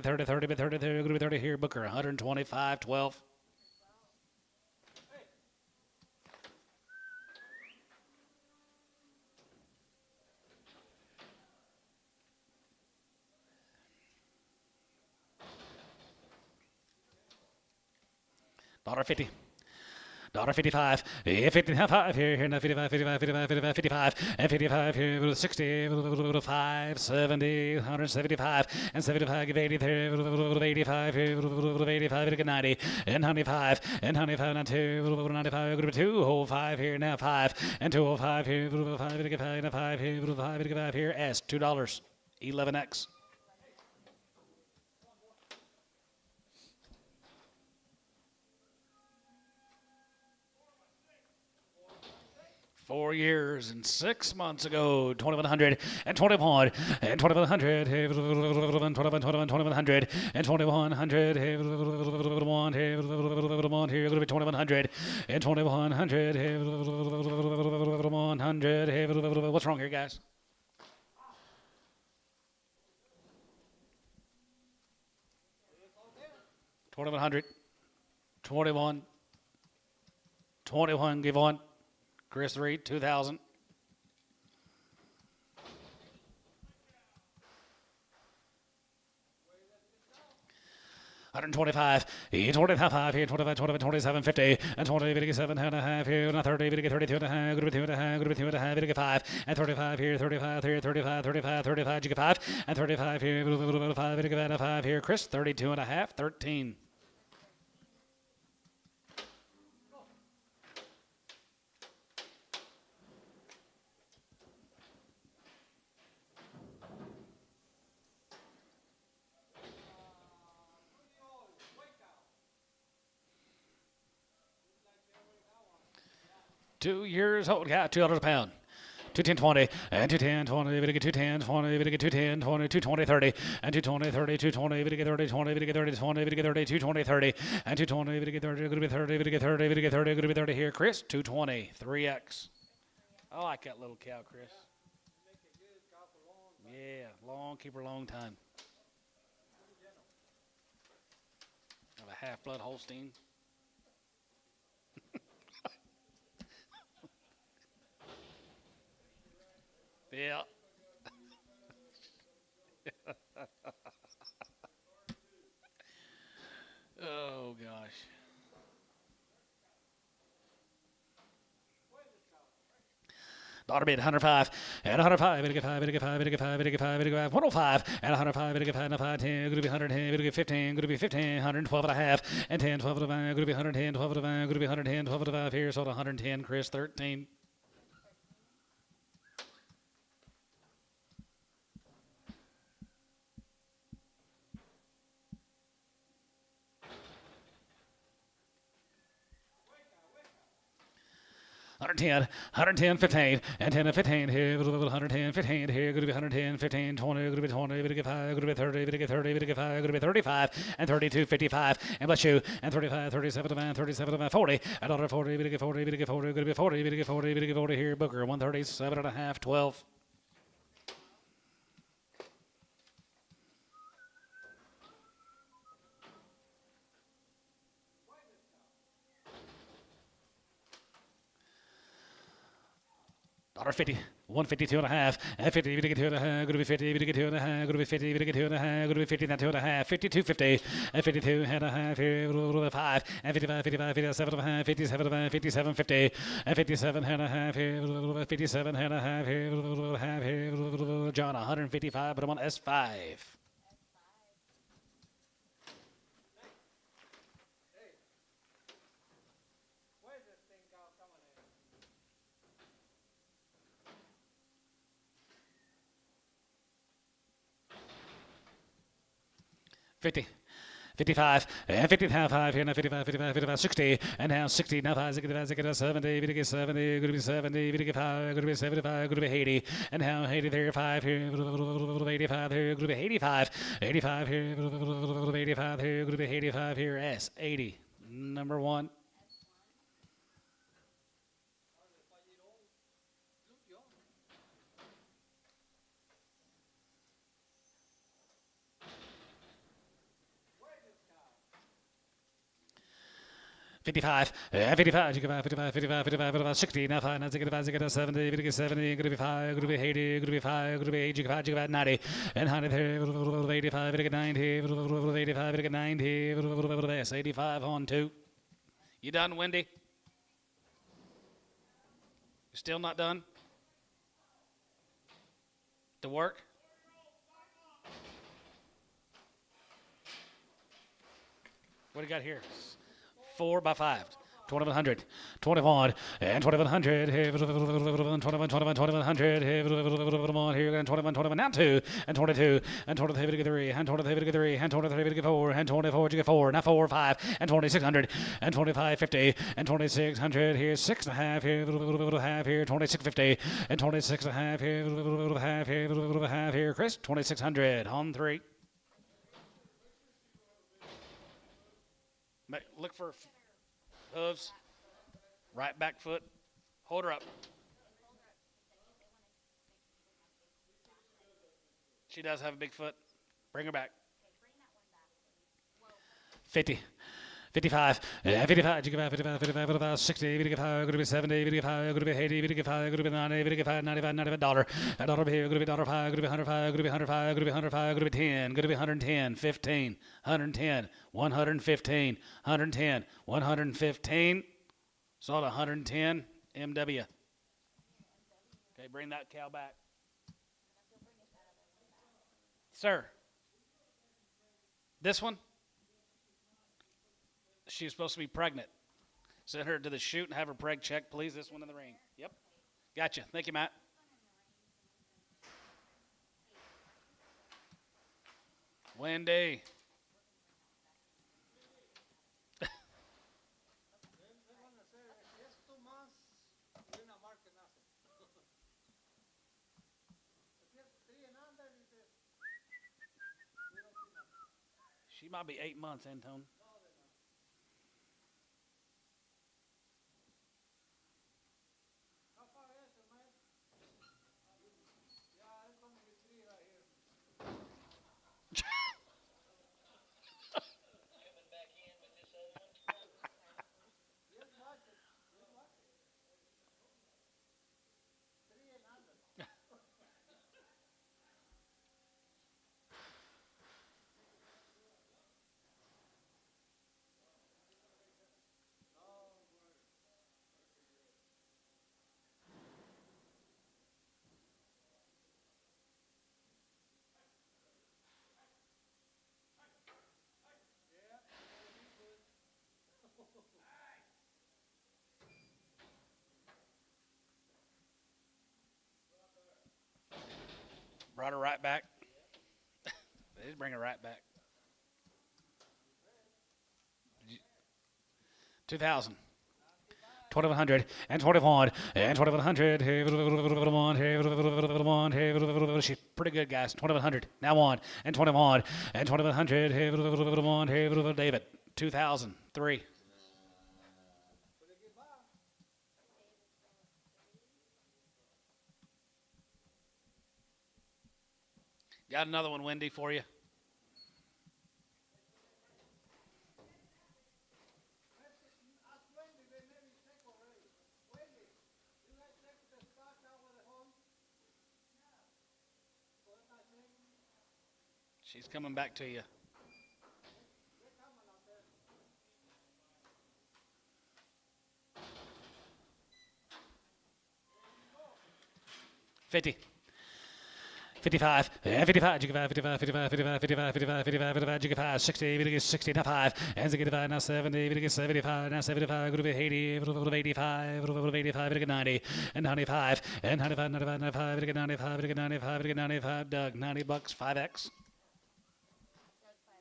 30, 30, 30, 30, 30, 30 here, Booker, 125, 12. $1.50. $1.55, 55 here, now 55, 55, 55, 55, 55, and 55 here, 60, 5, 70, 175, and 75, give 80 there, 85 here, 85, 90, and 95, and 95, now 2, 95, 205 here, now 5, and 205 here, 5, 5 here, 5 here, S, $2, 11x. $4 years and 6 months ago, 2100 and 21 and 2100, 2100 and 2100, 1 here, going to be 2100 and 2100, 100. What's wrong here, guys? $2,100, 21, 21, give one. Chris Reed, 2,000. $125, 25 here, 25, 27, 50, and 20, 7 and a half here, and 30, 32 and a half, good 2 and a half, good 2 and a half, 5, and 35 here, 35 here, 35, 35, 35, you get 5, and 35 here, 5, 5 here, Chris, 32 and a half, 13. $2 years old, yeah, $2 a pound. 210 20 and 210 20 we get 210 20 we get 210 20 220 30 and 220 30 220 we get 30 20 we get 30 20 we get 30 220 30 and 220 we get 30 going to be 30 we get 30 we get 30 going to be 30 here Chris 220 3x. I like that little cow Chris. Make a good cow for long. Yeah, long, keep her a long time. Have a half-blood Holstein. Yeah. Oh, gosh. Daughter bid 105 and 105. It'll get 5. It'll get 5. It'll get 5. It'll get 5. It'll get 5. 105 and 105. It'll get 5. 5 10. Going to be 110. It'll get 15. Going to be 15. 112 and a half and 10. 12 to 5. Going to be 110. 12 to 5. Going to be 110. 12 to 5 here. So 110. Chris 13. $110, $110, 15, and 10 and 15 here, $110, 15 here, going to be $110, 15, 20, going to be 20, going to get 5, going to be 30, going to get 30, going to get 5, going to be 35, and 32, 55, and bless you, and 35, 37 to 9, 37 to 9, 40, and $40, going to get 40, going to get 40, going to be 40, going to get 40, going to get 40 here, Booker, 137 and a half, 12. $50, 152 and a half, and 50, we get 2 and a half, going to be 50, we get 2 and a half, going to be 50, we get 2 and a half, going to be 50, not 2 and a half, 52, 50, and 52 and a half here, 5, and 55, 55, 57 and a half, 57 and a half, 57, 50, and 57 and a half here, 57 and a half here, John, 155, but I'm on S5. Where's this thing cow coming in? 50, 55, and 55 here, now 55, 55, 55, 60, and now 60, now 5, 65, 70, we get 70, going to be 70, we get 5, going to be 75, going to be 80, and now 80 there, 5 here, 85 here, going to be 85, 85 here, 85 here, going to be 85 here, S, 80, number 1. $55, 55, 55, 55, 55, 60, now 5, now 65, 70, we get 70, going to be 5, going to be 80, going to be 5, going to be 80, 5, 90, and 100 here, 85, we get 90, 85, we get 90, S, 85 on 2. You done, Wendy? You still not done? To work? What do you got here? 4 by 5. 2100, 21, and 2100, 21, 2100, here, 21, 21, now 2, and 22, and 23, 3, and 23, 3, and 23, 4, and 24, you get 4, now 4, 5, and 2600, and 25, 50, and 2600, here, 6.5, here, half, here, 2650, and 26.5, here, half, here, Chris, 2600, on 3. Look for hooves, right back foot. Hold her up. She does have a big foot. Bring her back. 50, 55, 55, 55, 55, 55, 60, 55, going to be 70, 55, going to be 80, 55, going to be 90, 55, 95, $95. A dollar here, going to be $5, going to be 105, going to be 105, going to be 105, going to be 10, going to be 110, 15, 110, 115, 110, 115. Sold 110 MW. Okay, bring that cow back. Sir, this one? She's supposed to be pregnant. Send her to the chute and have her preg checked, please. This one in the ring. Yep. Gotcha. Thank you, Matt. Wendy. They're gonna say, if it's 2 months, we're not market nothing. She might be 8 months, Antone. How far is it, man? Yeah, it's gonna be 3 right here. Just watch it. Just watch it. 3 and under. Yeah, better be good. Brought her right back. They did bring her right back. 2,000. 2,100 and 21 and 2,100. She's pretty good, guys. 2,100. Now 1 and 21 and 2,100. David. 2,000. 3. Got another one, Wendy, for you. Ask Wendy, they maybe check already. Wendy, you guys check the stock out with the home? Yeah. So it's not changing? She's coming back to you. They're coming out there. 50. 55, 55, Jigga 5, 55, 55, 55, 55, 55, 55, 55, Jigga 5, 60, Vidga 60, now 5, and Zigga 5, now 70, Vidga 75, now 75, Group 80, 85, 85, Vidga 90, and 95, and 95, 95, 95, Vidga 95, Vidga 95, Vidga 95, Doug, $90, 5X. Doug 5X. Come on, Rick, let's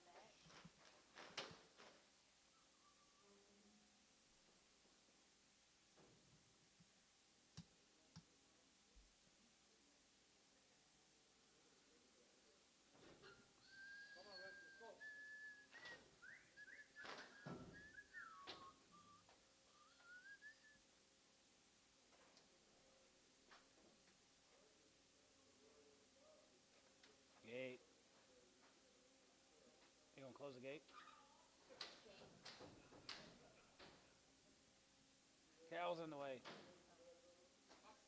go. Gate. You gonna close the gate? Cow's in the way.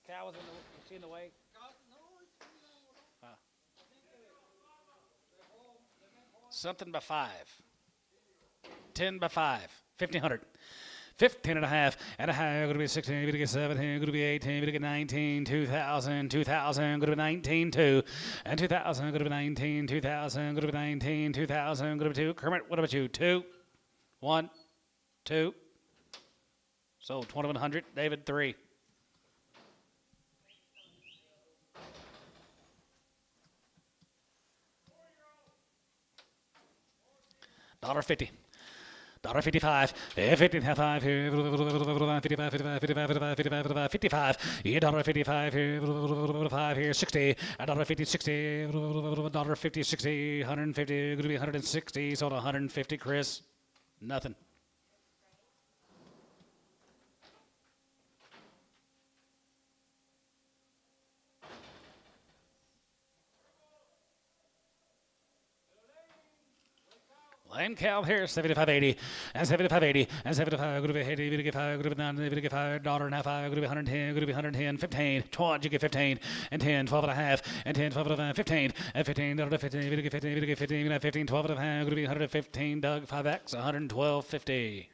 Cow was in the. Is she in the way? Huh. Something by 5. 10 by 5. 1,500. 15 and a half, and a half, going to be 16, going to get 17, going to be 18, going to get 19, 2,000, 2,000, going to be 19, 2, and 2,000, going to be 19, 2,000, going to be 19, 2,000, going to be 2. Kermit, what about you? 2, 1, 2. So 2,100. David, 3. $1.50. $1.55, 55 here, 55, 55, 55, 55, 55, 55, $1.55 here, 5 here, 60, $1.50, 60, $1.50, 60, 150, going to be 160, so 150, Chris, nothing. Lane cow here, 75.80, and 75.80, and 75, going to be 80, going to get 5, going to be 9, going to get 5, $1 and a half, going to be 110, going to be 110, 15, 20, you get 15, and 10, 12 and a half, and 10, 12 and a half, 15, and 15, $1 to 15, going to get 15, going to get 15, 15, 12 and a half, going to be 115, Doug, 5X, 112.50.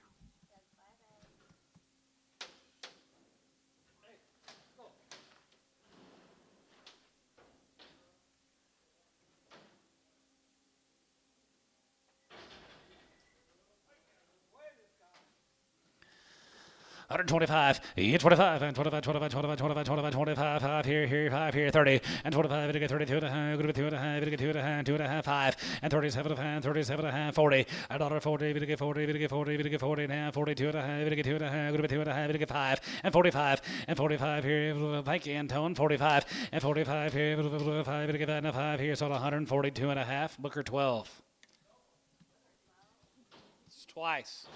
$125, 25, and 25, 25, 25, 25, 25, 25, 5 here, 5 here, 30, and 25, to get 32 and a half, going to be 2 and a half, to get 2 and a half, 2 and a half, 5, and 37 and a half, 37 and a half, 40, $1.40, to get 40, to get 40, to get 40 and a half, 42 and a half, to get 2 and a half, going to be 2 and a half, to get 5, and 45 here, thank you, Antone, 45, and 45 here, 5, to get 5 and a 5 here, so 142 and a half, Booker 12. twice.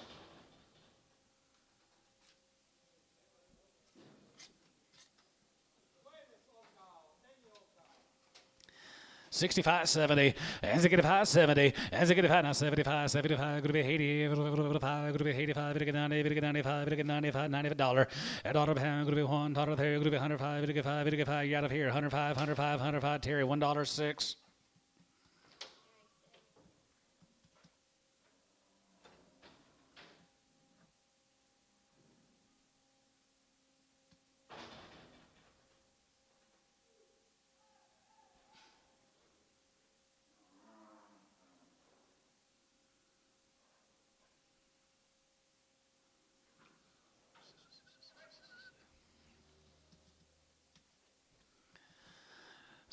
$65, $70, as I get $5, $70, as I get $5 now, $75, $75, going to be $80, going to be $85, going to get $90, going to get $95, going to get $95, $95, a dollar pound, going to be $1, $3, going to be $105, going to get $5, going to get $5, you out of here, $105, $105, $105, Terry, $1.06.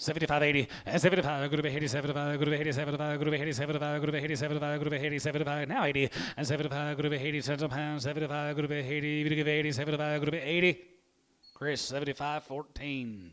$75, $80, and $75, going to be $87, going to be $87, going to be $87, going to be $87, going to be $87, now $80, and $75, going to be 80 cents a pound, $75, going to be $80, going to give $80, $75, going to be $80. Chris, 75.14.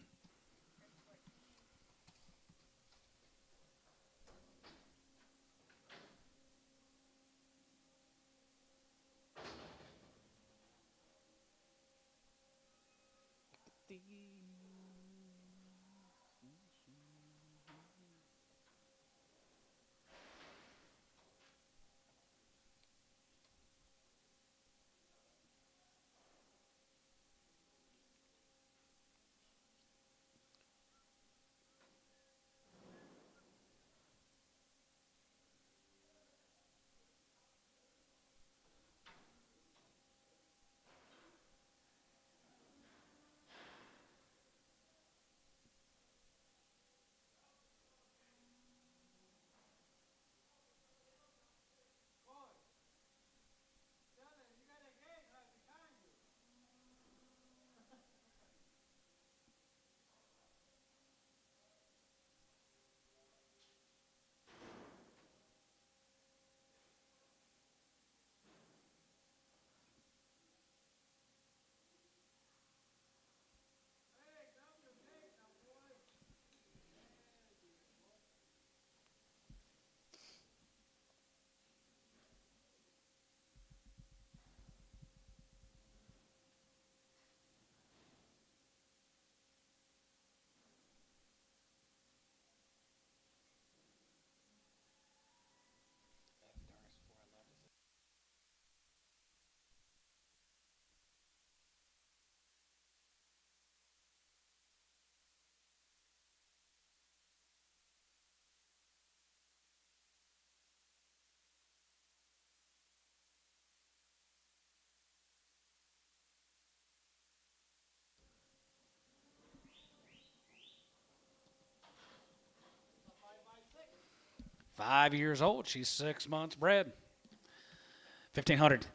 Five years old. She's 6 months bred. 1,500.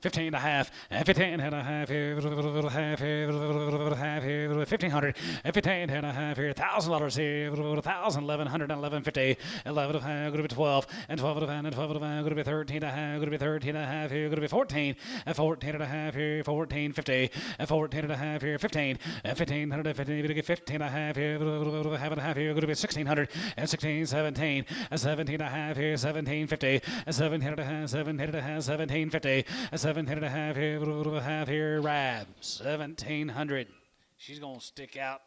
15 and a half, and 15 and a half here, half here, half here, 1,500, and 15 and a half here, $1,000 here, 1,000, 1,100, 1,150, 11 and a half, going to be 12, and 12 and a half, and 12 and a half, going to be 13 and a half, going to be 13 and a half here, going to be 14, and 14 and a half here, 14, 50, and 14 and a half here, 15, and 1,550, going to get 15 and a half here, half and a half here, going to be 1,600, and 16, 17, and 17 and a half here, 1750, and 17 and a half, 17 and a half, 1750, and 17 and a half here, half here, Rab, 1,700. She's going to stick out.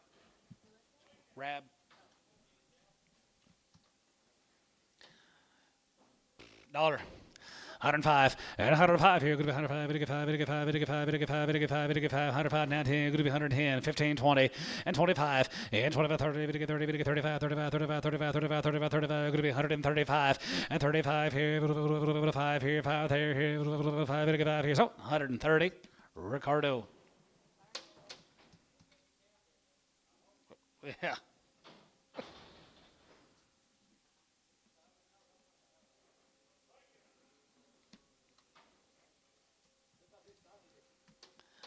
Rab. $105 and 105 here, going to be 105, going to get 5, going to get 5, going to get 5, going to get 5, going to get 5, going to get 5, 105, 19, going to be 110, 15, 20, and 25, and 25, 30, going to get 30, going to get 35, 35, 35, 35, 35, 35, 35, going to be 135, and 35 here, 5 here, 5 there, here, 5, going to get 5 here, so 130, Ricardo. Yeah.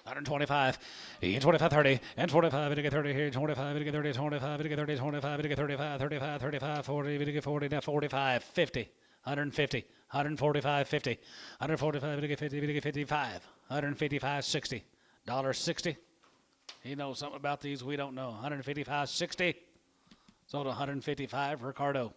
$125, and 25, 30, and 25, to get 30 here, 25, to get 30, 25, to get 30, 25, to get 35, 35, 35, 40, to get 40, now 45, 50, 150, 145, 50, 145, to get 50, to get 55, 155, 60, $1.60. He knows something about these we don't know. 155, 60. Sold 155, Ricardo.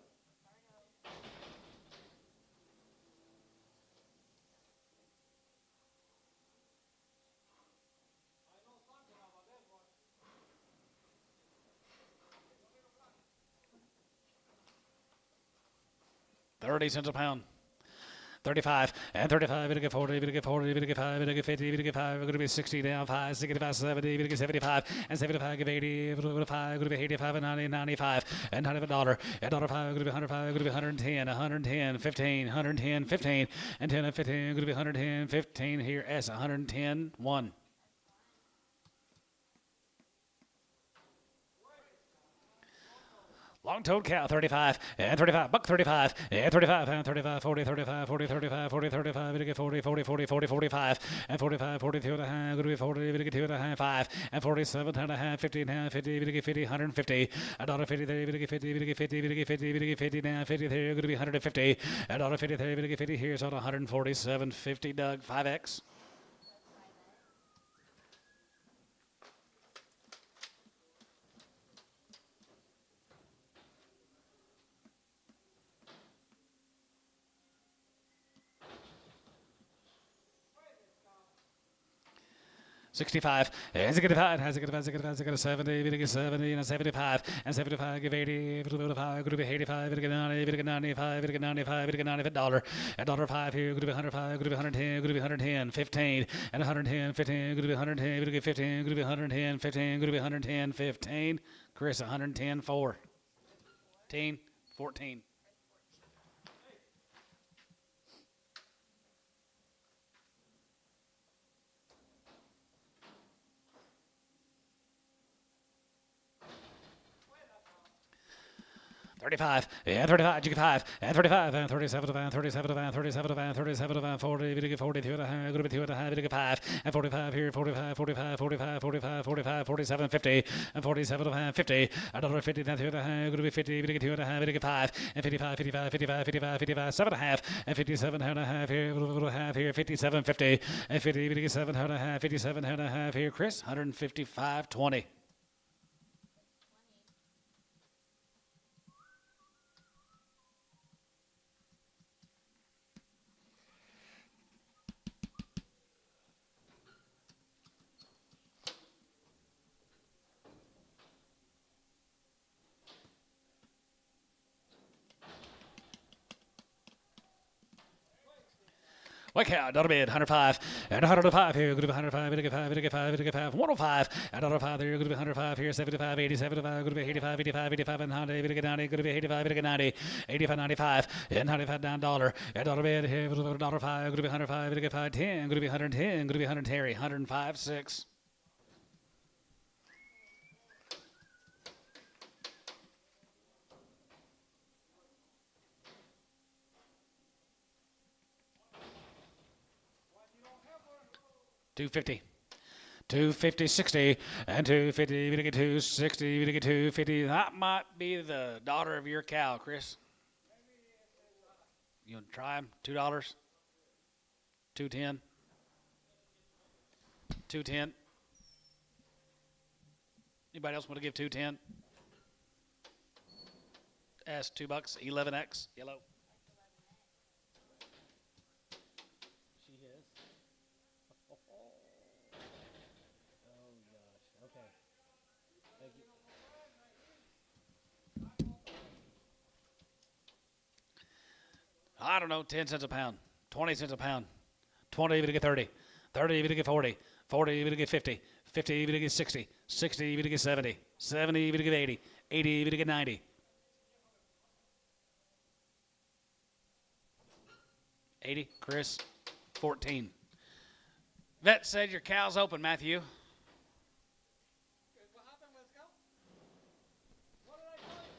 30 cents a pound. 35 and 35, it'll get 40, it'll get 40, it'll get 5, it'll get 50, it'll get 5, it'll be 60 down 5, 65, 70, it'll get 75, and 75, give 80, it'll get 5, it'll be 85 and 90, 95, and $95, and $5, it'll be 105, it'll be 110, 110, 15, 110, 15, and 10 and 15, it'll be 110, 15 here, S, 110, 1. Long-toed cow, 35, and 35, buck 35, and 35, and 35, 40, 35, 40, 35, 40, 35, it'll get 40, 40, 40, 40, 45, and 45, 42 and a half, it'll be 40, it'll get 2 and a half, 5, and 47 and a half, 50 and a half, 50, it'll get 50, 150, $1.50 there, it'll get 50, it'll get 50, it'll get 50, it'll get 50 now, 50 there, it'll be 150, $1.50 there, it'll get 50, here's on 147.50, Doug, 5X. $65, and 65, has a good 70, it'll get 70, and 75, and 75, give 80, it'll 5, it'll be 85, it'll get 90, it'll get 95, it'll get 95, it'll get 95, $1 here, it'll be 105, it'll be 110, it'll be 110, 15, and 110, 15, it'll be 110, it'll get 15, it'll be 110, 15, it'll be 110, 15, Chris, 110, 14, 14. 35, and 35, you get 5, and 35, and 37, and 37, and 37, and 37, and 40, you get 42 and a half, going to be 2 and a half, you get 5, and 45 here, 45, 45, 45, 45, 45, 47, 50, and 47 and a half, 50, $1.50, then 2 and a half, going to be 50, you get 2 and a half, you get 5, and 55, 55, 55, 55, 55, 7 and a half, and 57 and a half here, little half here, 57, 50, and 50, you get 7 and a half, 57 and a half here, Chris, 155, 20. White cow, dollar bid, 105, and 105 here, going to be 105, it'll get 5, it'll get 5, it'll get 5, 105, and $1.05 there, going to be 105 here, 75, 80, 75, going to be 85, 85, 85, and 100, it'll get 90, going to be 85, it'll get 90, 85, 95, and 95 down dollar, and dollar bid here, $1.05, going to be 105, it'll get 5, 10, going to be 110, going to be 110, 105, 6. $250. 250, 60, and 250, we get 260, we get 250. That might be the daughter of your cow, Chris. You want to try them? $2? 210. 210. Anybody else want to give 210? Ask $2, 11X, yellow. She is. Oh gosh. Okay. Thank you. I don't know. 10 cents a pound. 20 cents a pound. 20 even to get 30. 30 even to get 40. 40 even to get 50. 50 even to get 60. 60 even to get 70. 70 even to get 80. 80 even to get 90. 80, Chris, 14. Vet said your cow's open, Matthew. What happened? Let's go. What did I tell you?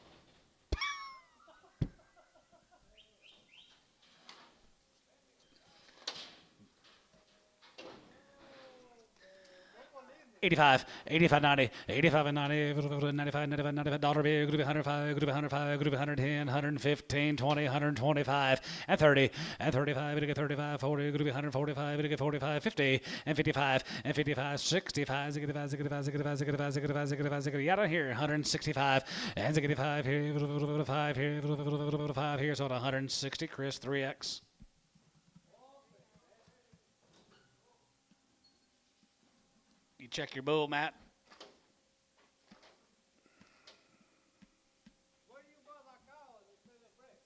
85, 85, 90, 85 and 90, 95, 95, 95, dollar bill, group 105, group 105, group 110, 115, 20, 125, and 30, and 35, it'll get 35, 40, group 145, it'll get 45, 50, and 55, and 55, 65, 65, 65, 65, 65, 65, 65, 65, yeah, down here, 165, and 65 here, 5 here, 5 here, so 160, Chris, 3X. You check your bull, Matt. Where do you buy that cow? They say they break.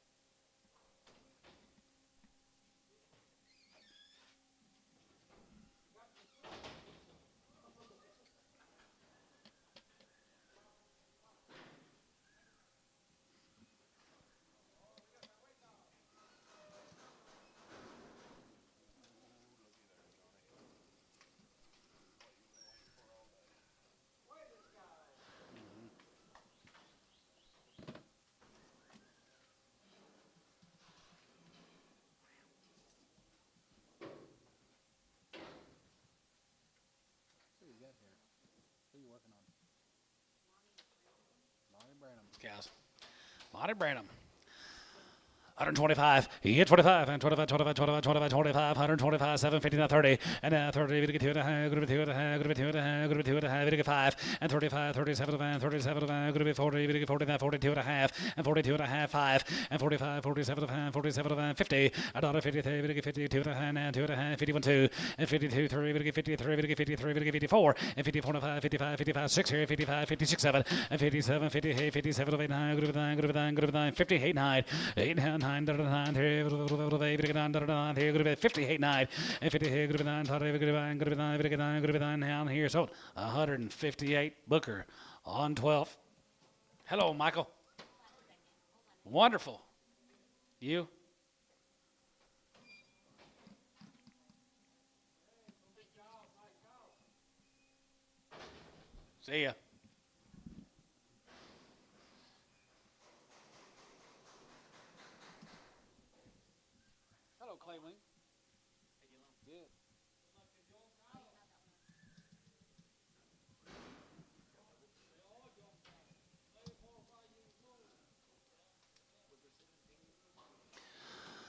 Who you working on? Lonnie Branham. Cows. Monty Branham. 125. He hit 25 and 25, 25, 25, 25, 25, 125, 750, now 30, and now 30, we get 2 and a half, group 2 and a half, group 2 and a half, group 2 and a half, we get 5, and 35, 37 of a 37 of a group 40, we get 40, now 42 and a half, and 42 and a half, 5, and 45, 47 of a 47 of a 50, a dollar 53, we get 52 and a half, now 2 and a half, 51, 2, and 52, 3, we get 53, we get 53, we get 54, and 54 and a 5, 55, 55, 6 here, 55, 56, 7, and 57, 58, 57 of 8, 9, group 9, group 9, group 9, 58, 9, 8, 9, 9, 9, 3, 58 9 and 58 group 9 group 9 down here so 158 Booker on 12. Hello Michael. Wonderful. You? See ya. Hello, Clayton. Good.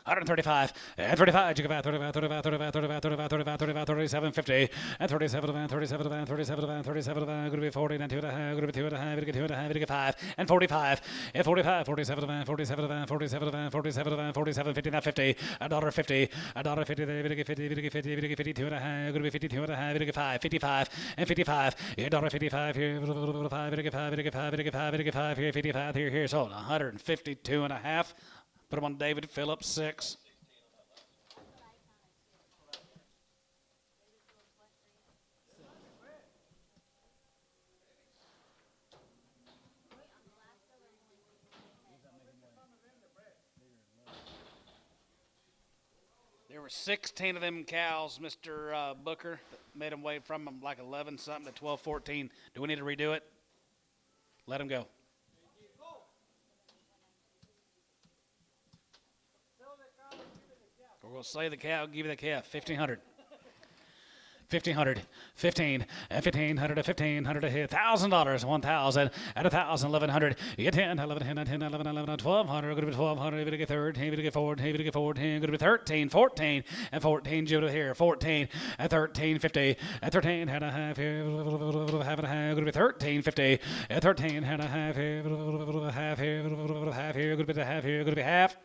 $135 and 35, you give 35, 35, 35, 35, 35, 35, 35, 37, 50, and 37 and 37 and 37 and 37 and group 40 and 2 and a half, group 2 and a half, we get 2 and a half, we get 5, and 45, and 45, 47 and 47 and 47 and 47 and 47, 50, now 50, $1.50, $1.50, we get 50, we get 50, we get 52 and a half, group 52 and a half, we get 5, 55, and 55, $1.55 here, 5, we get 5, we get 5, we get 5, we get 5 here, 55 here, so 152 and a half. Put him on David Phillips, 6. There were 16 of them cows, Mr. Booker, that made them weigh from them like 11 something to 12, 14. Do we need to redo it? Let him go. Or we'll say the cow, give you the calf, 1,500. 1,500, 15, and 1,500 to 1,500 to hit $1,000, 1,000 at 1,000, 1,100. You get 10, 11, 10, 10, 11, 11, 1,200. Going to be 1,200. Going to get 13. Going to get 14. Going to get 14. Going to be 13, 14, and 14. Judah here, 14 at 13, 50 at 13 and a half here, half and a half. Going to be 13, 50 at 13 and a half here, half here, half here. Going to be half here. Going to be half.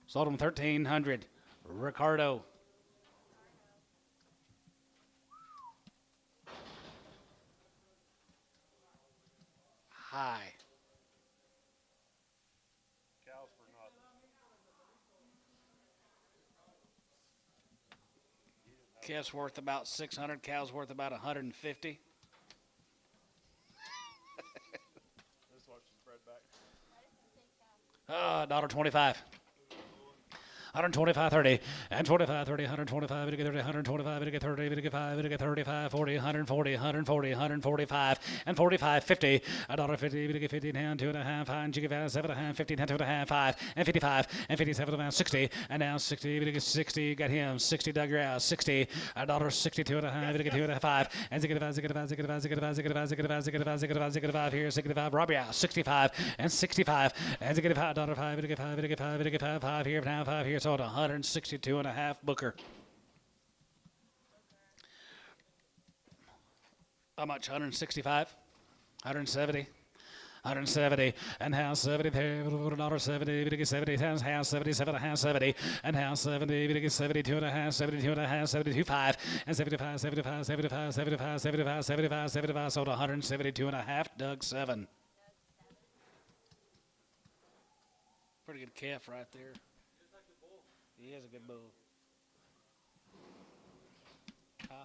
Sold them 1,300. Ricardo. High. Cows for nothing. Calf's worth about 600. Cow's worth about 150. This watch is bred back. $1.25. 125, 30, and 25, 30, 125, we get 30, 125, we get 30, we get 5, we get 35, 40, 140, 140, 145, and 45, 50, $1.50, we get 50 down, 2 and a half, and you get 7 and a half, 15, 10, 2 and a half, 5, and 55, and 57, around 60, and now 60, we get 60, got him, 60, Doug Rouse, 60, $1.62 and a half, we get 2 and a half, 5, and 65, 65, 65, 65, 65, 65, 65, 65, 65 here, 65, Robbie Rouse, 65, and 65, and $5, $5, we get 5, we get 5, we get 5, 5 here, now 5 here, so 162 and a half Booker. How much? 165? 170? 170 and house 70 there, $1.70, we get 70, house 77 and a half, 70, and house 70, we get 72 and a half, 72 and a half, 72, 5, and 75, 75, 75, 75, 75, 75, 75, sold 172 and a half, Doug 7. Pretty good calf right there. He is a good bull. Huh?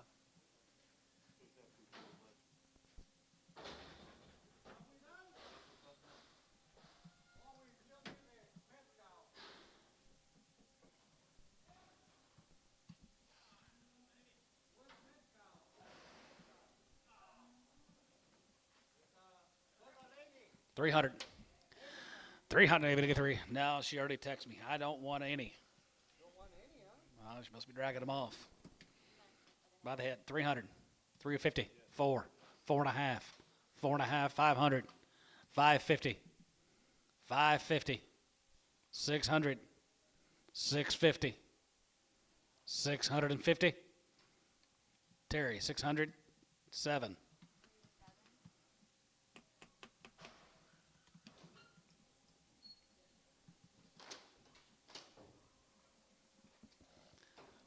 $300. 300, able to get 3. No, she already texted me. I don't want any. Oh, she must be dragging them off. By the head. 300. 350. 4. 4.5, 4.5, 500, 550, 550, 600, 650, 650. Terry, 600, 7.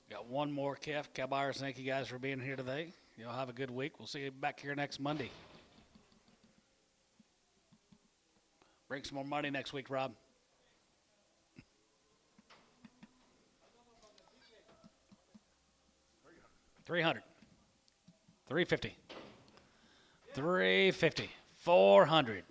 Got one more, Kev. Cow buyers, thank you guys for being here today. Y'all have a good week. We'll see you back here next Monday. Bring some more money next week, Rob. $300, $350, $350, $400.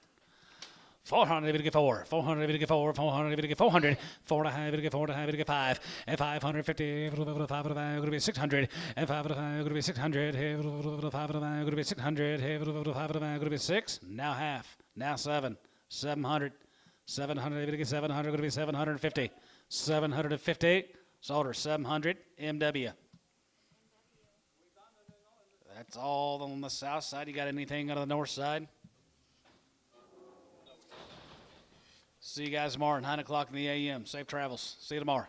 400, if you get 4, 400, if you get 4, 400, if you get 400, 4.5, if you get 4.5, if you get 5, and 550, 5 going to be 600, and 5 going to be 600, 5 going to be 600, 5 going to be 6, now half, now 7, 700, 700, if you get 700, going to be 750, 750, Solder, 700, MW. That's all on the south side. You got anything on the north side? See you guys tomorrow at 9 o'clock in the a.m. Safe travels. See you tomorrow.